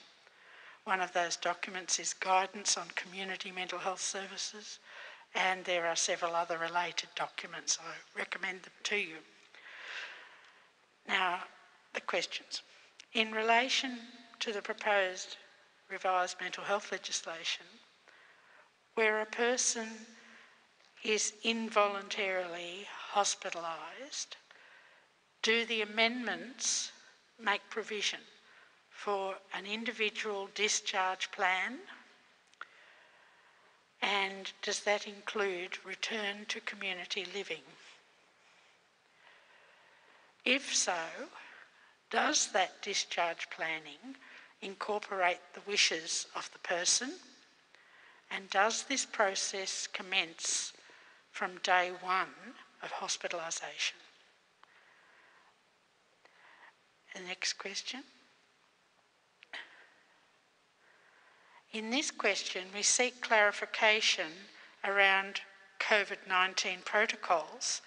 One of those documents is Guidance on Community Mental Health Services, and there are several other related documents. I recommend them to you. Now, the questions. In relation to the proposed revised mental health legislation, where a person is involuntarily hospitalised, do the amendments make provision for an individual discharge plan? And does that include return to community living? If so, does that discharge planning incorporate the wishes of the person? And does this process commence from day one of hospitalisation? The next question. In this question, we seek clarification around COVID-19 protocols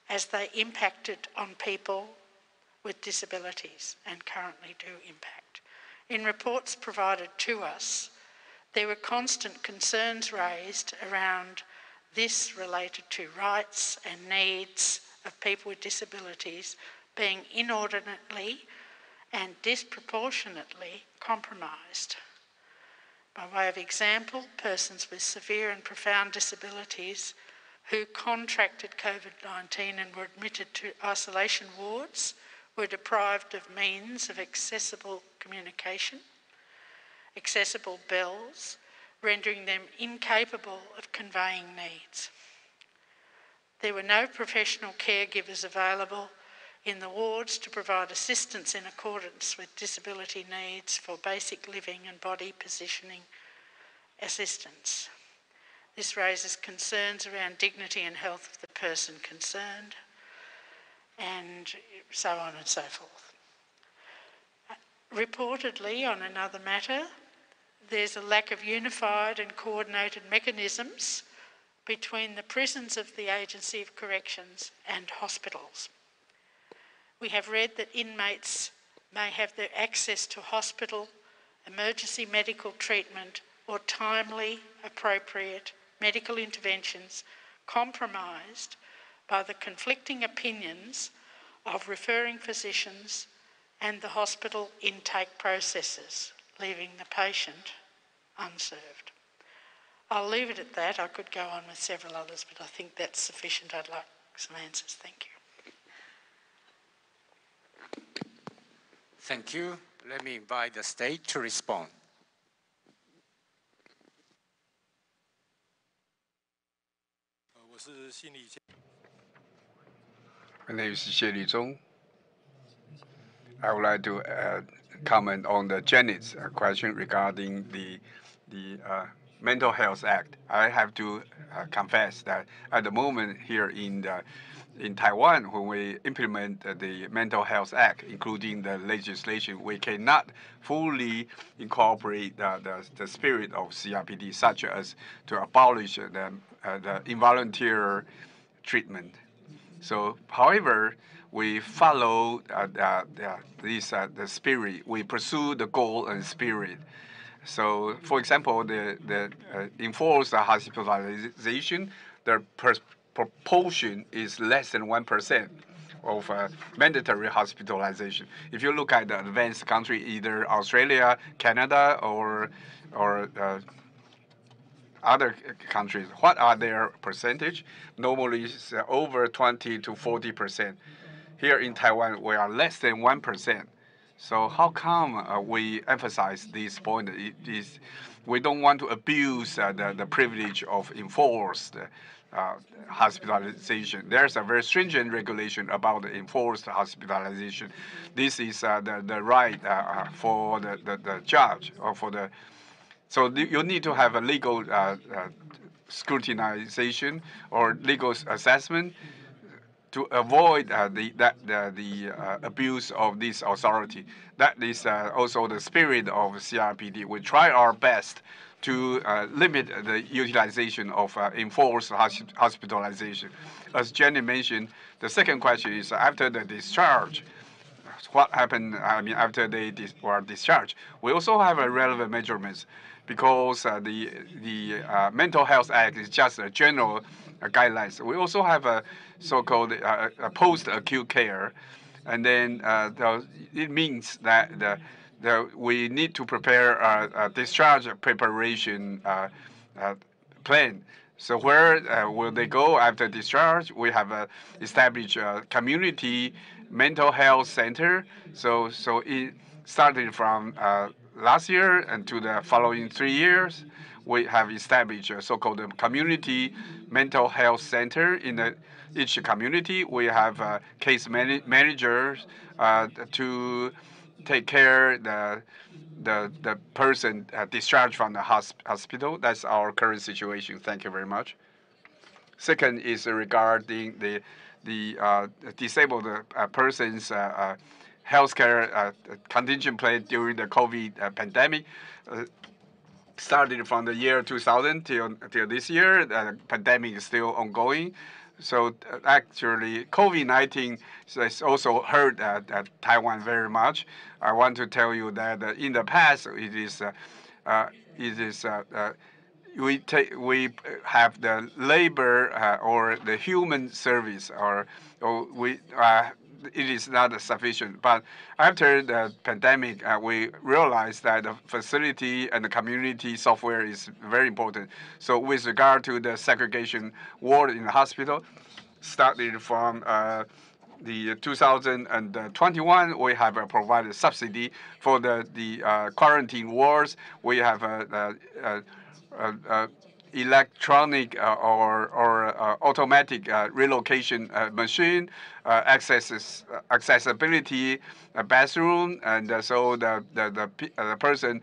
as they impacted on people with disabilities and currently do impact. In reports provided to us, there were constant concerns raised around this related to rights and needs of people with disabilities being inordinately and disproportionately compromised. By way of example, persons with severe and profound disabilities who contracted COVID-19 and were admitted to isolation wards were deprived of means of accessible communication, accessible bells, rendering them incapable of conveying needs. There were no professional caregivers available in the wards to provide assistance in accordance with disability needs for basic living and body positioning assistance. This raises concerns around dignity and health of the person concerned, and so on and so forth. Reportedly, on another matter, there's a lack of unified and coordinated mechanisms between the prisons of the Agency of Corrections and hospitals. We have read that inmates may have their access to hospital, emergency medical treatment, or timely, appropriate medical interventions compromised by the conflicting opinions of referring physicians and the hospital intake processes, leaving the patient unserved. I'll leave it at that. I could go on with several others, but I think that's sufficient. I'd like some answers. Thank you. Thank you. Let me invite the state to respond. My name is Xie Lizhong. I would like to comment on the Janet's question regarding the Mental Health Act. I have to confess that at the moment here in Taiwan, when we implement the Mental Health Act, including the legislation, we cannot fully incorporate the spirit of CRPD, such as to abolish the involuntary treatment. So, however, we follow the spirit. We pursue the goal and spirit. So, for example, the enforced hospitalization, the proportion is less than 1% of mandatory hospitalization. If you look at the advanced country, either Australia, Canada, or other countries, what are their percentage? Normally, it's over 20 to 40%. Here in Taiwan, we are less than 1%. So how come we emphasize this point? It is we don't want to abuse the privilege of enforced hospitalization. There's a very stringent regulation about the enforced hospitalization. This is the right for the judge or for the. So you need to have a legal scrutinization or legal assessment to avoid the abuse of this authority. That is also the spirit of CRPD. We try our best to limit the utilization of enforced hospitalization. As Jenny mentioned, the second question is after the discharge, what happened, after they were discharged. We also have a relevant measurements because the Mental Health Act is just a general guidelines. We also have a so-called post-acute care, and then it means that we need to prepare a discharge preparation plan. So where will they go after discharge? We have established a community mental health center. So it started from last year and to the following 3 years, we have established a so-called community mental health center in each community. We have case managers to take care the person discharged from the hospital. That's our current situation. Thank you very much. Second is regarding the disabled persons healthcare contingent plan during the COVID pandemic. Started from the year 2000 till this year. The pandemic is still ongoing. So actually, COVID-19 has also hurt Taiwan very much. I want to tell you that in the past, we have the labor or the human service, or it is not sufficient. But after the pandemic, we realized that the facility and the community software is very important. So with regard to the segregation ward in the hospital, started from the 2021, we have provided subsidy for the quarantine wards. We have electronic or automatic relocation machine, accessibility, bathroom, and so the person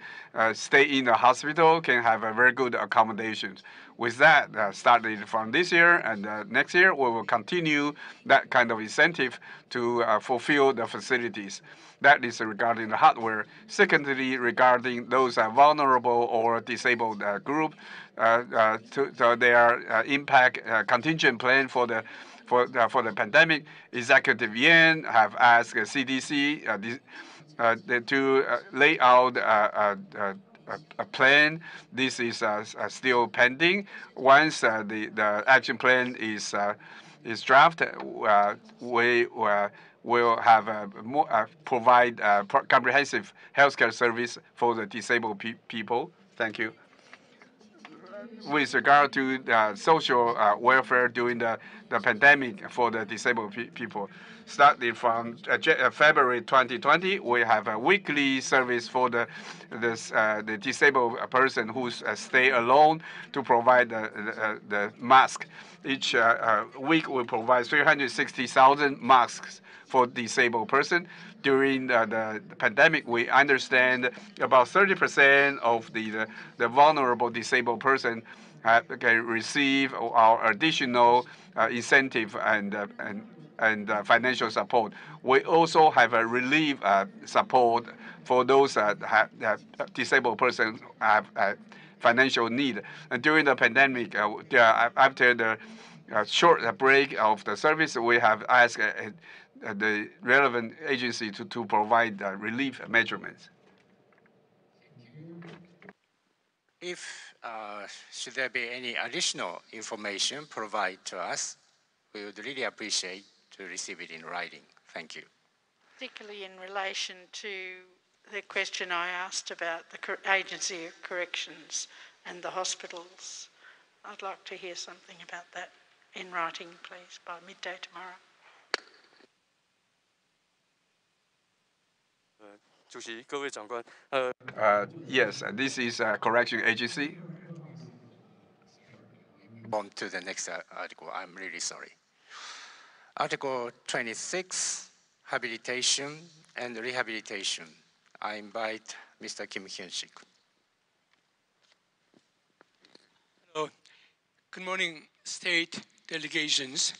stay in the hospital can have a very good accommodations. With that, started from this year and next year, we will continue that kind of incentive to fulfill the facilities. That is regarding the hardware. Secondly, regarding those vulnerable or disabled group, to their impact contingent plan for the pandemic, Executive Yuan have asked CDC to lay out a plan. This is still pending. Once the action plan is drafted, we will have provide comprehensive healthcare service for the disabled people. Thank you. With regard to social welfare during the pandemic for the disabled people, starting from February 2020, we have a weekly service for the disabled person who stay alone to provide the mask. Each week we provide 360,000 masks for disabled person. During the pandemic, we understand about 30% of the vulnerable disabled person can receive our additional incentive and financial support. We also have a relief support for those disabled persons who have financial need. And during the pandemic, after the short break of the service, we have asked the relevant agency to provide relief measurements. If should there be any additional information provided to us, we would really appreciate to receive it in writing. Thank you. Particularly in relation to the question I asked about the Agency of Corrections and the hospitals. I'd like to hear something about that in writing, please, by midday tomorrow. 主席，各位长官，Yes, this is a correction agency. On to the next article. I'm really sorry. Article 26, habilitation and rehabilitation. I invite Mr. Kim Hyun-sik. Hello. Good morning, state delegations.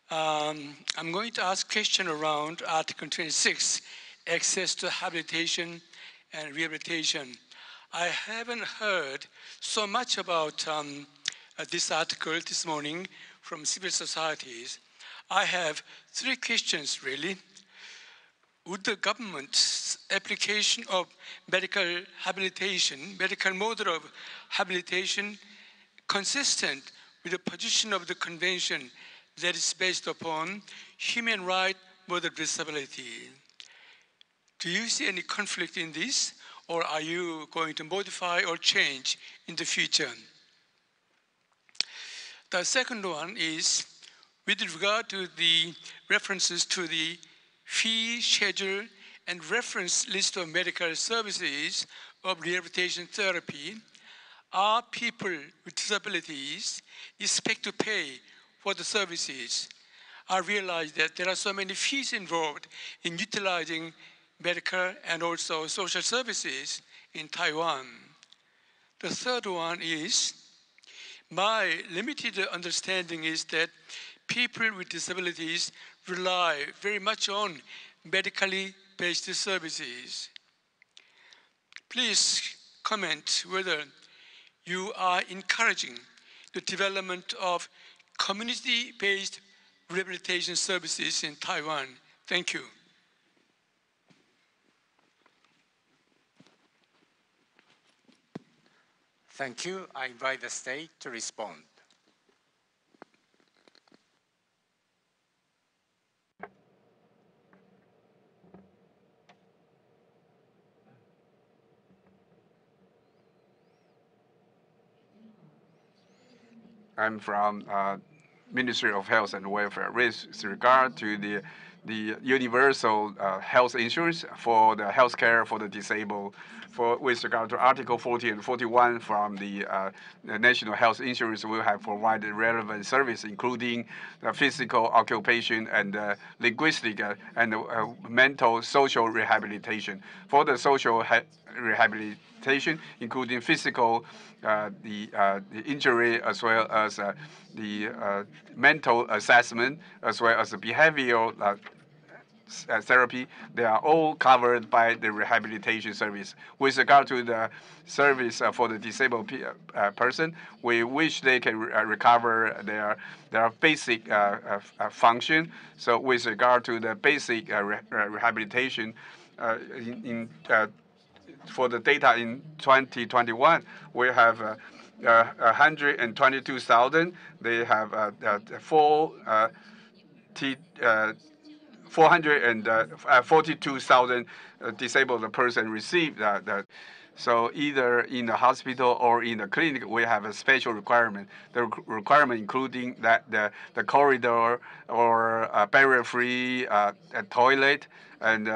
I'm going to ask a question around Article 26, access to habilitation and rehabilitation. I haven't heard so much about this article this morning from civil societies. I have three questions, really. Would the government's application of medical habilitation, medical model of habilitation, consistent with the position of the convention that is based upon human right model disability? Do you see any conflict in this, or are you going to modify or change in the future? The second one is with regard to the references to the fee schedule and reference list of medical services of rehabilitation therapy. Are people with disabilities expected to pay for the services? I realize that there are so many fees involved in utilizing medical and also social services in Taiwan. The third one is, my limited understanding is that people with disabilities rely very much on medically based services. Please comment whether you are encouraging the development of community-based rehabilitation services in Taiwan. Thank you. Thank you. I invite the state to respond. I'm from Ministry of Health and Welfare with regard to the universal health insurance for the health care for the disabled. With regard to Article 40 and 41 from the National Health Insurance, we have provided relevant service, including physical, occupation, and linguistic and mental social rehabilitation. For the social rehabilitation, including physical, the injury, as well as the mental assessment, as well as the behavioral therapy, they are all covered by the rehabilitation service. With regard to the service for the disabled person, we wish they can recover their basic function. So with regard to the basic rehabilitation, for the data in 2021, we have 122,000. They have 442,000 disabled person received that. So either in the hospital or in the clinic, we have a special requirement. The requirement including that the corridor or barrier-free toilet and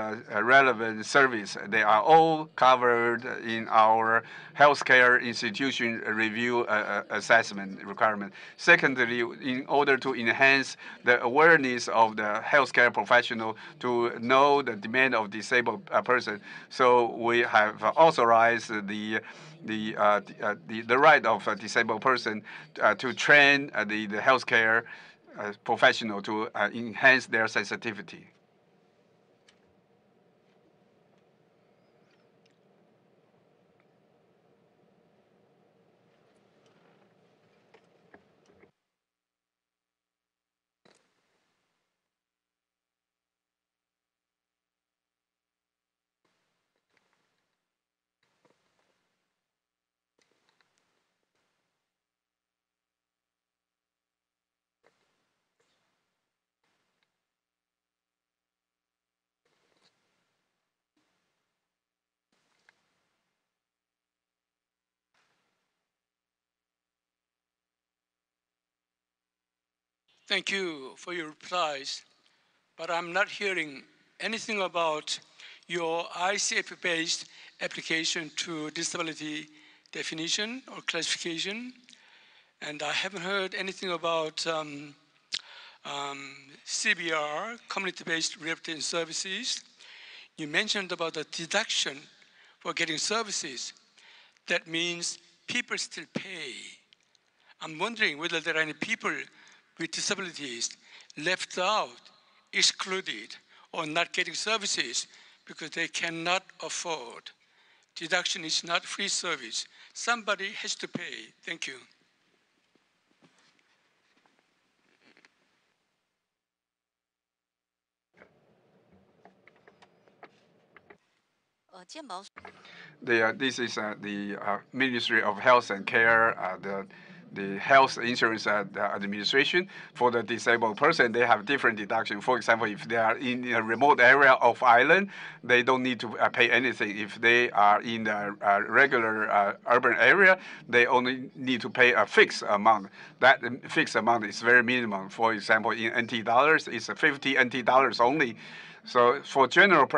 relevant service. They are all covered in our healthcare institution review assessment requirement. Secondly, in order to enhance the awareness of the healthcare professional to know the demand of disabled person, so we have authorized the right of a disabled person to train the healthcare professional to enhance their sensitivity. Thank you for your replies, but I'm not hearing anything about your ICF-based application to disability definition or classification, and I haven't heard anything about CBR, community-based rehabilitation services. You mentioned about the deduction for getting services. That means people still pay. I'm wondering whether there are any people with disabilities left out, excluded, or not getting services because they cannot afford. Deduction is not free service. Somebody has to pay. Thank you. This is the Ministry of Health and Care, the health insurance administration. For the disabled person, they have different deduction. For example, if they are in a remote area of island, they don't need to pay anything. If they are in the regular urban area, they only need to pay a fixed amount. That fixed amount is very minimum. For example, in NT dollars, it's 50 NT dollars only. So for general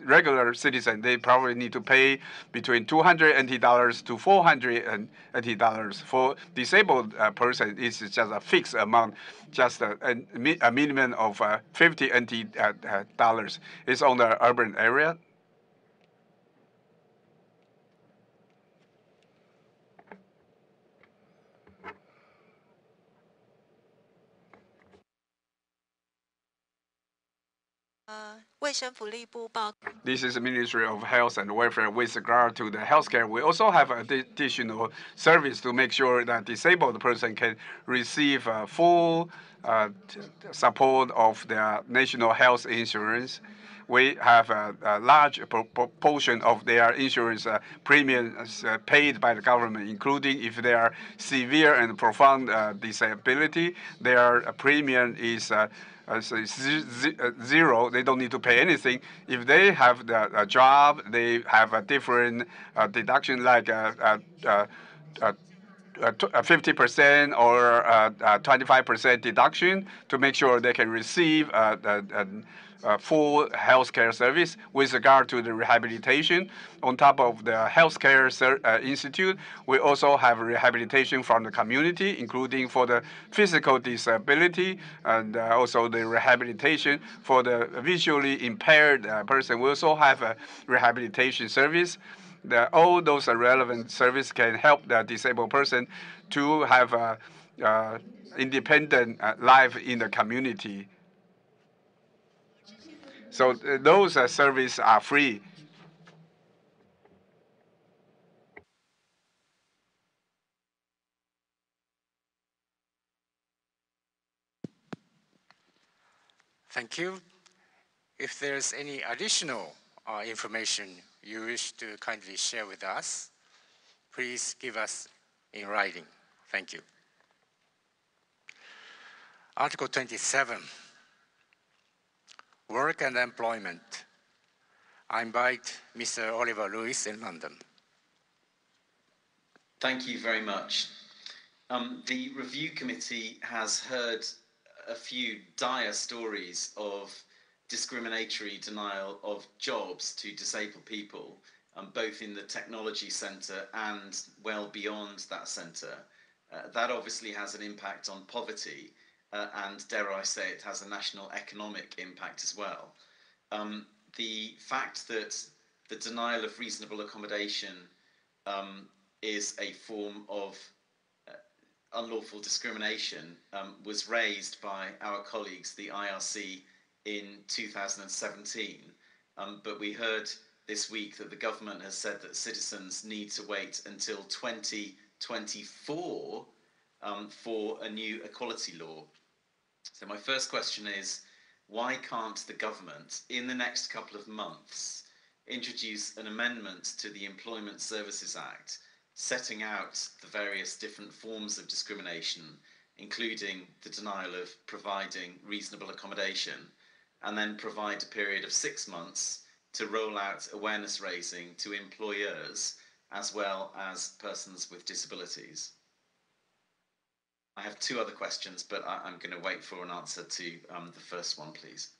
regular citizen, they probably need to pay between 200 NT dollars to 400 NT dollars. For disabled person, it's just a fixed amount, just a minimum of 50 NT dollars. It's on the urban area. This is the Ministry of Health and Welfare. With regard to the healthcare, we also have additional service to make sure that disabled person can receive full support of their national health insurance. We have a large proportion of their insurance premiums paid by the government, including if they are severe and profound disability, their premium is zero. They don't need to pay anything. If they have a job, they have a different deduction, like 50% or 25% deduction to make sure they can receive full healthcare service. With regard to the rehabilitation, on top of the healthcare institute, we also have rehabilitation from the community, including for the physical disability and also the rehabilitation for the visually impaired person. We also have a rehabilitation service. All those relevant services can help the disabled person to have a independent life in the community. So those services are free. Thank you. If there's any additional information you wish to kindly share with us, please give us in writing. Thank you. Article 27, work and employment. I invite Mr. Oliver Lewis in London. Thank you very much. The review committee has heard a few dire stories of discriminatory denial of jobs to disabled people, both in the technology centre and well beyond that centre. That obviously has an impact on poverty, and dare I say it has a national economic impact as well. The fact that the denial of reasonable accommodation is a form of unlawful discrimination was raised by our colleagues, the IRC, in 2017. But we heard this week that the government has said that citizens need to wait until 2024 for a new equality law. So my first question is, why can't the government, in the next couple of months, introduce an amendment to the Employment Services Act, setting out the various different forms of discrimination, including the denial of providing reasonable accommodation, and then provide a period of 6 months to roll out awareness raising to employers as well as persons with disabilities? I have two other questions, but I'm going to wait for an answer to the first one, please.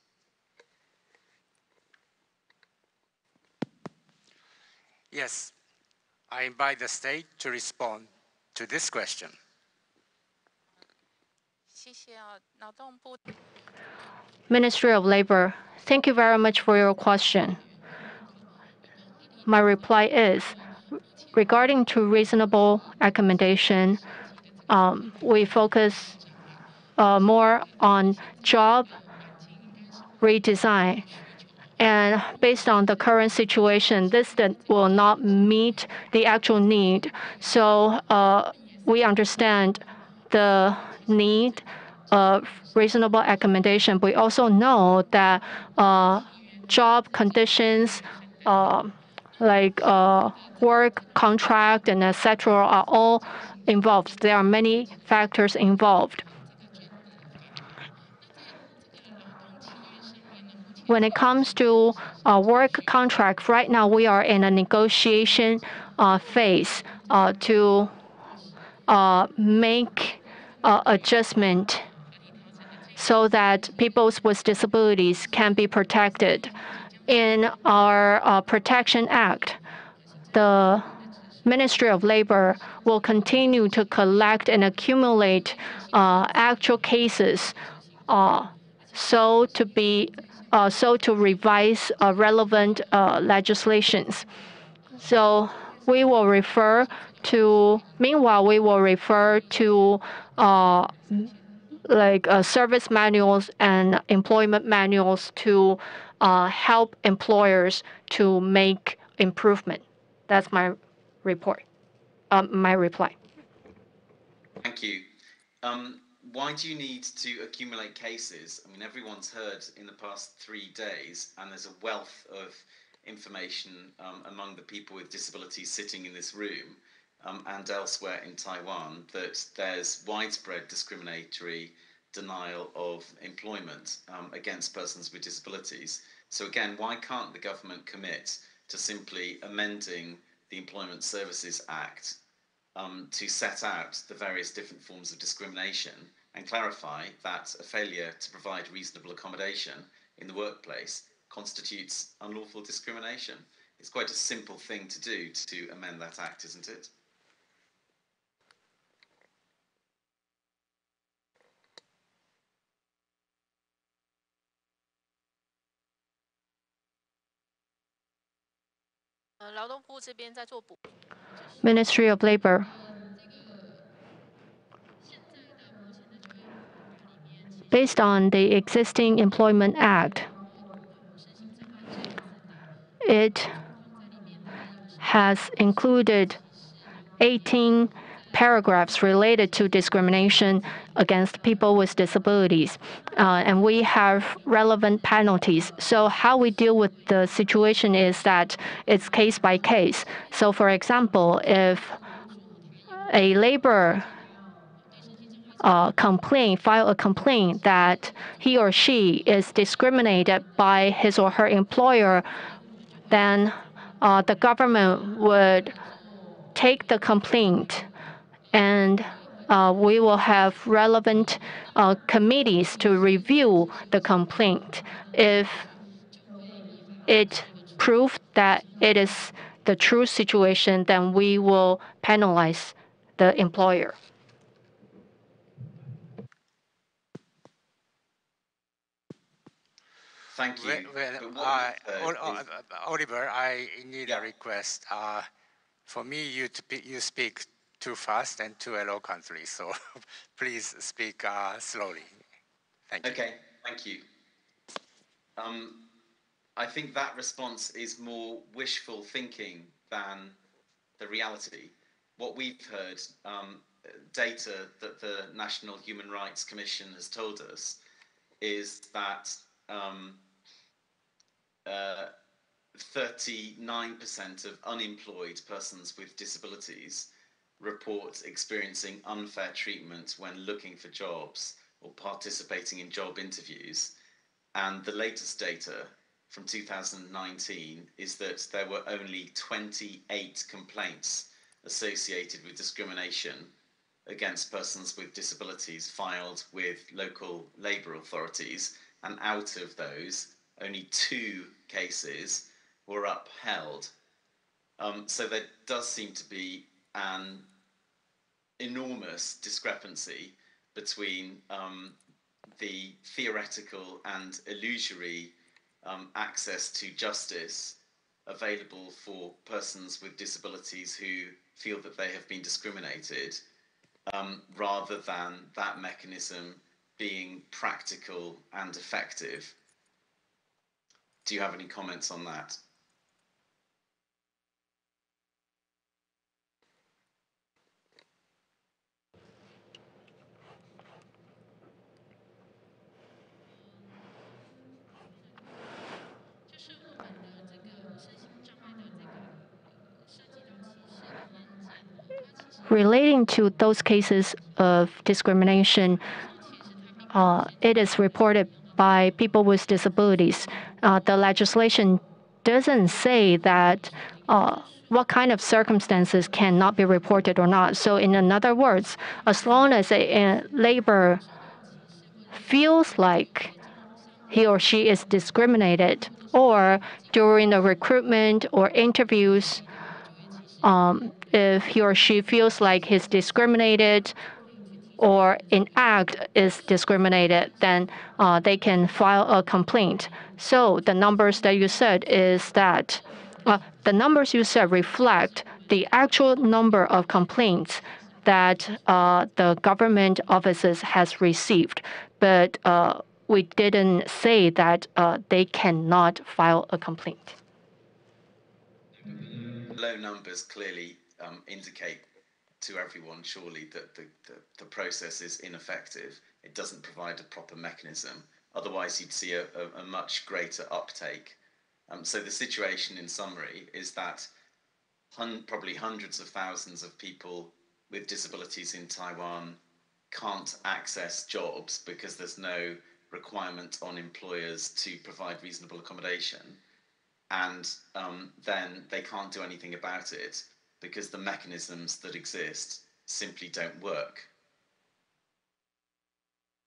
Yes, I invite the state to respond to this question. Ministry of Labor, thank you very much for your question. My reply is, regarding to reasonable accommodation, we focus more on job redesign. And based on the current situation, this will not meet the actual need. So we understand the need of reasonable accommodation. We also know that job conditions, like work contract and etc., are all involved. There are many factors involved. When it comes to work contract, right now we are in a negotiation phase to make adjustment so that people with disabilities can be protected. In our Protection Act, the Ministry of Labor will continue to collect and accumulate actual cases so to revise relevant legislations. So we will refer to. Meanwhile, we will refer to service manuals and employment manuals to help employers to make improvement. That's my report. My reply. Thank you. Why do you need to accumulate cases? I mean, everyone's heard in the past 3 days, and there's a wealth of information among the people with disabilities sitting in this room and elsewhere in Taiwan, that there's widespread discriminatory denial of employment against persons with disabilities. So again, why can't the government commit to simply amending the Employment Services Act to set out the various different forms of discrimination and clarify that a failure to provide reasonable accommodation in the workplace constitutes unlawful discrimination? It's quite a simple thing to do to amend that act, isn't it? Ministry of Labor. Based on the existing Employment Act, it has included 18 paragraphs related to discrimination against people with disabilities, and we have relevant penalties. So how we deal with the situation is that it's case by case. So for example, if a labor file a complaint that he or she is discriminated by his or her employer, then the government would take the complaint, and we will have relevant committees to review the complaint. If it proves that it is the true situation, then we will penalize the employer. Thank you. Oliver, I need a request. For me, you speak too fast and too eloquently, so please speak slowly. Thank you. Okay, thank you. I think that response is more wishful thinking than the reality. What we've heard, data that the National Human Rights Commission has told us, is that 39% of unemployed persons with disabilities report experiencing unfair treatment when looking for jobs or participating in job interviews. And the latest data from 2019 is that there were only 28 complaints associated with discrimination against persons with disabilities filed with local labour authorities, and out of those, only 2 cases were upheld. So there does seem to be an enormous discrepancy between the theoretical and illusory access to justice available for persons with disabilities who feel that they have been discriminated, rather than that mechanism being practical and effective. Do you have any comments on that? Relating to those cases of discrimination, it is reported by people with disabilities. The legislation doesn't say that what kind of circumstances cannot be reported or not. So in other words, as long as a labor feels like he or she is discriminated, or during the recruitment or interviews, if he or she feels like he's discriminated or in act is discriminated, then they can file a complaint. So the numbers that you said is that the numbers you said reflect the actual number of complaints that the government offices has received, but we didn't say that they cannot file a complaint. Low numbers clearly indicate to everyone, surely, that the process is ineffective. It doesn't provide a proper mechanism. Otherwise, you'd see a much greater uptake. So the situation, in summary, is that probably hundreds of thousands of people with disabilities in Taiwan can't access jobs because there's no requirement on employers to provide reasonable accommodation. And then they can't do anything about it because the mechanisms that exist simply don't work.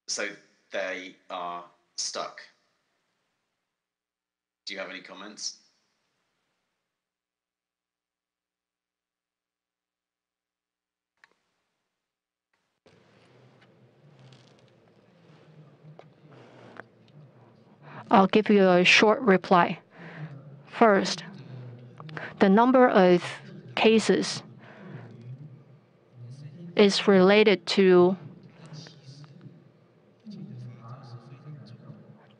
So they are stuck. Do you have any comments? I'll give you a short reply. First, the number of cases is related to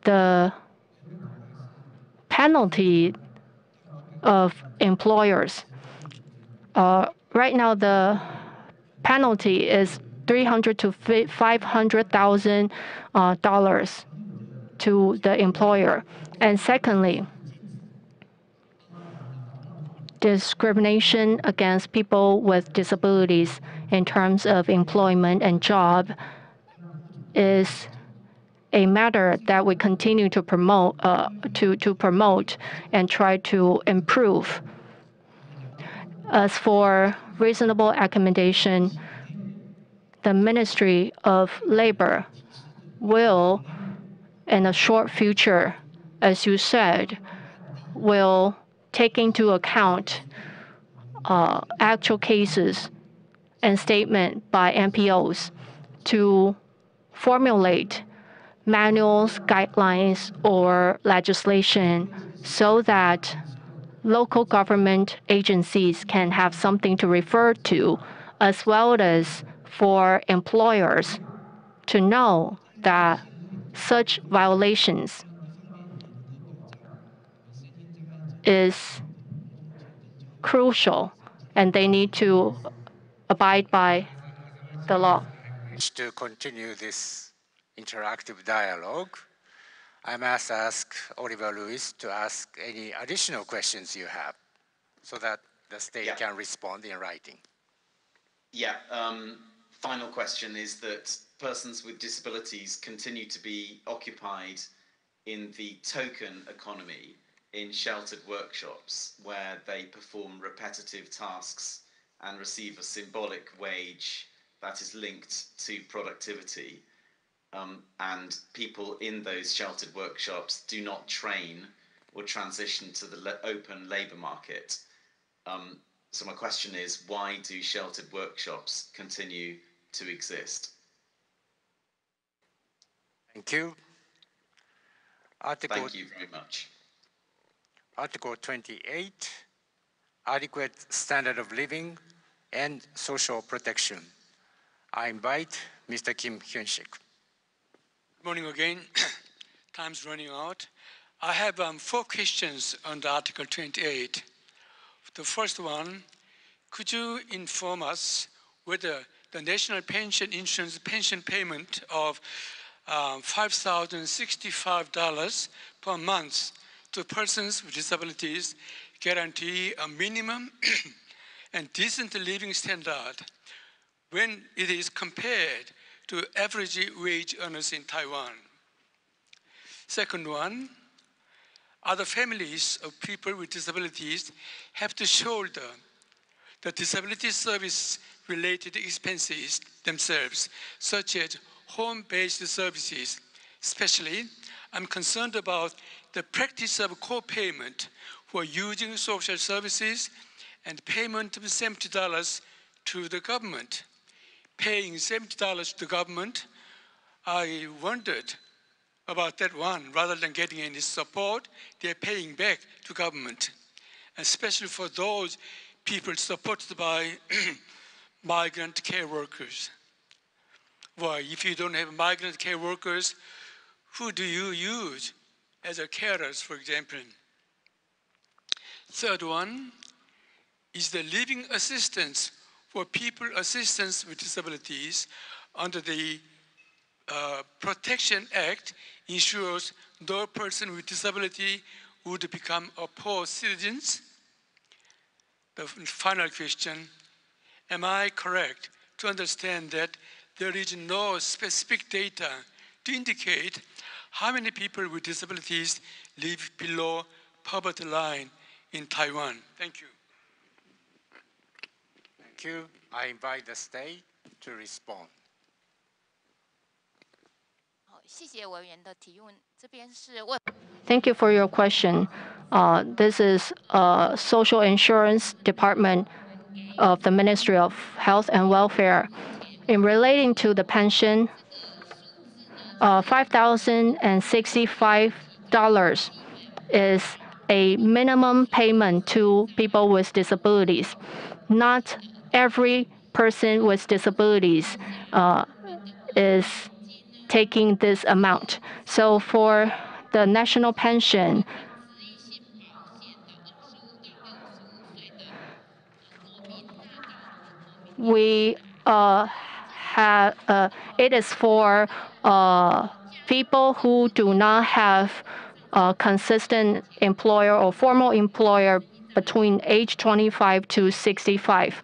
the penalty of employers. Right now, the penalty is $300,000 to $500,000 to the employer. And secondly, discrimination against people with disabilities in terms of employment and job is a matter that we continue to promote, and try to improve. As for reasonable accommodation, the Ministry of Labor will, in a short future, as you said, will take into account actual cases and statement by NPOs to formulate manuals, guidelines, or legislation so that local government agencies can have something to refer to, as well as for employers to know that such violations is crucial and they need to abide by the law. To continue this interactive dialogue, I must ask Oliver Lewis to ask any additional questions you have so that the state can respond in writing. Yeah, final question is that persons with disabilities continue to be occupied in the token economy in sheltered workshops where they perform repetitive tasks and receive a symbolic wage that is linked to productivity, and people in those sheltered workshops do not train or transition to the open labour market. So my question is, why do sheltered workshops continue to exist? Thank you. Thank you very much. Article 28, adequate standard of living and social protection. I invite Mr. Kim Hyun-sik. Good morning again. Time's running out. I have 4 questions on the Article 28. The first one, could you inform us whether the National Pension Insurance pension payment of $5,065 per month to persons with disabilities guarantee a minimum and decent living standard when it is compared to average wage earners in Taiwan? Second one, other families of people with disabilities have to shoulder the disability service-related expenses themselves, such as home-based services. Especially, I'm concerned about the practice of co-payment for using social services and payment of $70 to the government. Paying $70 to the government, I wondered about that one. Rather than getting any support, they're paying back to government, especially for those people supported by migrant care workers. Well, if you don't have migrant care workers, who do you use as a carers, for example? Third one is the living assistance for people assistance with disabilities under the Protection Act ensures no person with disability would become a poor citizen. The final question, am I correct to understand that there is no specific data to indicate how many people with disabilities live below poverty line in Taiwan? Thank you. Thank you. I invite the state to respond. Thank you for your question. This is Social Insurance Department of the Ministry of Health and Welfare. In relating to the pension, $5,065 is a minimum payment to people with disabilities. Not every person with disabilities is taking this amount. So for the national pension, we have it is for people who do not have a consistent employer or formal employer between age 25 to 65.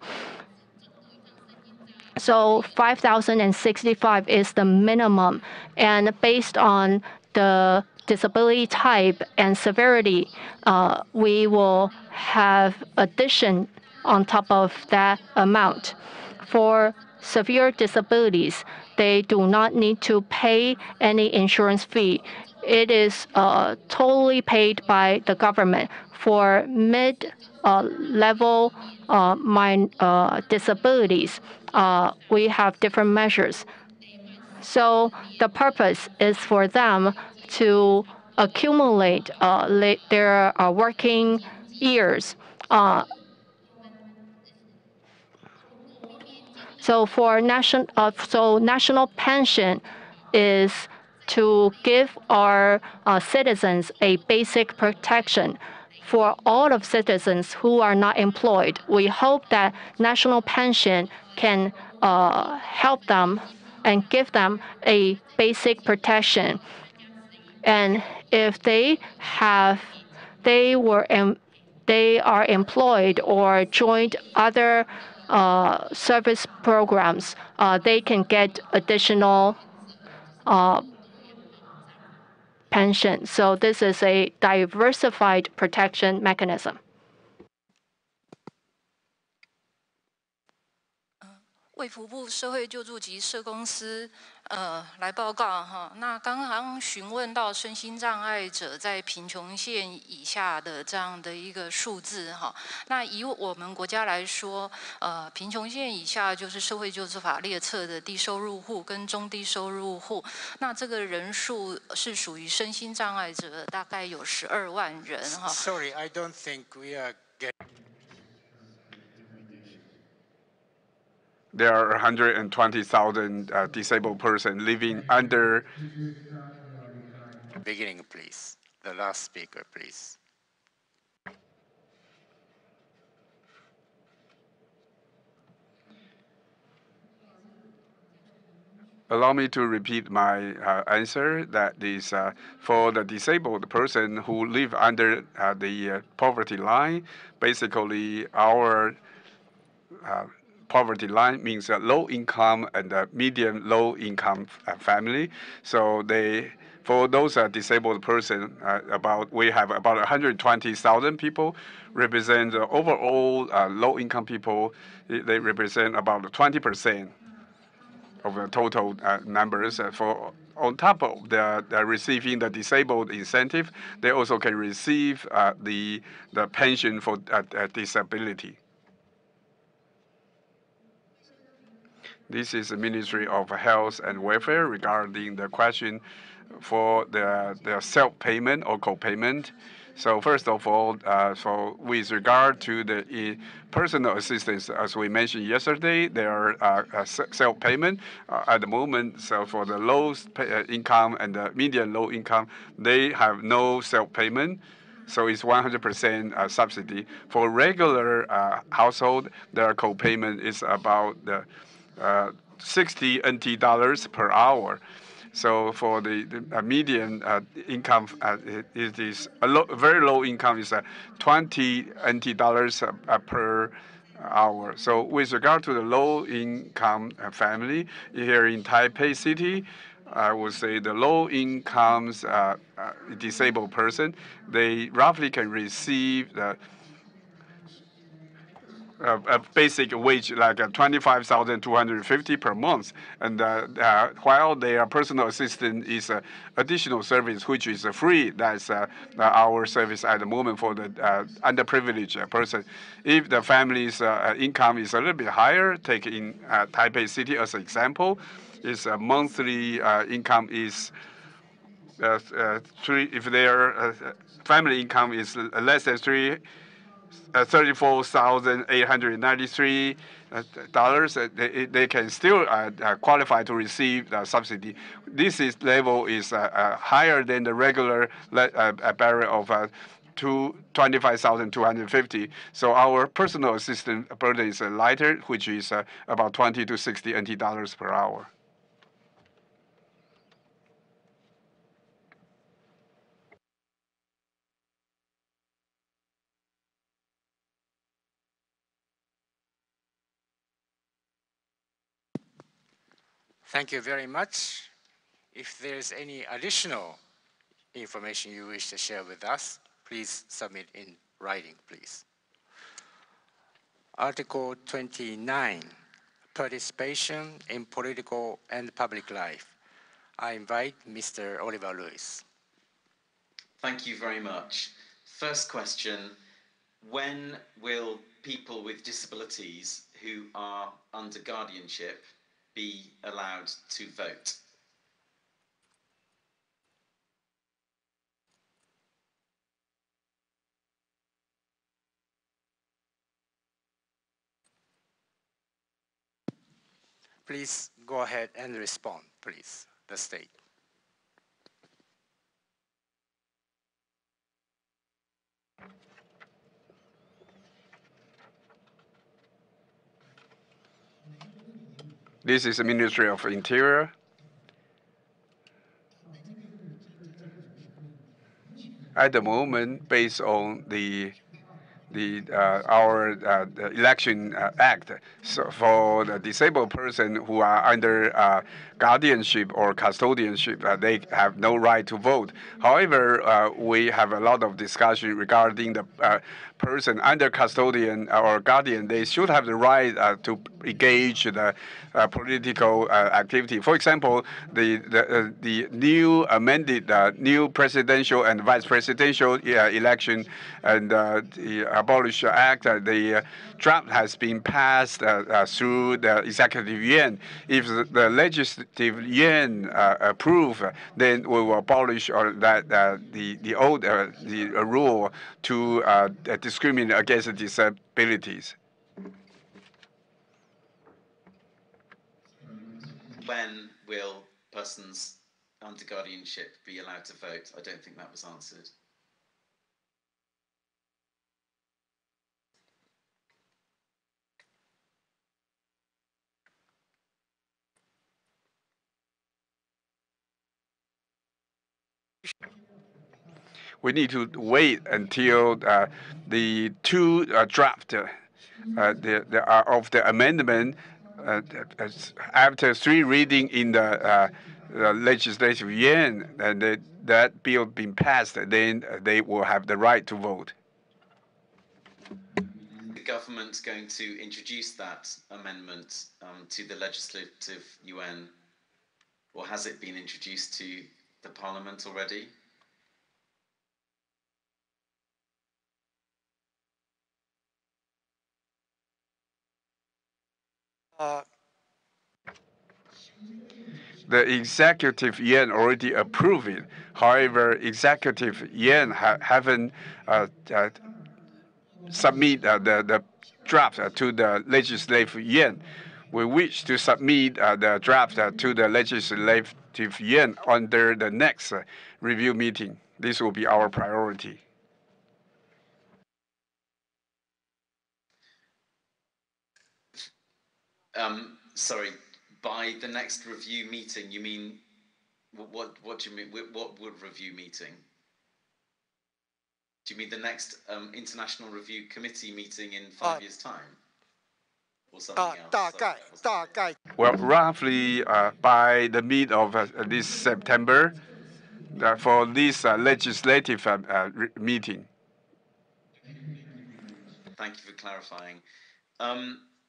So 5,065 is the minimum, and based on the disability type and severity, we will have addition on top of that amount. For severe disabilities, they do not need to pay any insurance fee. It is totally paid by the government. For mid-level disabilities, we have different measures. So the purpose is for them to accumulate their working years. So for national pension is to give our citizens a basic protection. For all of citizens who are not employed, we hope that national pension can help them and give them a basic protection. And if they are employed or joined other service programs, they can get additional pension. So this is a diversified protection mechanism. 卫福部社会救助及社公司来报告哈。那刚刚询问到身心障碍者在贫穷线以下的这样的一个数字哈。那以我们国家来说，贫穷线以下就是社会救助法列册的低收入户跟中低收入户。那这个人数是属于身心障碍者，大概有12万人哈。Sorry, I don't think we are getting. There are 120,000 disabled persons living under. Beginning, please. The last speaker, please. Allow me to repeat my answer. That is, for the disabled person who live under the poverty line, basically our poverty line means a low income and a medium low income family. So for those disabled person, we have about 120,000 people represent the overall low income people. They represent about 20% of the total numbers. On top of the receiving the disabled incentive, they also can receive the pension for disability. This is the Ministry of Health and Welfare regarding the question for the self-payment or co-payment. So first of all, with regard to the personal assistance, as we mentioned yesterday, there are self-payment at the moment. So for the low income and the median low income, they have no self-payment. So it's 100% subsidy. For regular household, their co-payment is about 60 NT dollars per hour. So for the median income, it is very low income is 20 NT dollars per hour. So with regard to the low income family here in Taipei City, I would say the low incomes disabled person, they roughly can receive a basic wage like 25,250 per month, and while their personal assistant is additional service which is free. That's our service at the moment for the underprivileged person. If the family's income is a little bit higher, take in Taipei City as an example, its monthly income is if their family income is less than $34,893, they can still qualify to receive the subsidy. This level is higher than the regular barrier of 25,250. So our personal assistance burden is lighter, which is about 20 to 60 NT dollars per hour. Thank you very much. If there's any additional information you wish to share with us, please submit in writing, please. Article 29, participation in political and public life. I invite Mr. Oliver Lewis. Thank you very much. First question, when will people with disabilities who are under guardianship be allowed to vote? Please go ahead and respond, please, the state. This is the Ministry of Interior. At the moment, based on the our the election act. So for the disabled person who are under guardianship or custodianship, they have no right to vote. However, we have a lot of discussion regarding the person under custodian or guardian. They should have the right to engage the political activity. For example, the new amended new presidential and vice presidential election and the Abolish Act, the draft has been passed through the executive yuan. If the legislative yuan approve, then we will abolish that the old the rule to discriminate against disabilities. When will persons under guardianship be allowed to vote? I don't think that was answered. We need to wait until the two draft of the amendment after three reading in the legislative yuan, and that bill being passed, then they will have the right to vote. The government going to introduce that amendment to the legislative yuan, or has it been introduced to the parliament already? The executive yuan already approved it. However, executive yuan haven't submit the draft to the legislative yuan. We wish to submit the draft to the legislative yuan under the next review meeting. This will be our priority. Sorry, by the next review meeting, you mean, what do you mean? What would review meeting? Do you mean the next International Review Committee meeting in 5 years' time? Or something else? Well, roughly by the mid of this September, for this legislative meeting. Thank you for clarifying.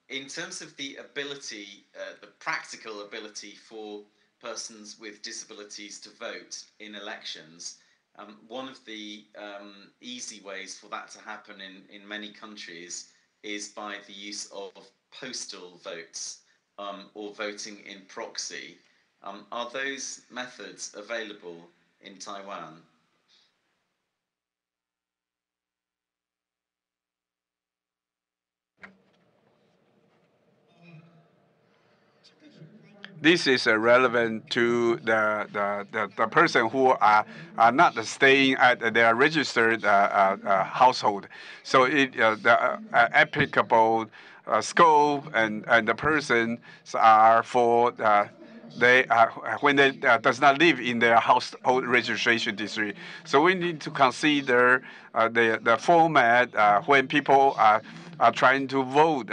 In terms of the ability, the practical ability for persons with disabilities to vote in elections, one of the easy ways for that to happen in many countries is by the use of postal votes or voting in proxy. Are those methods available in Taiwan? This is relevant to the person who are not staying at their registered household. So the applicable scope and the persons are for they when they does not live in their household registration district. So we need to consider the format when people are trying to vote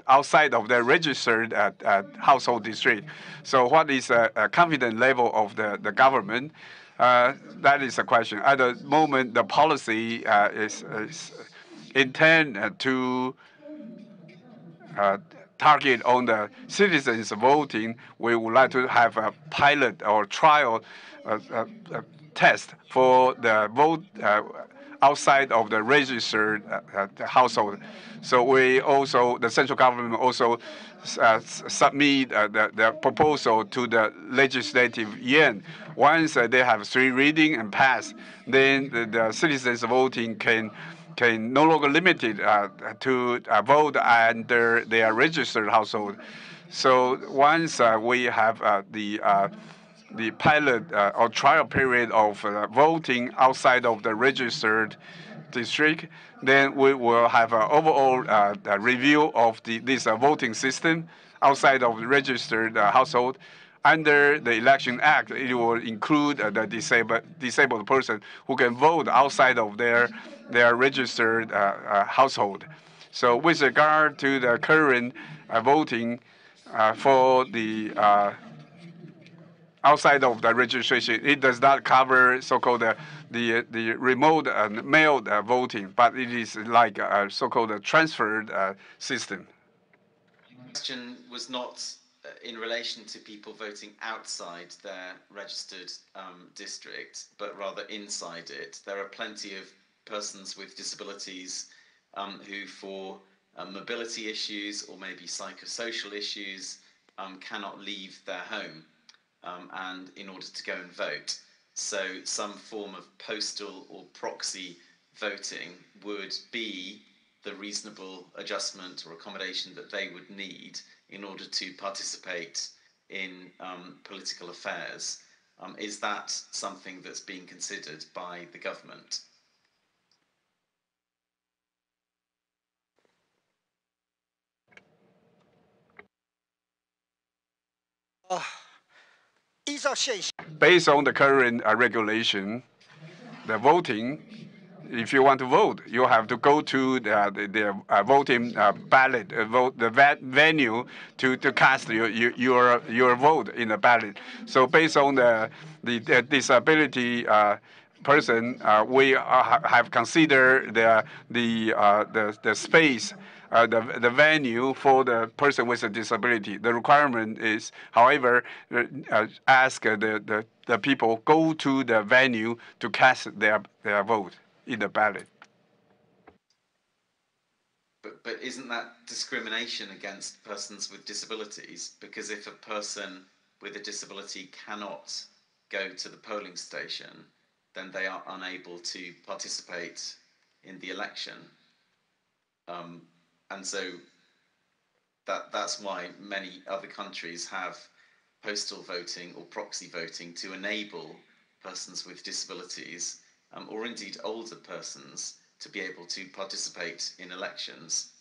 outside of their registered household district. So what is a confidence level of the government? That is a question. At the moment, the policy is intended to target on the citizens voting. We would like to have a pilot or trial test for the vote outside of the registered household. So we also, the central government also submit the proposal to the legislative yuan. Once they have three reading and pass, then the citizens voting can no longer limited to vote under their registered household. So once we have the pilot or trial period of voting outside of the registered district, then we will have an overall review of this voting system outside of the registered household. under the Election Act, it will include the disabled person who can vote outside of their registered household. So with regard to the current voting for the outside of the registration, it does not cover so-called the remote mailed voting, but it is like a so-called transferred system. The question was not in relation to people voting outside their registered district, but rather inside it. There are plenty of persons with disabilities who, for mobility issues or maybe psychosocial issues, cannot leave their home and in order to go and vote. So some form of postal or proxy voting would be the reasonable adjustment or accommodation that they would need in order to participate in political affairs. Is that something that's being considered by the government? Based on the current regulation, the voting, if you want to vote, you have to go to the voting ballot, the venue to cast your vote in the ballot. So based on the disability person, we have considered the space, the venue for the person with a disability. The requirement is, however, ask the people go to the venue to cast their vote in the ballot. But isn't that discrimination against persons with disabilities? Because if a person with a disability cannot go to the polling station, then they are unable to participate in the election. And so that's why many other countries have postal voting or proxy voting to enable persons with disabilities, or indeed older persons, to be able to participate in elections.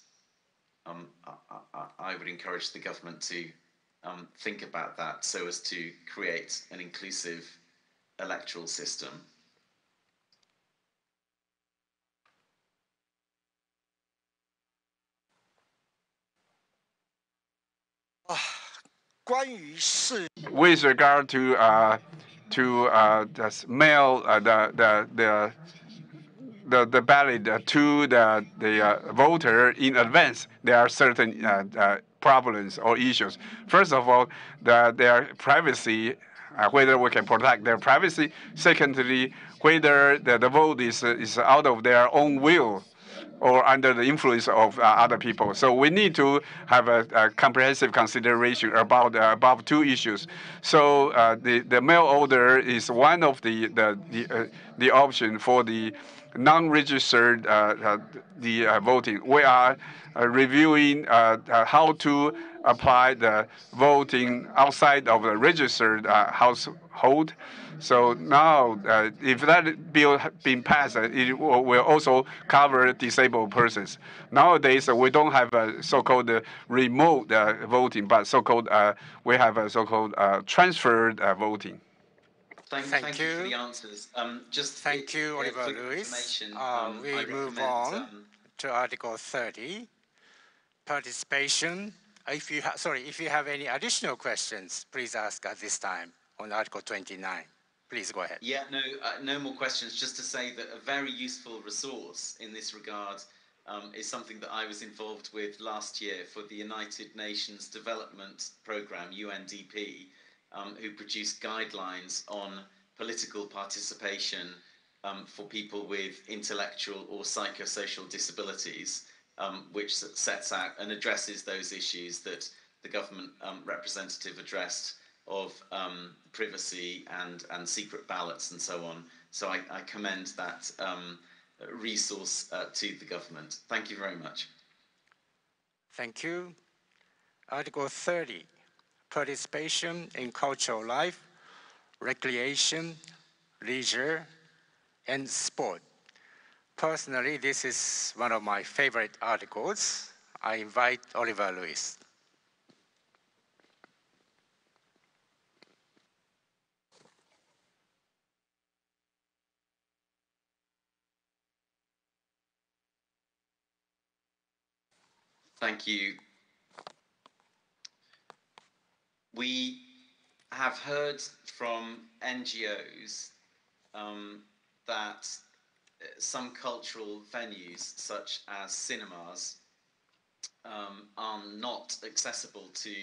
I would encourage the government to think about that so as to create an inclusive electoral system. With regard to mail the ballot to the voter in advance, there are certain problems or issues. First of all, their privacy, whether we can protect their privacy. Secondly, whether the vote is out of their own will or under the influence of other people. So we need to have a comprehensive consideration about above two issues. So the mail order is one of the option for the non-registered voting. We are reviewing how to apply the voting outside of the registered household. So now, if that bill has been passed, it will also cover disabled persons. Nowadays, we don't have a so-called remote voting, but so-called we have a so-called transferred voting. Thank you for the answers. Thank you, Oliver Lewis. We move on to Article 30, participation. If you have any additional questions, please ask at this time on Article 29. Please go ahead. Yeah, no more questions. Just to say that a very useful resource in this regard is something that I was involved with last year for the United Nations Development Programme, UNDP, who produced guidelines on political participation for people with intellectual or psychosocial disabilities, which sets out and addresses those issues that the government representative addressed of privacy and secret ballots and so on. So I commend that resource to the government. Thank you very much. Thank you. Article 30, participation in cultural life, recreation, leisure, and sport. Personally, this is one of my favorite articles. I invite Oliver Lewis. Thank you. We have heard from NGOs that some cultural venues, such as cinemas, are not accessible to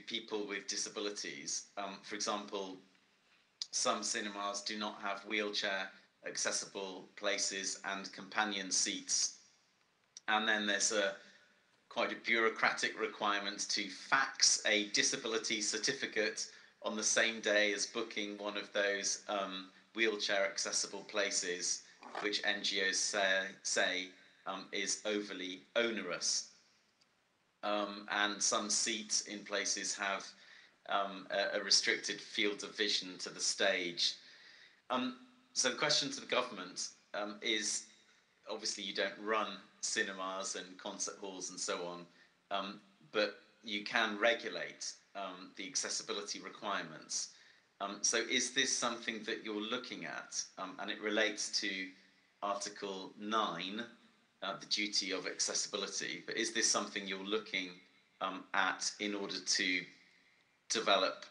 people with disabilities. For example, some cinemas do not have wheelchair accessible places and companion seats. And then there's quite a bureaucratic requirement to fax a disability certificate on the same day as booking one of those wheelchair accessible places, which NGOs say is overly onerous. And some seats in places have a restricted field of vision to the stage. So the question to the government is, obviously you don't run cinemas and concert halls and so on, but you can regulate the accessibility requirements. So is this something that you're looking at? And it relates to Article 9, the duty of accessibility, but is this something you're looking at in order to develop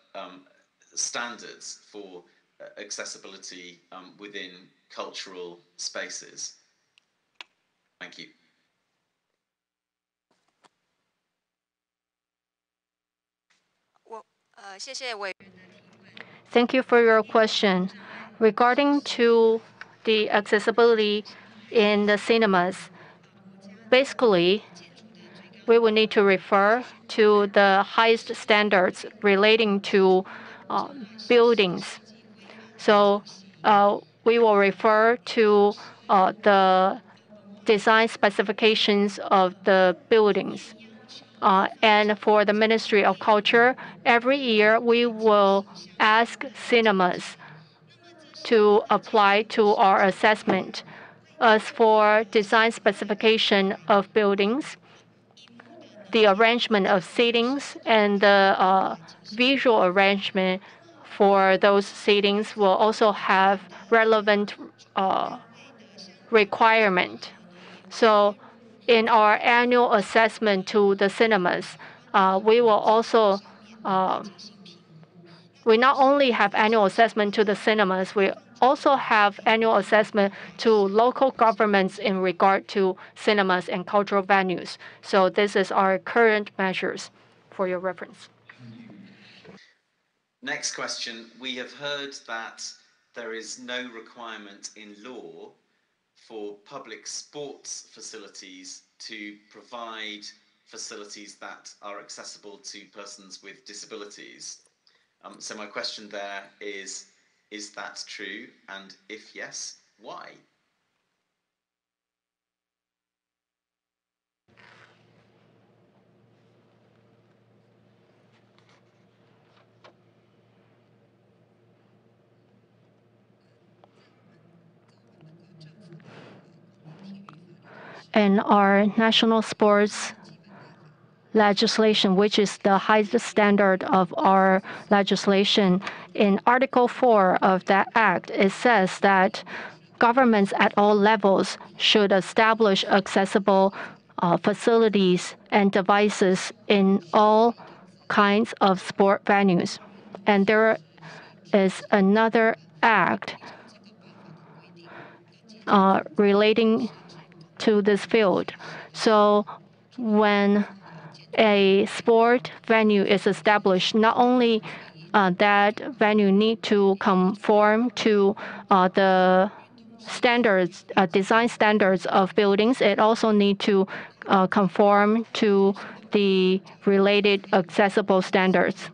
standards for accessibility within cultural spaces? Thank you. Thank you for your question. Regarding to the accessibility in the cinemas, basically, we will need to refer to the highest standards relating to buildings. So we will refer to the design specifications of the buildings. And for the Ministry of Culture, every year we will ask cinemas to apply to our assessment. As for design specification of buildings, the arrangement of seatings and the visual arrangement for those seatings will also have relevant requirement. So in our annual assessment to the cinemas, we will also we not only have annual assessment to the cinemas, we also have annual assessment to local governments in regard to cinemas and cultural venues. So this is our current measures for your reference. Next question. We have heard that there is no requirement in law for public sports facilities to provide facilities that are accessible to persons with disabilities. So my question there is that true? And if yes, why? And our national sports legislation, which is the highest standard of our legislation, in Article 4 of that act, it says that governments at all levels should establish accessible facilities and devices in all kinds of sport venues. And there is another act relating to this field. So when a sport venue is established, not only that venue need to conform to the standards, design standards of buildings, it also need to conform to the related accessible standards.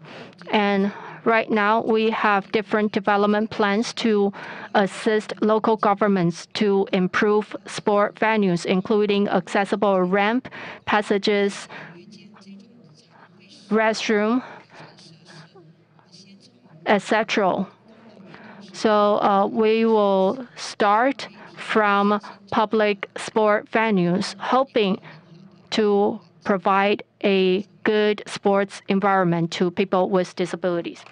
And right now, we have different development plans to assist local governments to improve sport venues, including accessible ramp, passages, restroom, etc. So we will start from public sport venues, hoping to provide a good sports environment to people with disabilities.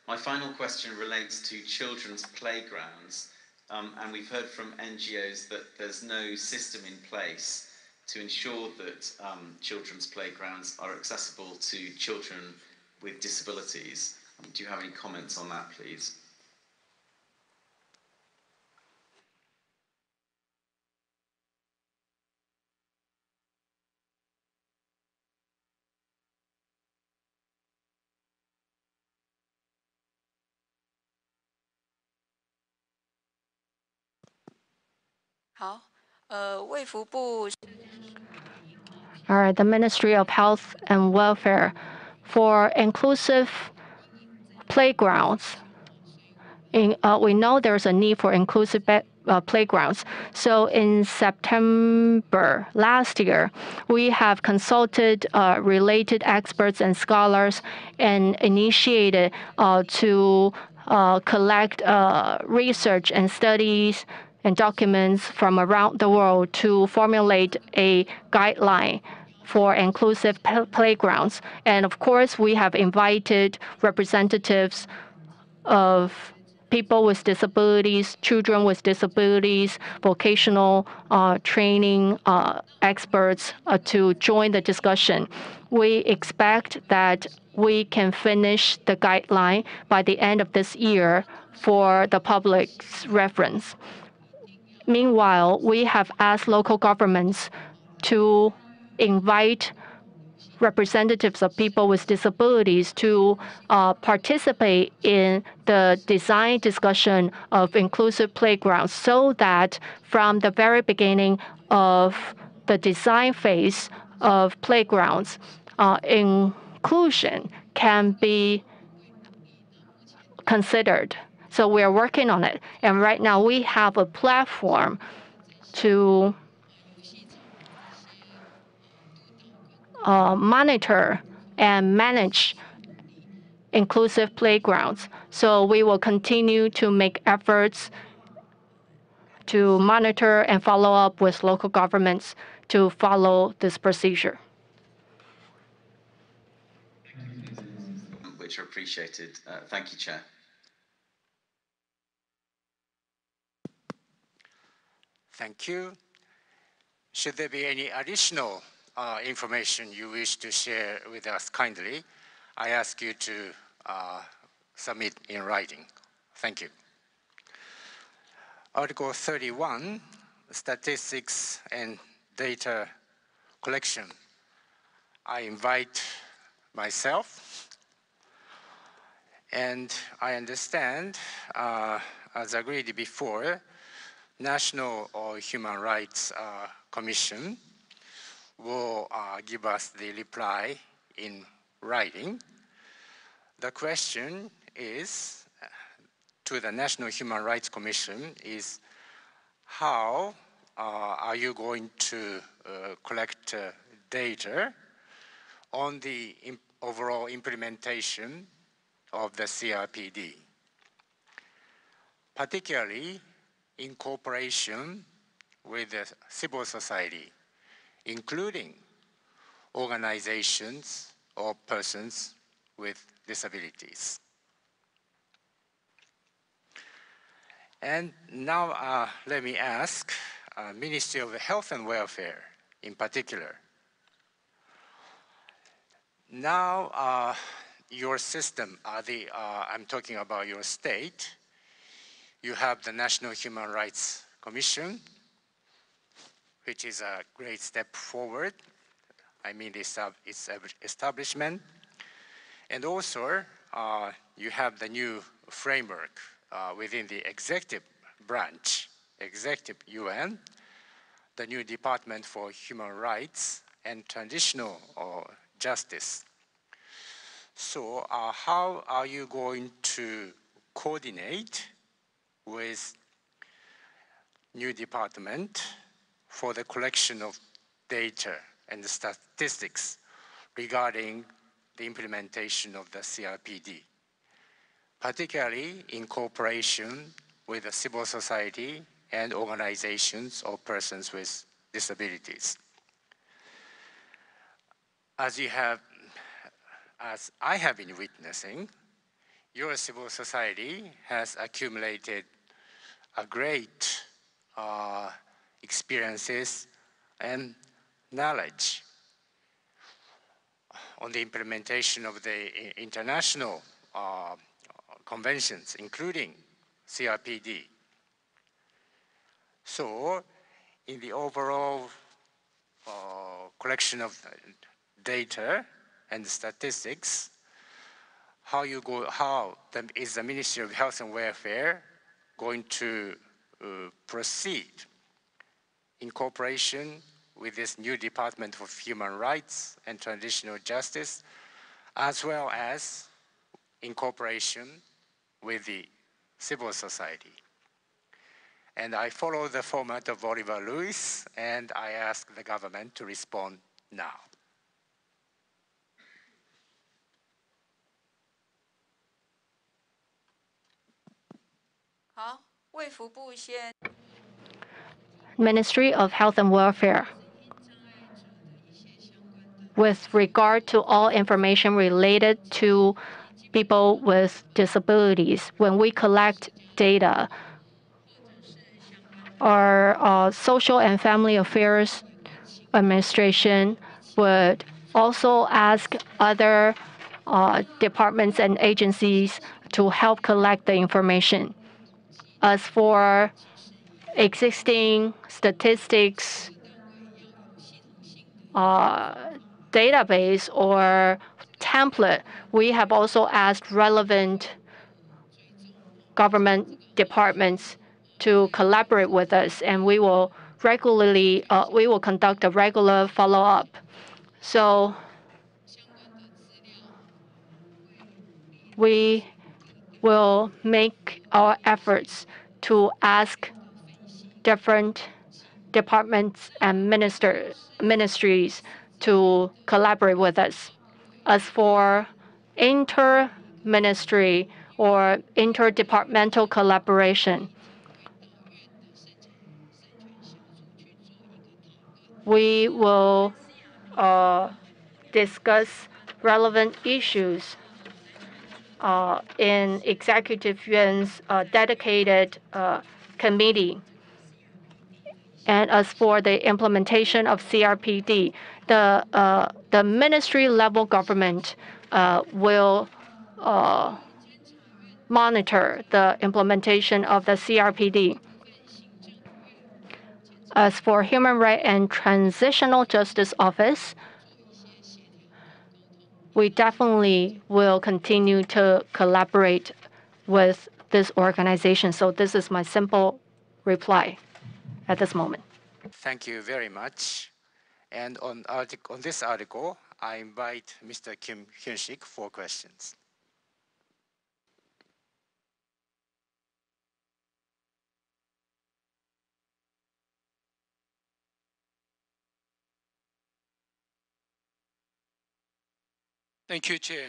My final question relates to children's playgrounds. and we've heard from NGOs that there's no system in place to ensure that children's playgrounds are accessible to children with disabilities. Do you have any comments on that, please? All right, the Ministry of Health and Welfare for inclusive playgrounds. We know there's a need for inclusive playgrounds. So in September last year, we have consulted related experts and scholars and initiated to collect research and studies and documents from around the world to formulate a guideline for inclusive playgrounds. And of course, we have invited representatives of people with disabilities, children with disabilities, vocational training experts to join the discussion. We expect that we can finish the guideline by the end of this year for the public's reference. Meanwhile, we have asked local governments to invite representatives of people with disabilities to participate in the design discussion of inclusive playgrounds so that from the very beginning of the design phase of playgrounds, inclusion can be considered. So we are working on it. And right now we have a platform to monitor and manage inclusive playgrounds. So we will continue to make efforts to monitor and follow up with local governments to follow this procedure. Which are appreciated. Thank you, Chair. Thank you. Should there be any additional information you wish to share with us kindly, I ask you to submit in writing. Thank you. Article 31, Statistics and Data Collection. I invite myself, and I understand, as agreed before, National Human Rights Commission will give us the reply in writing. The question is to the National Human Rights Commission is how are you going to collect data on the overall implementation of the CRPD, particularly in cooperation with the civil society, including organizations or persons with disabilities. And now let me ask Ministry of Health and Welfare in particular. Now your system, I'm talking about your state, you have the National Human Rights Commission, which is a great step forward. I mean, its establishment. And also, you have the new framework within the executive branch, executive UN, the new Department for Human Rights and Transitional Justice. So how are you going to coordinate with new department for the collection of data and the statistics regarding the implementation of the CRPD, particularly in cooperation with the civil society and organizations or persons with disabilities? As I have been witnessing, your civil society has accumulated a great experiences and knowledge on the implementation of the international conventions, including CRPD. So, in the overall collection of data and statistics, how is the Ministry of Health and Welfare going to proceed in cooperation with this new Department of Human Rights and Transitional Justice, as well as in cooperation with the civil society. And I follow the format of Oliver Lewis, and I ask the government to respond now. Ministry of Health and Welfare. With regard to all information related to people with disabilities, when we collect data, our Social and Family Affairs Administration would also ask other departments and agencies to help collect the information. As for existing statistics database or template, we have also asked relevant government departments to collaborate with us, and we will conduct a regular follow-up. So we will make our efforts to ask different departments and ministries to collaborate with us. As for inter-ministry or interdepartmental collaboration, we will discuss relevant issues in Executive Yuan's dedicated committee. And as for the implementation of CRPD, the ministry-level government will monitor the implementation of the CRPD. As for Human Rights and Transitional Justice Office, we definitely will continue to collaborate with this organization. So this is my simple reply at this moment. Thank you very much. And on this article, I invite Mr. Kim Hyun-sik for questions. Thank you, Chair.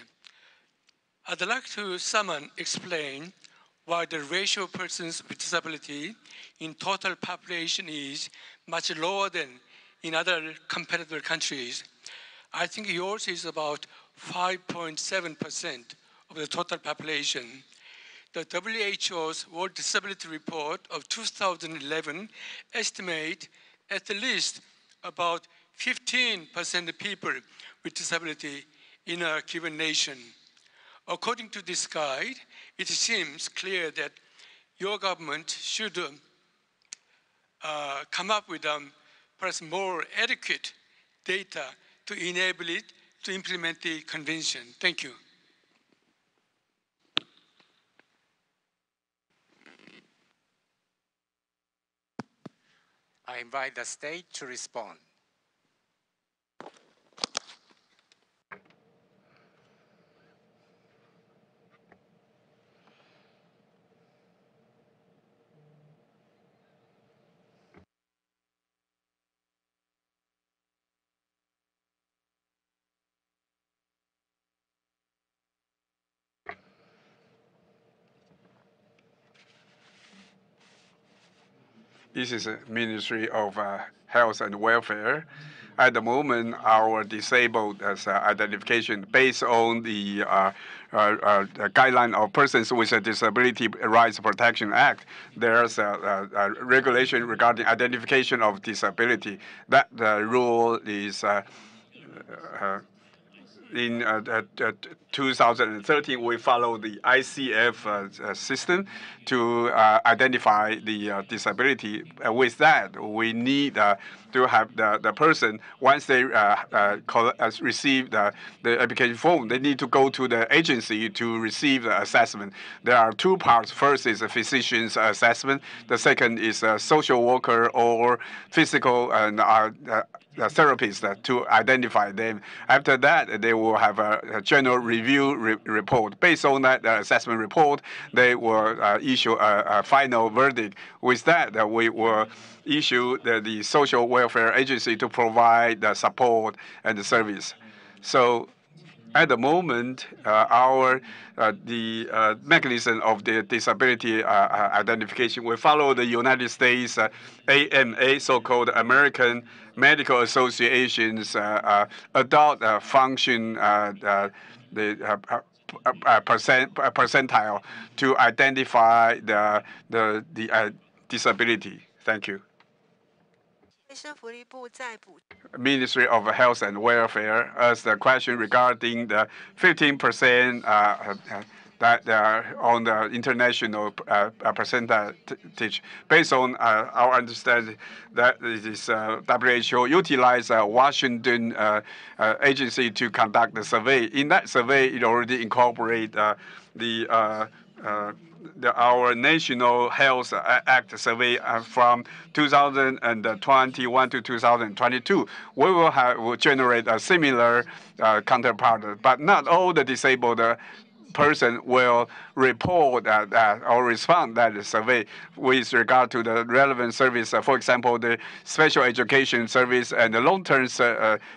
I'd like to explain why the ratio of persons with disability in total population is much lower than in other competitor countries. I think yours is about 5.7% of the total population. The WHO's World Disability Report of 2011 estimate at least about 15% of people with disability in a given nation. According to this guide, it seems clear that your government should come up with perhaps more adequate data to enable it to implement the convention. Thank you. I invite the state to respond. This is the Ministry of Health and Welfare. At the moment, our disabled as identification based on the guideline of Persons with a Disability Rights Protection Act, there's a regulation regarding identification of disability. That rule is in 2013, we follow the ICF system to identify the disability. With that, we need to have the person, once they receive the application form, they need to go to the agency to receive the assessment. There are two parts. First is a physician's assessment. The second is a social worker or physical and therapists to identify them. After that, they will have a general review report. Based on that assessment report, they will issue a final verdict. With that, we will issue the social welfare agency to provide the support and the service. So at the moment, the mechanism of the disability identification will follow the United States AMA, so-called American Medical Association's adult function percentile to identify the disability. Thank you. Ministry of Health and Welfare as the question regarding the 15% that on the international percentage. Based on our understanding, that this WHO utilized Washington agency to conduct the survey. In that survey, it already incorporated our National Health Act survey from 2021 to 2022. We will generate a similar counterpart, but not all the disabled person will report or respond that survey with regard to the relevant service. For example, the special education service and the long-term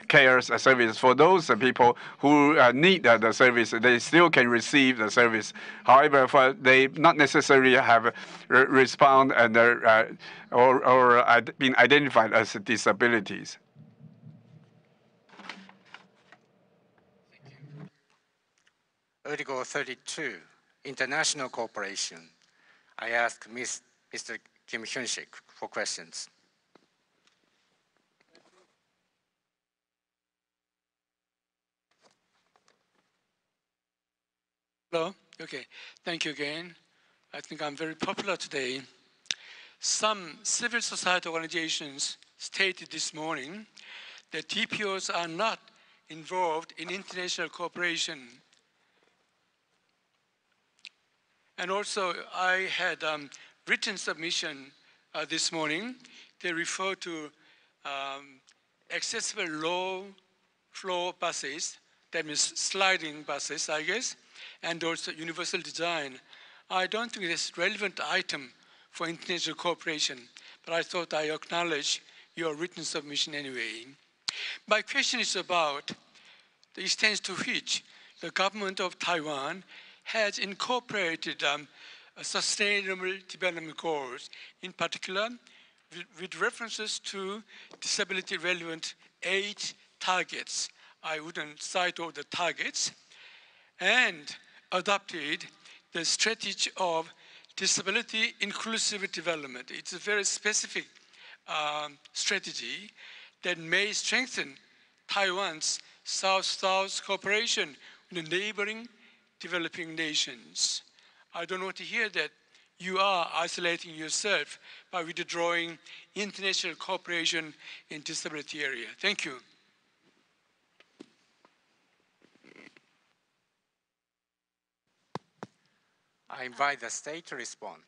care service. For those people who need the service, they still can receive the service. However, they not necessarily have respond and or been identified as disabilities. Article 32, International Cooperation. I ask Mr. Kim Hyun-sik for questions. Hello? Okay, thank you again. I think I'm very popular today. Some civil society organizations stated this morning that TPOs are not involved in international cooperation. And also, I had written submission this morning. They refer to accessible low-floor buses, that means sliding buses, I guess, and also universal design. I don't think it's a relevant item for international cooperation, but I thought I acknowledge your written submission anyway. My question is about the extent to which the government of Taiwan has incorporated sustainable development goals, in particular with references to disability-relevant 8 targets. I wouldn't cite all the targets, and adopted the strategy of disability inclusive development. It's a very specific strategy that may strengthen Taiwan's South-South cooperation with the neighboring developing nations. I don't want to hear that you are isolating yourself by withdrawing international cooperation in disability area. Thank you. I invite the state to respond.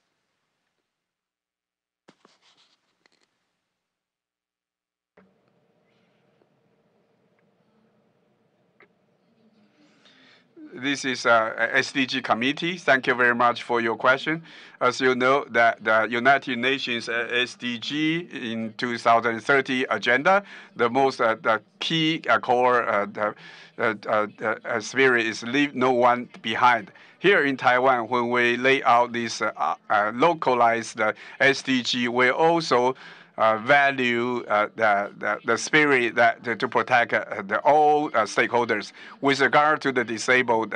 This is SDG committee. Thank you very much for your question. As you know, that the United Nations SDG in 2030 agenda, the most the key core spirit is leave no one behind. Here in Taiwan, when we lay out this localized SDG, we also value the spirit that to protect all stakeholders. With regard to the disabled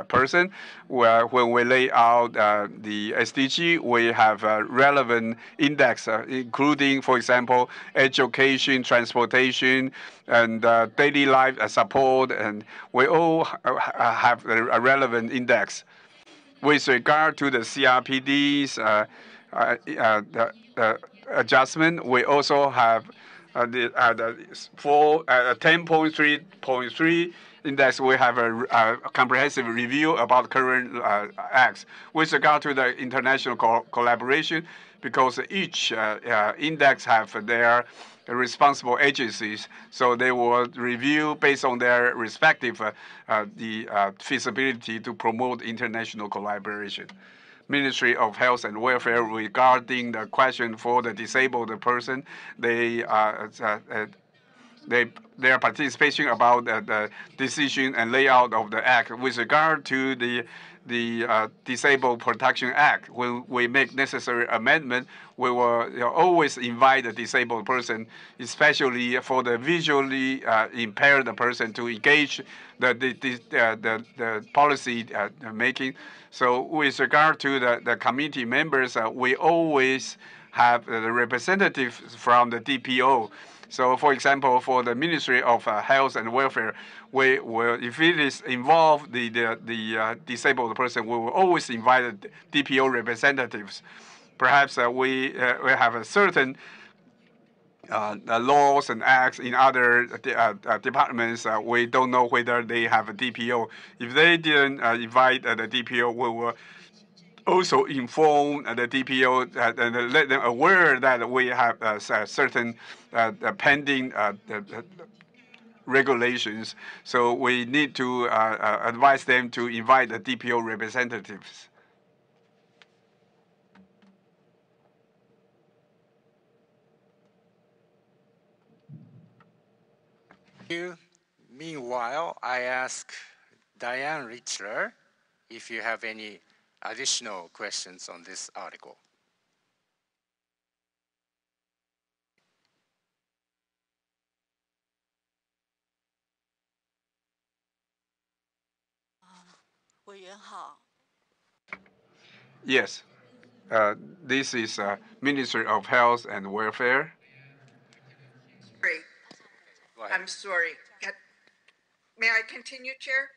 person, when we lay out the SDG, we have a relevant index, including, for example, education, transportation, and daily life support, and we all have a relevant index. With regard to the CRPD's adjustment, we also have the 10.3.3 index. We have a comprehensive review about current acts. With regard to the international collaboration, because each index have their responsible agencies, so they will review based on their respective feasibility to promote international collaboration. Ministry of Health and Welfare regarding the question for the disabled person, their participation about the decision and layout of the act. With regard to the Disabled Protection Act, when we make necessary amendment, we will always invite the disabled person, especially for the visually impaired person, to engage the policy making. So with regard to the committee members, we always have the representatives from the DPO. So, for example, for the Ministry of Health and Welfare, we will, if it is involved the disabled person, we will always invite the DPO representatives. Perhaps we have a certain laws and acts in other departments. We don't know whether they have a DPO. If they didn't invite the DPO, we will also inform the DPO and let them aware that we have certain pending regulations. So we need to advise them to invite the DPO representatives. Meanwhile, I ask Diane Richler if you have any additional questions on this article. Yes, this is Ministry of Health and Welfare. I'm sorry. May I continue, Chair?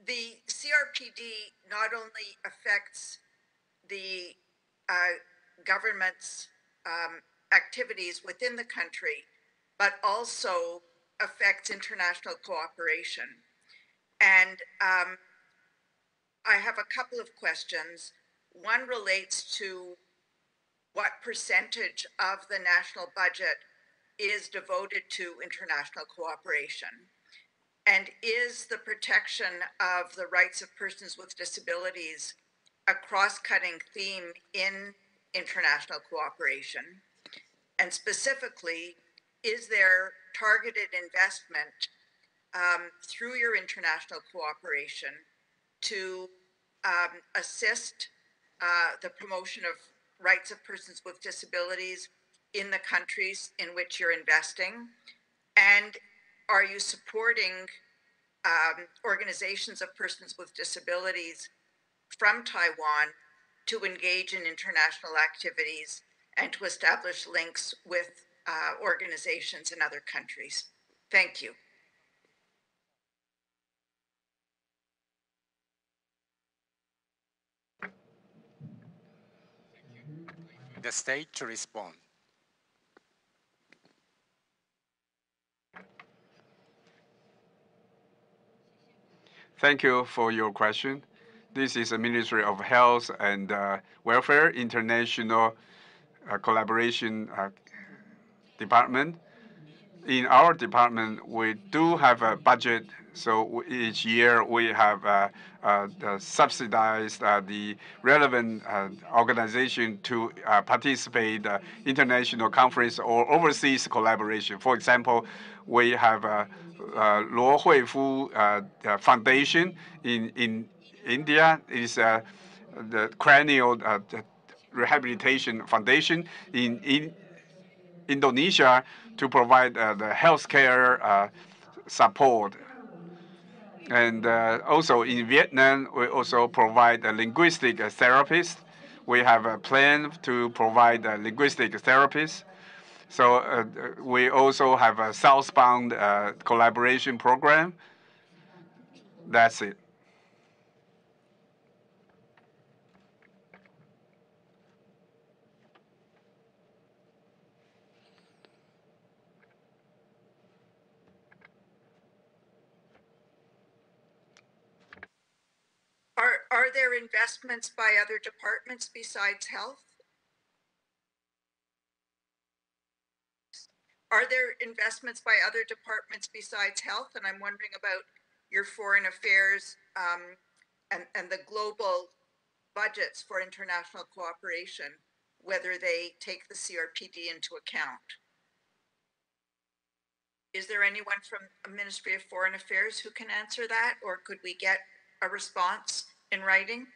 The CRPD not only affects the government's activities within the country, but also affects international cooperation. And I have a couple of questions. One relates to what percentage of the national budget is devoted to international cooperation? And is the protection of the rights of persons with disabilities a cross-cutting theme in international cooperation? And specifically, is there targeted investment through your international cooperation to assist the promotion of rights of persons with disabilities in the countries in which you're investing? And are you supporting organizations of persons with disabilities from Taiwan to engage in international activities and to establish links with organizations in other countries? Thank you. The state to respond. Thank you for your question. This is the Ministry of Health and Welfare International Collaboration Department. In our department, we do have a budget, so each year we have subsidized the relevant organization to participate international conference or overseas collaboration. For example, we have Luo Huifu Foundation in India. Is the cranial Rehabilitation Foundation in Indonesia to provide the healthcare support. And also in Vietnam, we also provide a linguistic therapist. We have a plan to provide a linguistic therapist. So we also have a southbound collaboration program. That's it. Are there investments by other departments besides health? Are there investments by other departments besides health? And I'm wondering about your foreign affairs and the global budgets for international cooperation, whether they take the CRPD into account. Is there anyone from the Ministry of Foreign Affairs who can answer that, or could we get a response in writing?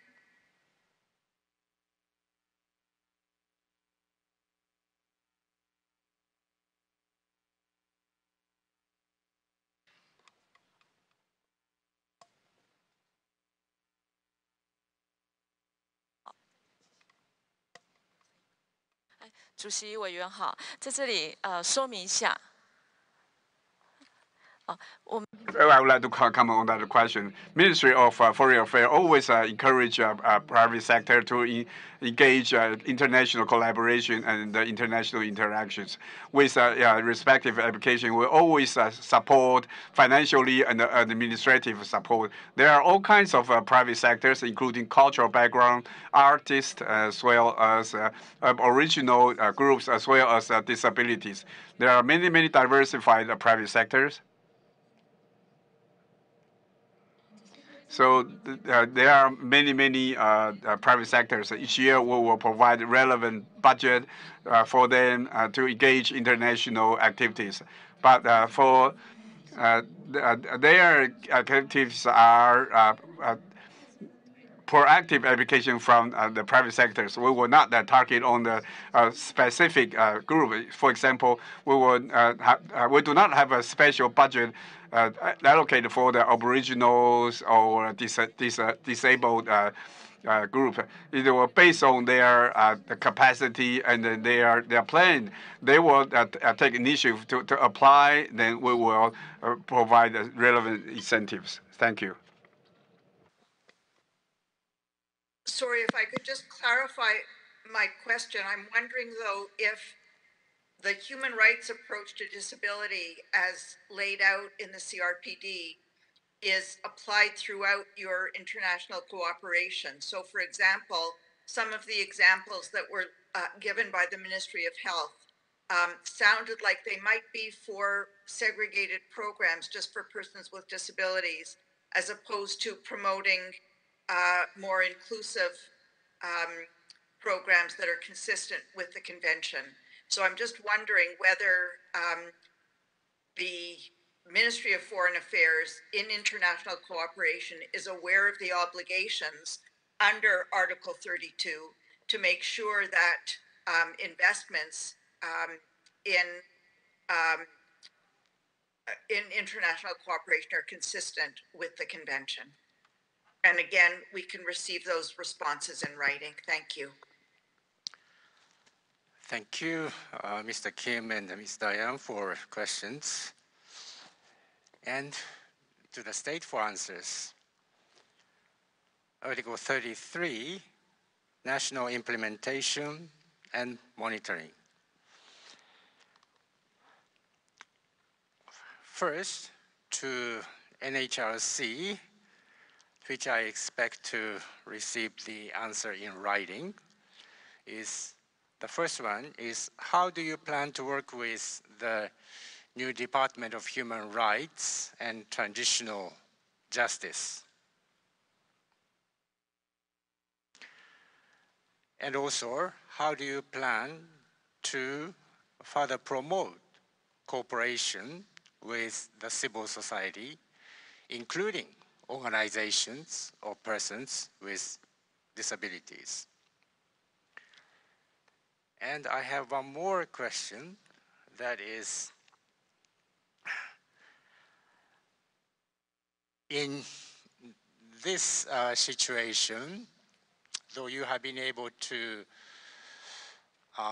主席委员好，在这里说明一下。I would like to comment on that question. Ministry of Foreign Affairs always encourage private sector to engage international collaboration and international interactions. With respective application, we always support financially and administrative support. There are all kinds of private sectors, including cultural background, artists, as well as original groups, as well as disabilities. There are many diversified private sectors. So there are many private sectors. Each year we will provide relevant budget for them to engage international activities. But for their activities are proactive application from the private sectors. We will not target on the specific group. For example, we do not have a special budget allocated for the aboriginals or disabled group. It will based on their capacity and their plan. They will take initiative to apply. Then we will provide relevant incentives. Thank you. Sorry, if I could just clarify my question. I'm wondering, though, if the human rights approach to disability as laid out in the CRPD is applied throughout your international cooperation. So, for example, some of the examples that were given by the Ministry of Health sounded like they might be for segregated programs just for persons with disabilities, as opposed to promoting more inclusive programs that are consistent with the convention. So I'm just wondering whether the Ministry of Foreign Affairs in international cooperation is aware of the obligations under Article 32 to make sure that investments in international cooperation are consistent with the convention. And again, we can receive those responses in writing. Thank you. Thank you, Mr. Kim and Ms. Diane, for questions. And to the state for answers. Article 33, national implementation and monitoring. First, to NHRC, which I expect to receive the answer in writing, is the first one is, how do you plan to work with the new Department of Human Rights and Transitional Justice? And also, how do you plan to further promote cooperation with the civil society, including organizations or persons with disabilities? And I have one more question that is, in this situation, though you have been able to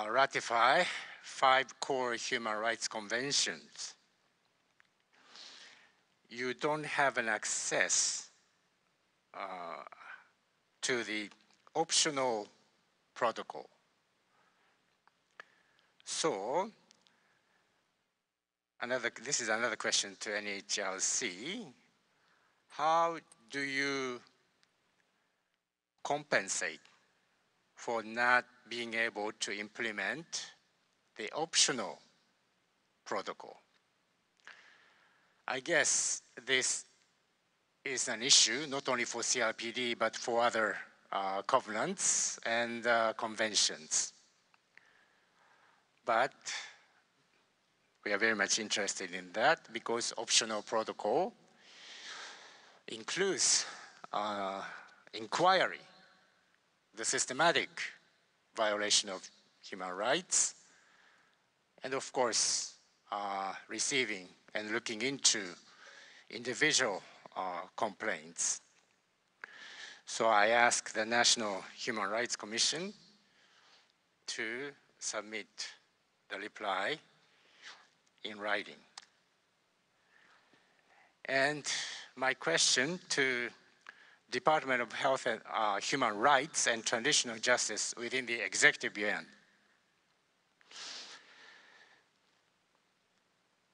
ratify 5 core human rights conventions, you don't have an access to the optional protocol. So, this is another question to NHLC. How do you compensate for not being able to implement the optional protocol? I guess this is an issue not only for CRPD but for other covenants and conventions. But we are very much interested in that because optional protocol includes inquiry, the systematic violation of human rights, and of course, receiving and looking into individual complaints. So I ask the National Human Rights Commission to submit the reply in writing. And my question to Department of Health and Human Rights and Transitional Justice within the Executive Yuan.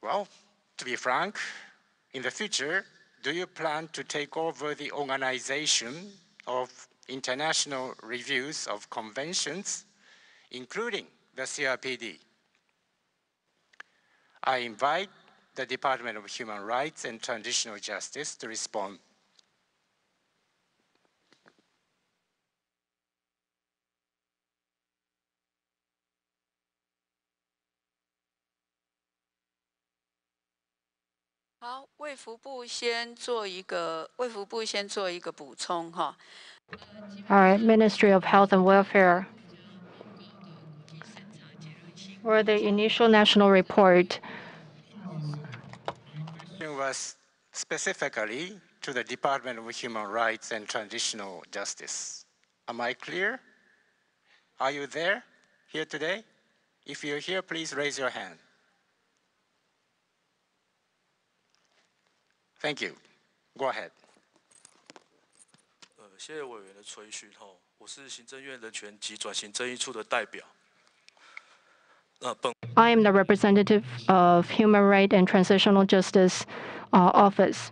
Well, to be frank, in the future, do you plan to take over the organization of international reviews of conventions, including the CRPD? I invite the Department of Human Rights and Transitional Justice to respond.好，卫福部先做一个补充哈。All right, Ministry of Health and Welfare. For the initial national report, it was specifically to the Department of Human Rights and Transitional Justice. Am I clear? Are you there, here today? If you're here, please raise your hand. Thank you. Go ahead. 谢谢委员的垂询哈，我是行政院人权及转型正义处的代表。I am the representative of Human Rights and Transitional Justice Office.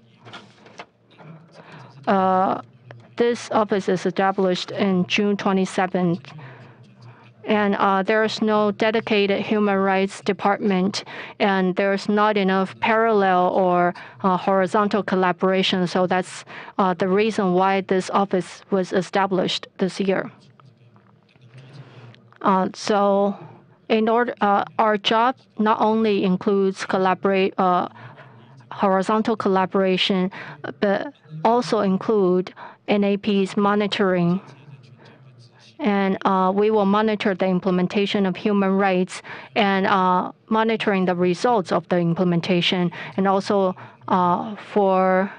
This office is established in June 27th. And there is no dedicated human rights department, and there's not enough parallel or horizontal collaboration. So that's the reason why this office was established this year. So in order, our job not only includes horizontal collaboration, but also include NAP's monitoring. And we will monitor the implementation of human rights and monitoring the results of the implementation. And also for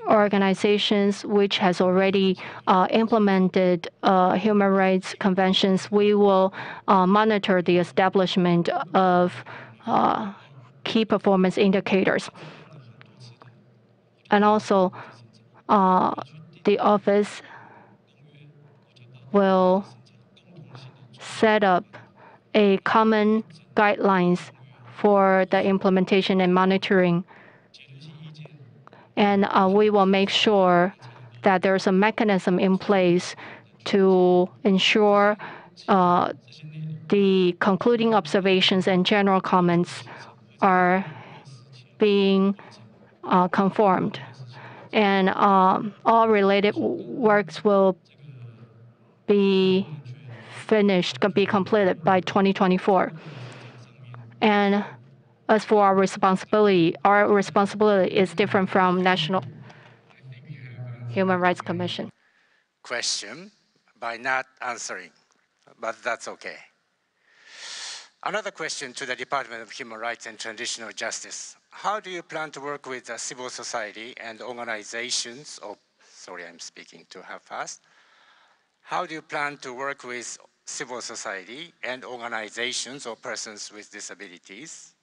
organizations which has already implemented human rights conventions, we will monitor the establishment of key performance indicators. And also the office will set up a common guidelines for the implementation and monitoring. And we will make sure that there's a mechanism in place to ensure the concluding observations and general comments are being conformed. And all related works will be completed by 2024. And as for our responsibility is different from National Human Rights Commission. Question by not answering, but that's okay. Another question to the Department of Human Rights and Transitional Justice. How do you plan to work with civil society and organizations, sorry, I'm speaking too fast. How do you plan to work with civil society and organizations or persons with disabilities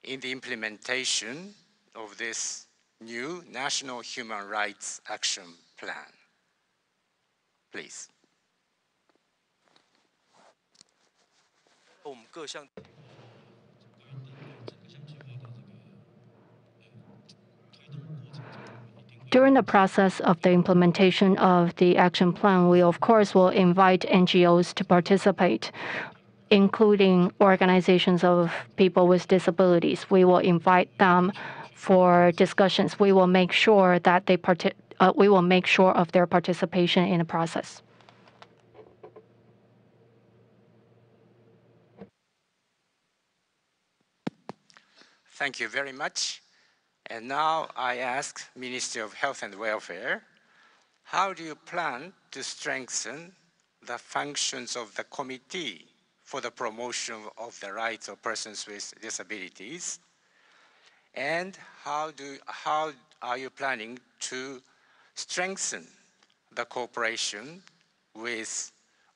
in the implementation of this new National Human Rights Action Plan? Please. During the process of the implementation of the action plan, we of course will invite NGOs to participate, including organizations of people with disabilities. We will invite them for discussions. We will make sure that we will make sure of their participation in the process. Thank you very much. And now I ask Ministry of Health and Welfare, how do you plan to strengthen the functions of the Committee for the Promotion of the Rights of Persons with Disabilities? And how are you planning to strengthen the cooperation with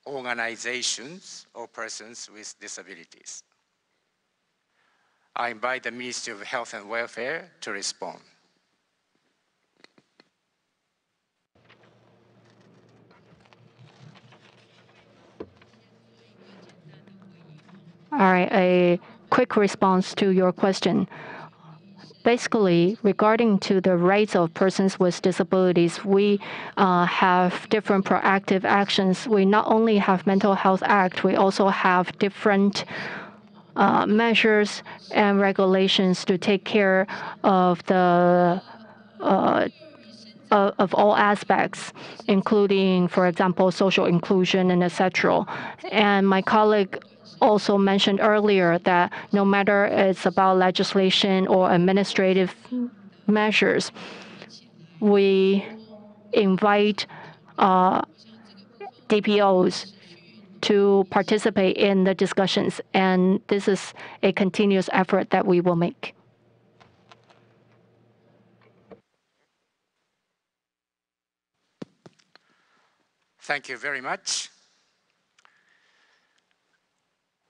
organizations or persons with disabilities? I invite the Ministry of Health and Welfare to respond. All right, a quick response to your question. Basically, regarding to the rights of persons with disabilities, we have different proactive actions. We not only have Mental Health Act, we also have different measures and regulations to take care of the of all aspects, including, for example, social inclusion and etc. And my colleague also mentioned earlier that no matter it's about legislation or administrative measures, we invite DPOs to participate in the discussions, and this is a continuous effort that we will make. Thank you very much.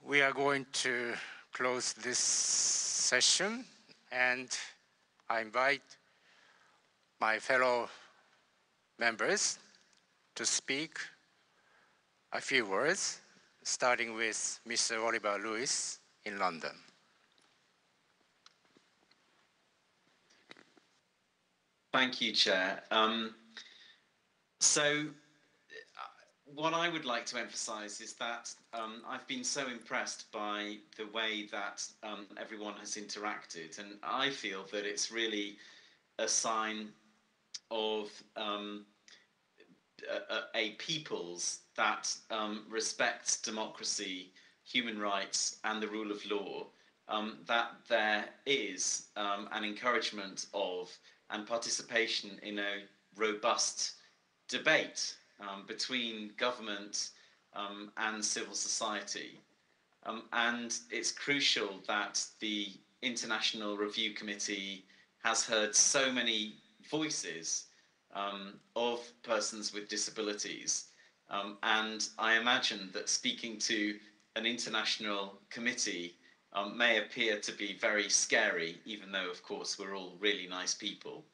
We are going to close this session, and I invite my fellow members to speak a few words, starting with Mr. Oliver Lewis in London. Thank you, Chair. What I would like to emphasize is that I've been so impressed by the way that everyone has interacted, and I feel that it's really a sign of a peoples that respects democracy, human rights, and the rule of law, that there is an encouragement of and participation in a robust debate between government and civil society. And it's crucial that the International Review Committee has heard so many voices of persons with disabilities. And I imagine that speaking to an international committee may appear to be very scary, even though, of course, we're all really nice people.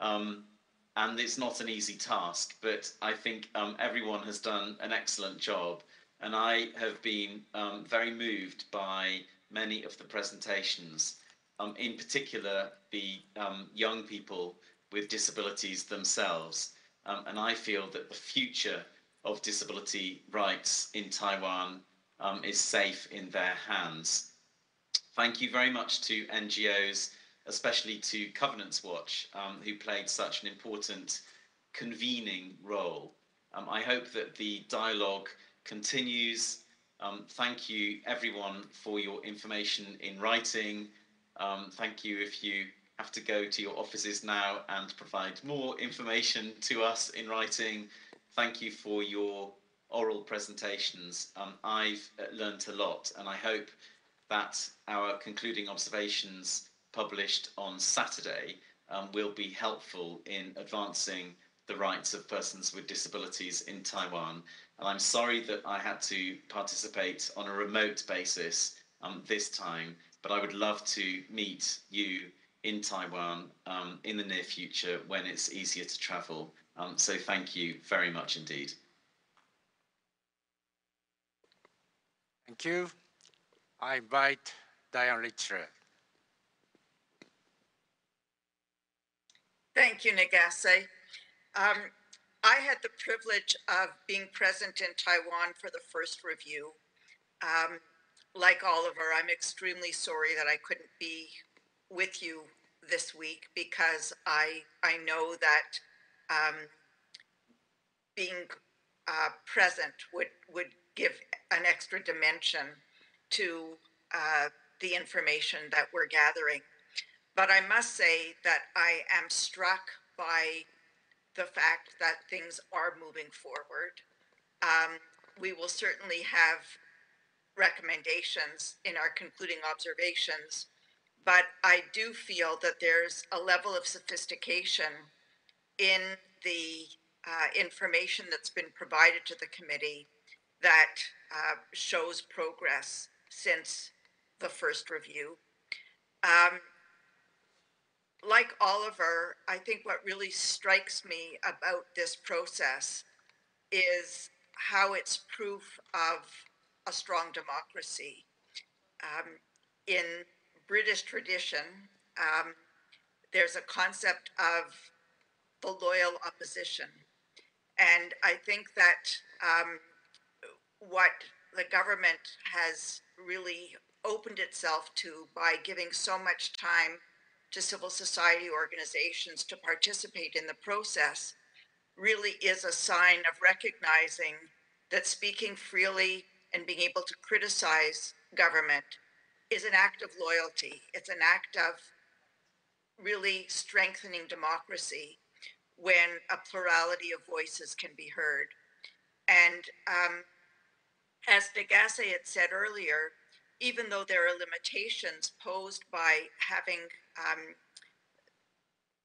And it's not an easy task, but I think everyone has done an excellent job. And I have been very moved by many of the presentations, in particular the young people with disabilities themselves. And I feel that the future of disability rights in Taiwan is safe in their hands. Thank you very much to NGOs, especially to Covenants Watch, who played such an important convening role. I hope that the dialogue continues. Thank you everyone for your information in writing. Thank you if you have to go to your offices now and provide more information to us in writing. Thank you for your oral presentations, I've learned a lot, and I hope that our concluding observations published on Saturday will be helpful in advancing the rights of persons with disabilities in Taiwan. And I'm sorry that I had to participate on a remote basis this time, but I would love to meet you in Taiwan in the near future when it's easier to travel. So thank you very much indeed. Thank you. I invite Diane Richter. Thank you, Nagase. I had the privilege of being present in Taiwan for the first review. Like Oliver, I'm extremely sorry that I couldn't be with you this week because I know that being present would give an extra dimension to the information that we're gathering. But I must say that I am struck by the fact that things are moving forward. We will certainly have recommendations in our concluding observations, but I do feel that there's a level of sophistication in the information that's been provided to the committee that shows progress since the first review. Like Oliver, I think what really strikes me about this process is how it's proof of a strong democracy. In British tradition, there's a concept of the loyal opposition. And I think that what the government has really opened itself to by giving so much time to civil society organizations to participate in the process really is a sign of recognizing that speaking freely and being able to criticize government is an act of loyalty. It's an act of really strengthening democracy when a plurality of voices can be heard. And as Nagase had said earlier, even though there are limitations posed by having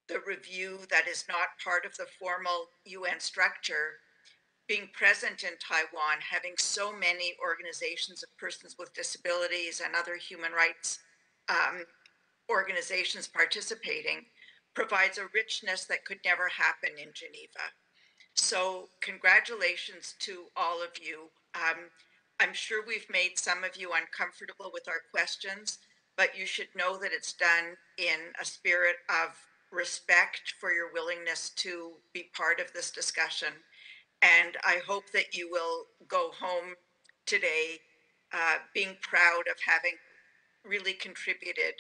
the review that is not part of the formal UN structure, being present in Taiwan, having so many organizations of persons with disabilities and other human rights organizations participating, provides a richness that could never happen in Geneva. So congratulations to all of you. I'm sure we've made some of you uncomfortable with our questions, but you should know that it's done in a spirit of respect for your willingness to be part of this discussion. And I hope that you will go home today being proud of having really contributed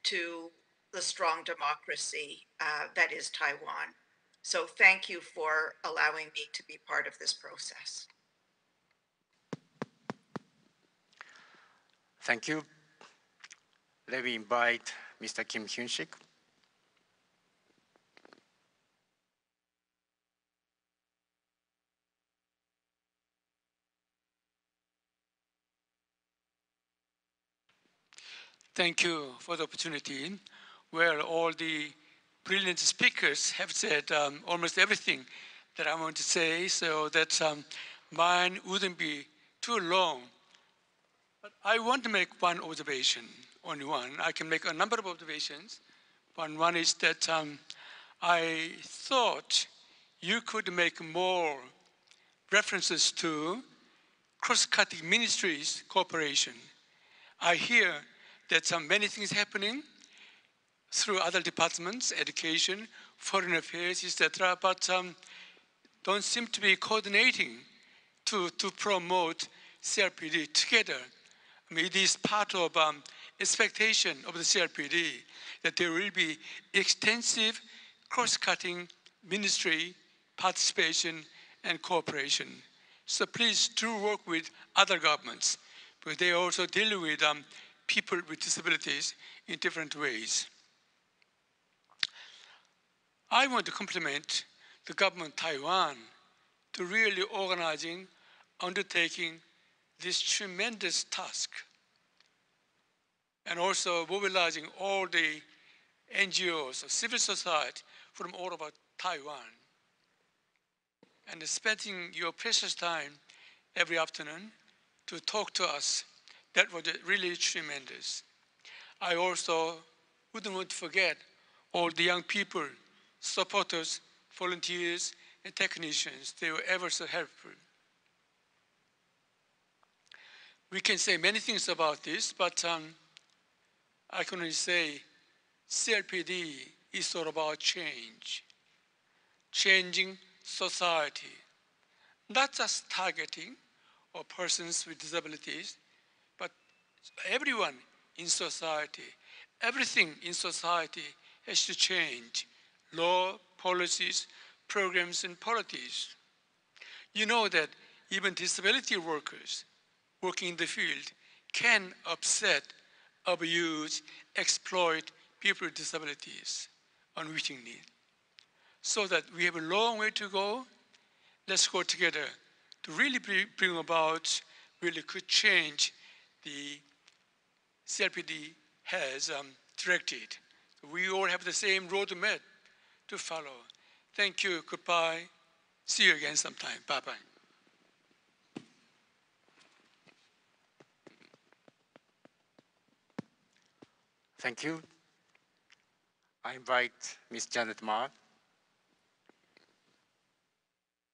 to the strong democracy that is Taiwan. So thank you for allowing me to be part of this process. Thank you. Let me invite Mr. Kim Hyun-sik. Thank you for the opportunity. Where all the brilliant speakers have said almost everything that I want to say, so that mine wouldn't be too long. But I want to make one observation, only one. I can make a number of observations. One is that I thought you could make more references to cross-cutting ministries cooperation. I hear that many things happening through other departments, education, foreign affairs, etc., but don't seem to be coordinating to promote CRPD together. I mean, it is part of expectation of the CRPD that there will be extensive cross-cutting ministry participation and cooperation. So please do work with other governments, but they also deal with people with disabilities in different ways. I want to compliment the government of Taiwan to really organizing undertaking this tremendous task and also mobilizing all the NGOs, civil society from all over Taiwan, and spending your precious time every afternoon to talk to us. That was really tremendous. I also wouldn't want to forget all the young people, supporters, volunteers, and technicians. They were ever so helpful. We can say many things about this, but I can only say CRPD is all about change, changing society, not just targeting or persons with disabilities, but everyone in society. Everything in society has to change. Law, policies, programs, and policies. You know that even disability workers working in the field can upset, abuse, exploit people with disabilities unwittingly. So that we have a long way to go. Let's go together to really bring about really good change the CRPD has directed. We all have the same roadmap to follow. Thank you, goodbye. See you again sometime, bye-bye. Thank you. I invite Ms. Janet Ma.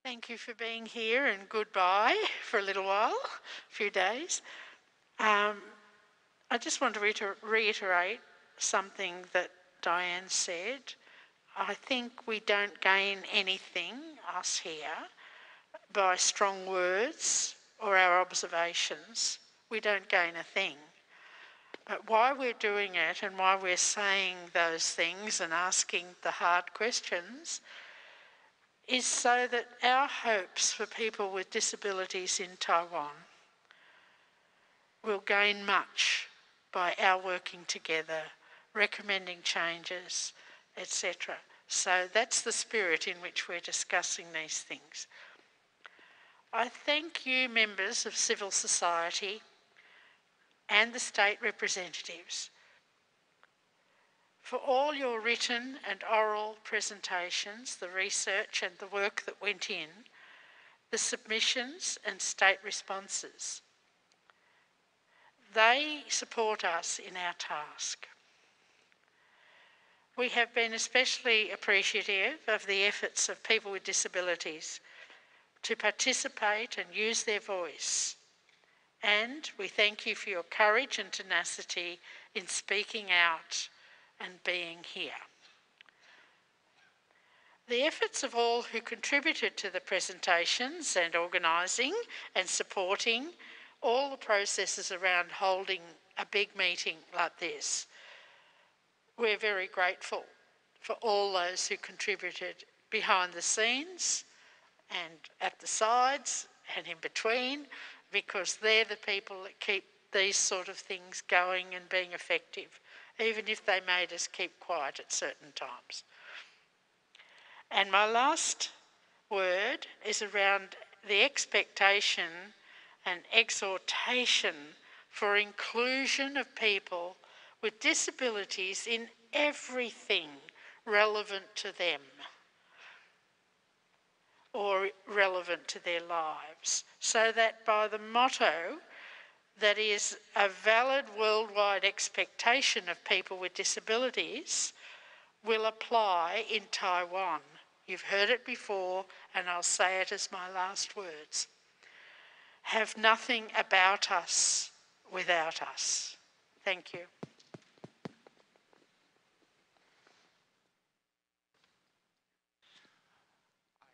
Thank you for being here, and goodbye for a little while, a few days. I just want to reiterate something that Diane said. I think we don't gain anything, us here, by strong words or our observations. We don't gain a thing. But why we're doing it and why we're saying those things and asking the hard questions is so that our hopes for people with disabilities in Taiwan will gain much by our working together, recommending changes, etc. So that's the spirit in which we're discussing these things. I thank you, members of civil society and the state representatives, for all your written and oral presentations, the research and the work that went in, the submissions and state responses. They support us in our task. We have been especially appreciative of the efforts of people with disabilities to participate and use their voice. And we thank you for your courage and tenacity in speaking out and being here. The efforts of all who contributed to the presentations and organising and supporting all the processes around holding a big meeting like this, we're very grateful for all those who contributed behind the scenes and at the sides and in between, because they're the people that keep these sort of things going and being effective, even if they made us keep quiet at certain times. And my last word is around the expectation and exhortation for inclusion of people with disabilities in everything relevant to them or relevant to their lives, so that by the motto that is a valid worldwide expectation of people with disabilities will apply in Taiwan. You've heard it before, and I'll say it as my last words. Have nothing about us without us. Thank you.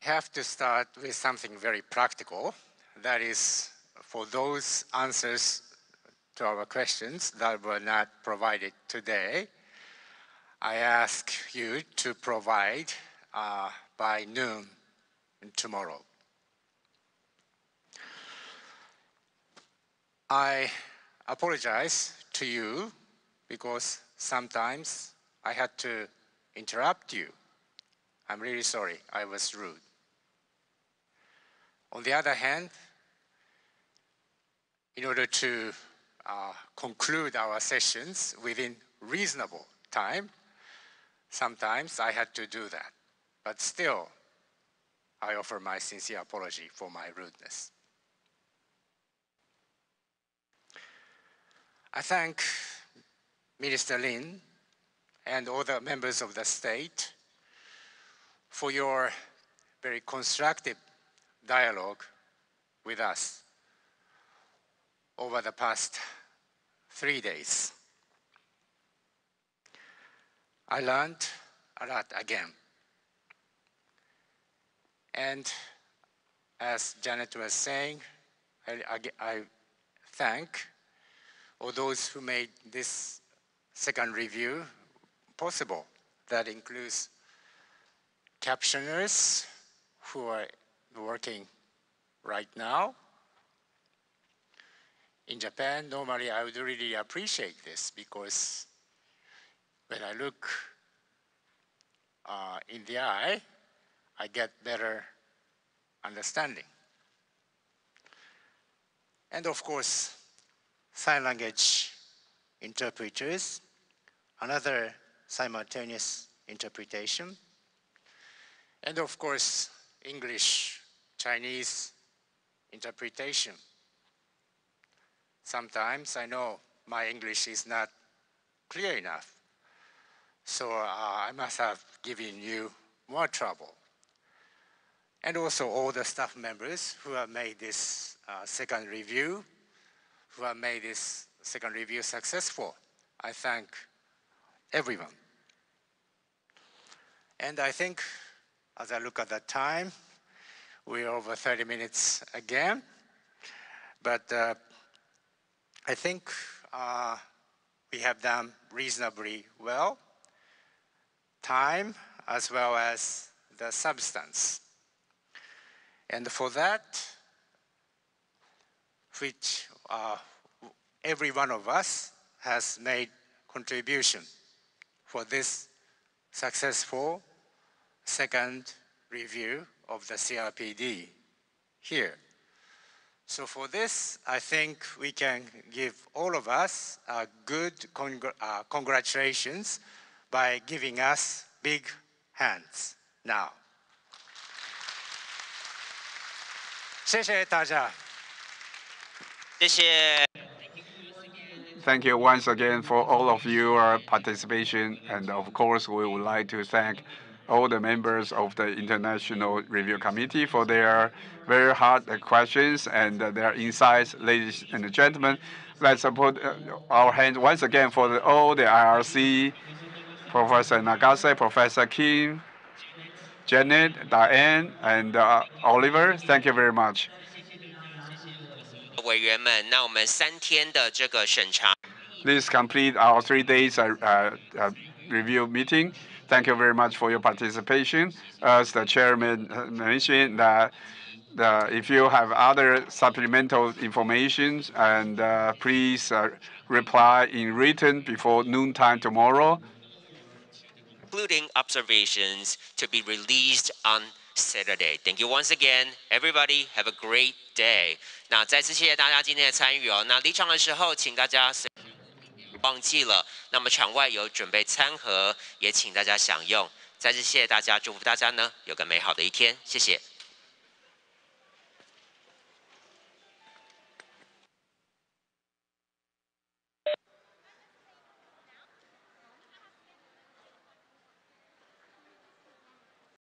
I have to start with something very practical. That is, for those answers to our questions that were not provided today, I ask you to provide by noon tomorrow. I apologize to you because sometimes I had to interrupt you. I'm really sorry, I was rude. On the other hand, in order to conclude our sessions within reasonable time. Sometimes I had to do that, but still, I offer my sincere apology for my rudeness. I thank Minister Lin and all the members of the state for your very constructive dialogue with us over the past 3 days. I learned a lot again. And as Janet was saying, I thank all those who made this second review possible. That includes captioners who are working right now. In Japan, normally I would really appreciate this because when I look in the eye, I get better understanding. And of course, sign language interpreters, another simultaneous interpretation, and of course, English, Chinese interpretation. Sometimes I know my English is not clear enough, so I must have given you more trouble. And also all the staff members who have made this second review, who have made this second review successful. I thank everyone. And I think, as I look at the time, we're over 30 minutes again. But I think we have done reasonably well, time as well as the substance. And for that, which every one of us has made contribution for this successful second review of the CRPD here. So for this, I think we can give all of us a good congratulations by giving us big hands now. 谢谢大家。谢谢。 Thank you once again for all of your participation. And of course, we would like to thank all the members of the International Review Committee for their very hard questions and their insights. Ladies and gentlemen, let's put our hands once again for all the IRC, Professor Nagase, Professor Kim, Janet, Diane, and Oliver. Thank you very much. 委员们，那我们3天的这个审查。 Please complete our 3 days review meeting. Thank you very much for your participation. As the chairman mentioned, if you have other supplemental information, and please reply in written before noontime tomorrow. Including observations to be released on Saturday. Thank you once again, everybody. Have a great day. 那再次谢谢大家今天的参与哦。那离场的时候，请大家忘记了。那么场外有准备餐盒，也请大家享用。再次谢谢大家，祝福大家呢有个美好的一天。谢谢。